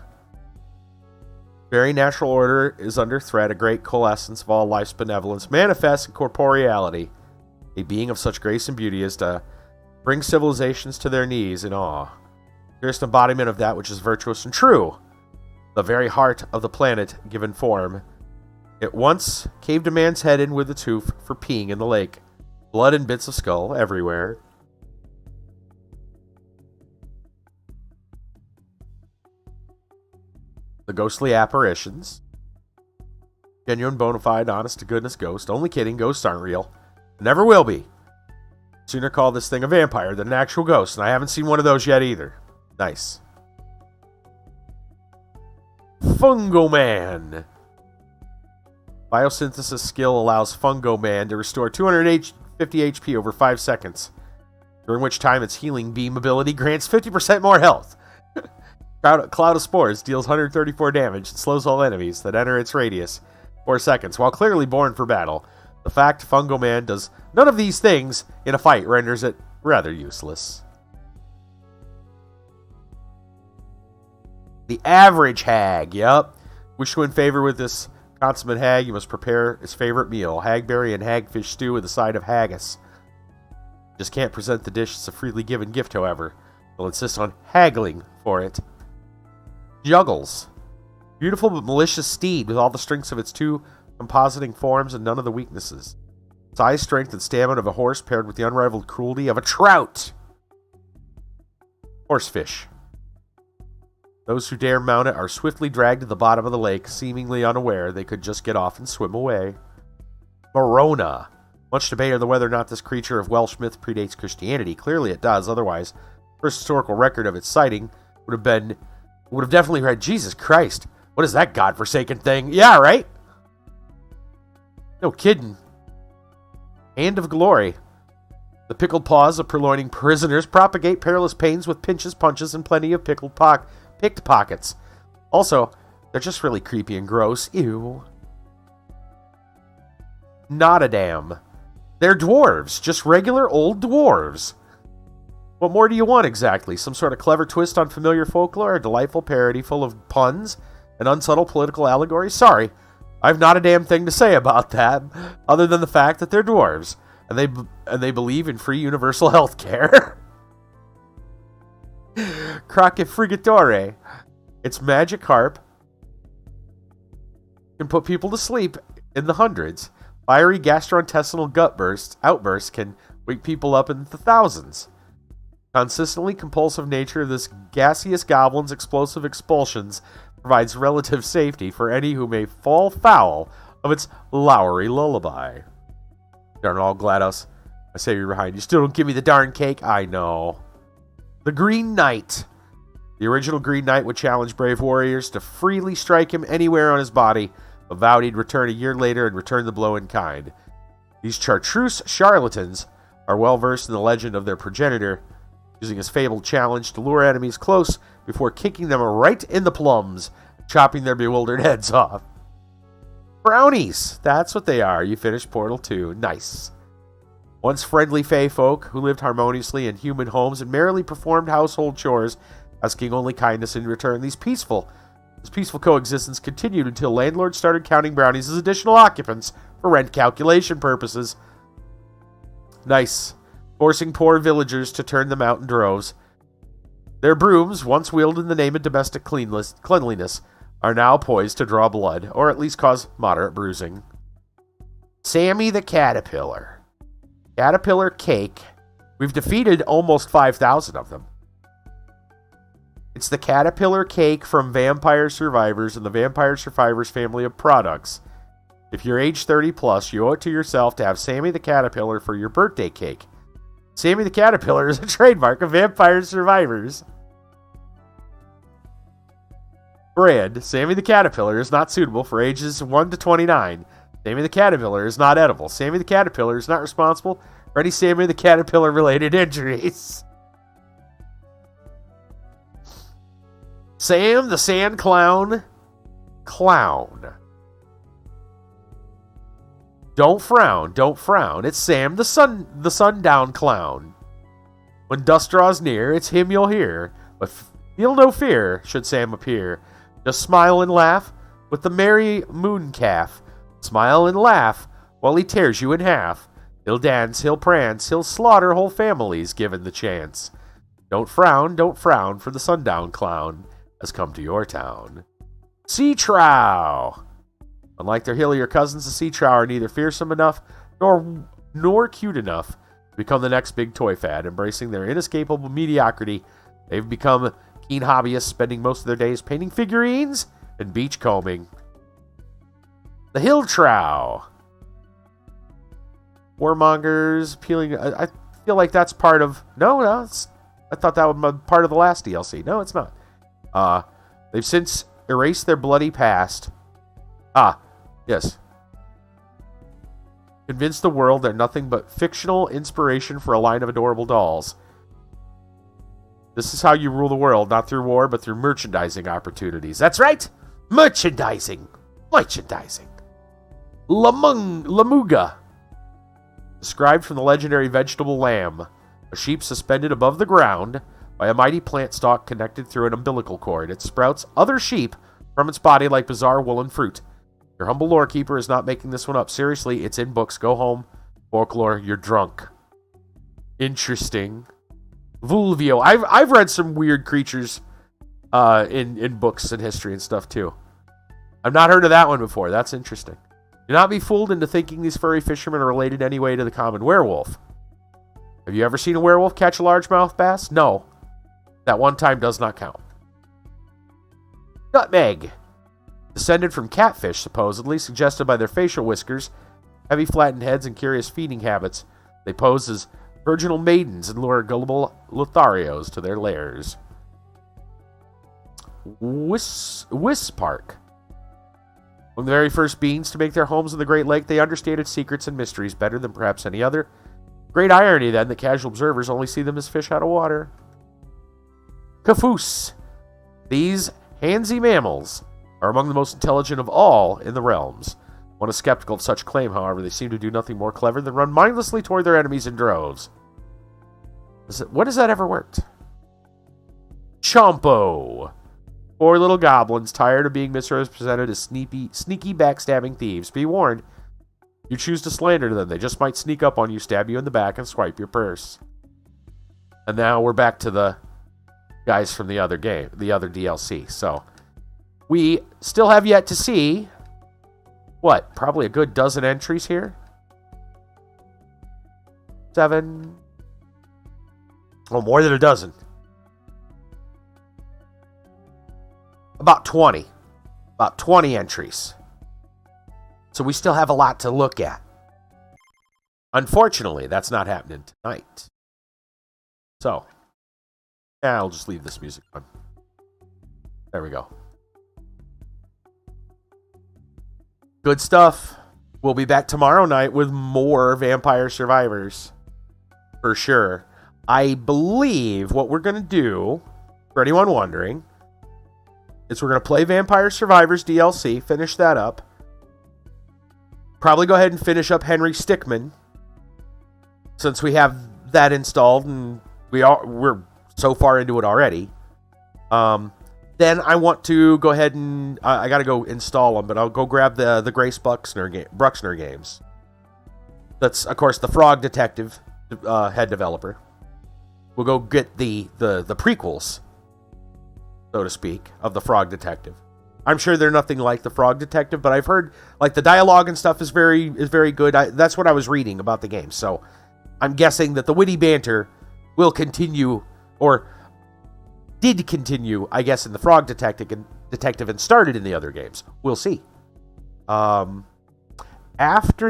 Very natural order is under threat. A great coalescence of all life's benevolence manifests in corporeality. A being of such grace and beauty as to bring civilizations to their knees in awe. Purest embodiment of that which is virtuous and true. The very heart of the planet given form. It once caved a man's head in with its hoof for peeing in the lake. Blood and bits of skull everywhere. The ghostly apparitions. Genuine, bona fide, honest to goodness ghost. Only kidding, ghosts aren't real. Never will be. Sooner call this thing a vampire than an actual ghost, and I haven't seen one of those yet either. Nice. Fungo Man. Biosynthesis skill allows Fungo Man to restore 250 HP over 5 seconds, during which time its healing beam ability grants 50% more health. Cloud of Spores deals 134 damage and slows all enemies that enter its radius 4 seconds. While clearly born for battle, the fact Fungo Man does none of these things in a fight renders it rather useless. The average hag, yep. Wish to win favor with this consummate hag, you must prepare his favorite meal, hagberry and hagfish stew with a side of haggis. Just can't present the dish as a freely given gift, however. They'll insist on haggling for it. Juggles. Beautiful but malicious steed with all the strengths of its 2 compositing forms and none of the weaknesses. Size, strength, and stamina of a horse paired with the unrivaled cruelty of a trout. Horsefish. Those who dare mount it are swiftly dragged to the bottom of the lake, seemingly unaware they could just get off and swim away. Morona. Much debate on whether or not this creature of Welsh myth predates Christianity. Clearly it does, otherwise, first historical record of its sighting would have definitely read, Jesus Christ, what is that godforsaken thing? Yeah, right? No kidding. Hand of glory. The pickled paws of purloining prisoners propagate perilous pains with pinches, punches, and plenty of picked pockets. Also, They're just really creepy and gross. Ew. Not a damn. They're dwarves. Just regular old dwarves. What more do you want exactly? Some sort of clever twist on familiar folklore? A delightful parody full of puns and unsubtle political allegories? Sorry. I've not a damn thing to say about that, other than the fact that they're dwarves, and they believe in free universal health care. Crockett Frigatore. Its magic harp can put people to sleep in the hundreds. Fiery gastrointestinal outbursts can wake people up in the thousands. Consistently compulsive nature of this gaseous goblin's explosive expulsions provides relative safety for any who may fall foul of its lowery lullaby. Darn all, GLaDOS. I say you're behind. You still don't give me the darn cake? I know. The Green Knight. The original Green Knight would challenge brave warriors to freely strike him anywhere on his body, but vowed he'd return a year later and return the blow in kind. These chartreuse charlatans are well versed in the legend of their progenitor, using his fabled challenge to lure enemies close before kicking them right in the plums, chopping their bewildered heads off. Brownies! That's what they are. You finished Portal 2. Nice. Once friendly fae folk who lived harmoniously in human homes and merrily performed household chores, asking only kindness in return. This peaceful coexistence continued until landlords started counting brownies as additional occupants for rent calculation purposes. Nice. Forcing poor villagers to turn them out in droves. Their brooms, once wielded in the name of domestic cleanliness, are now poised to draw blood, or at least cause moderate bruising. Sammy the Caterpillar. Caterpillar cake. We've defeated almost 5,000 of them. It's the Caterpillar cake from Vampire Survivors and the Vampire Survivors family of products. If you're age 30 plus, you owe it to yourself to have Sammy the Caterpillar for your birthday cake. Sammy the Caterpillar is a trademark of Vampire Survivors. Brand, Sammy the Caterpillar is not suitable for ages 1 to 29. Sammy the Caterpillar is not edible. Sammy the Caterpillar is not responsible for any Sammy the Caterpillar related injuries. Sam the Sand Clown. Clown. Don't frown, don't frown. It's Sam the sundown clown. When dusk draws near, it's him you'll hear. But feel no fear, should Sam appear. Just smile and laugh with the merry moon calf. Smile and laugh while he tears you in half. He'll dance, he'll prance, he'll slaughter whole families given the chance. Don't frown, for the sundown clown has come to your town. Sea Trow. Unlike their hillier cousins, the sea trow are neither fearsome enough nor cute enough to become the next big toy fad. Embracing their inescapable mediocrity, they've become keen hobbyists, spending most of their days painting figurines and beach combing. The hill trow. Warmongers peeling. I feel like that's part of. No, I thought that was part of the last DLC. No, it's not. They've since erased their bloody past. Yes. Convince the world they're nothing but fictional inspiration for a line of adorable dolls. This is how you rule the world, not through war, but through merchandising opportunities. That's right! Merchandising! Lamuga. Described from the legendary vegetable lamb, a sheep suspended above the ground by a mighty plant stalk connected through an umbilical cord. It sprouts other sheep from its body like bizarre woolen fruit. Your humble lore keeper is not making this one up. Seriously, it's in books. Go home. Folklore, you're drunk. Interesting. Vulvio. I've read some weird creatures in books and history and stuff too. I've not heard of that one before. That's interesting. Do not be fooled into thinking these furry fishermen are related anyway to the common werewolf. Have you ever seen a werewolf catch a largemouth bass? No. That one time does not count. Nutmeg. Descended from catfish, supposedly, suggested by their facial whiskers, heavy flattened heads, and curious feeding habits. They pose as virginal maidens and lure gullible Lotharios to their lairs. Wispark. Among the very first beings to make their homes in the Great Lake, they understand its secrets and mysteries better than perhaps any other. Great irony, then, that casual observers only see them as fish out of water. Cafoose. These handsy mammals are among the most intelligent of all in the realms. One is skeptical of such claim, however. They seem to do nothing more clever than run mindlessly toward their enemies in droves. When has that ever worked? Chompo. Poor little goblins, tired of being misrepresented as sneaky backstabbing thieves. Be warned, you choose to slander them, they just might sneak up on you, stab you in the back, and swipe your purse. And now we're back to the guys from the other game, the other DLC. So, we still have yet to see, what, probably a good dozen entries here? 7. Oh, more than a dozen. About 20. About 20 entries. So we still have a lot to look at. Unfortunately, that's not happening tonight. So, yeah, I'll just leave this music on. There we go. Good stuff. We'll be back tomorrow night with more Vampire Survivors. For sure. I believe what we're going to do, for anyone wondering, is we're going to play Vampire Survivors DLC, finish that up. Probably go ahead and finish up Henry Stickmin, since we have that installed and we're so far into it already. Then I want to go ahead and I got to go install them, but I'll go grab the Grace Bruxner games. That's of course the Frog Detective head developer. We'll go get the prequels, so to speak, of the Frog Detective. I'm sure they're nothing like the Frog Detective, but I've heard like the dialogue and stuff is very good. That's what I was reading about the game, so I'm guessing that the witty banter will continue, or did continue, I guess, in the Frog Detective and started in the other games. We'll see. After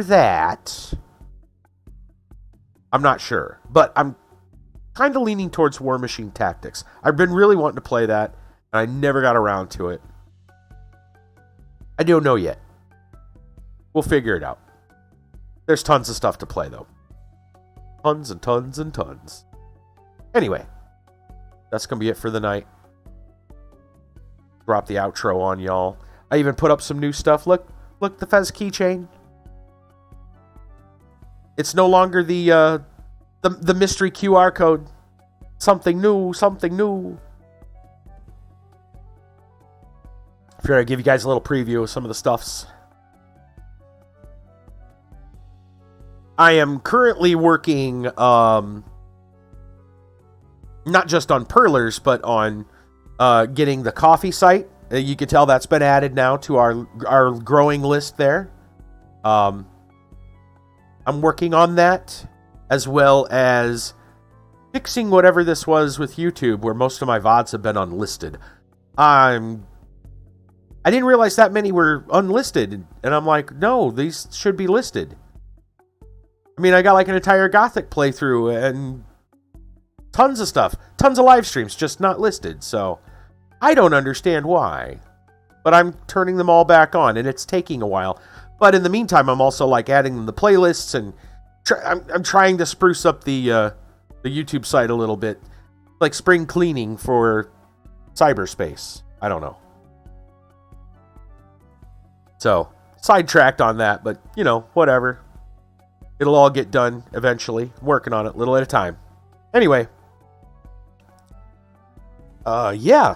that, I'm not sure, but I'm kind of leaning towards War Machine Tactics. I've been really wanting to play that, and I never got around to it. I don't know yet. We'll figure it out. There's tons of stuff to play, though. Tons and tons and tons. Anyway, that's going to be it for the night. Drop the outro on y'all. I even put up some new stuff. Look, the Fez keychain. It's no longer the mystery QR code. Something new. I figured I'd give you guys a little preview of some of the stuffs. I am currently working, not just on Perlers, but on getting the coffee site. You can tell that's been added now to our growing list there. I'm working on that, as well as fixing whatever this was with YouTube, where most of my VODs have been unlisted. I didn't realize that many were unlisted, and I'm like, no, these should be listed. I mean, I got like an entire Gothic playthrough and tons of stuff. Tons of live streams, just not listed. So, I don't understand why. But I'm turning them all back on, and it's taking a while. But in the meantime, I'm also like adding them to playlists, and I'm trying to spruce up the YouTube site a little bit. Like spring cleaning for cyberspace. I don't know. So, sidetracked on that, but, you know, whatever. It'll all get done eventually. I'm working on it, little at a time. Anyway. Yeah.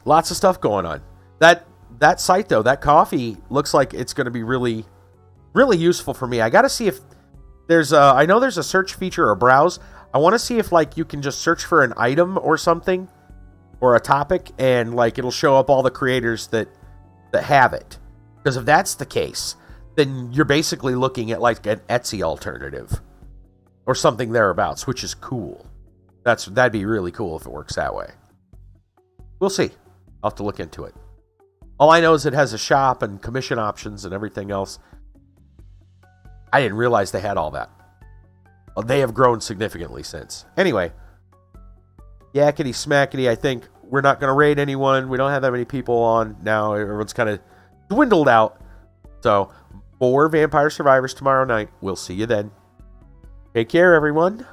Lots of stuff going on. That site, though, that coffee, looks like it's going to be really, really useful for me. I got to see if there's I know there's a search feature or browse. I want to see if, like, you can just search for an item or something, or a topic, and like it'll show up all the creators that have it. Because if that's the case, then you're basically looking at like an Etsy alternative or something thereabouts, which is cool. That'd be really cool if it works that way. We'll see. I'll have to look into it. All I know is it has a shop and commission options and everything else. I didn't realize they had all that. Well, they have grown significantly since. Anyway, yakety smackety, I think we're not going to raid anyone. We don't have that many people on now. Everyone's kind of dwindled out. So, more Vampire Survivors tomorrow night. We'll see you then. Take care, everyone.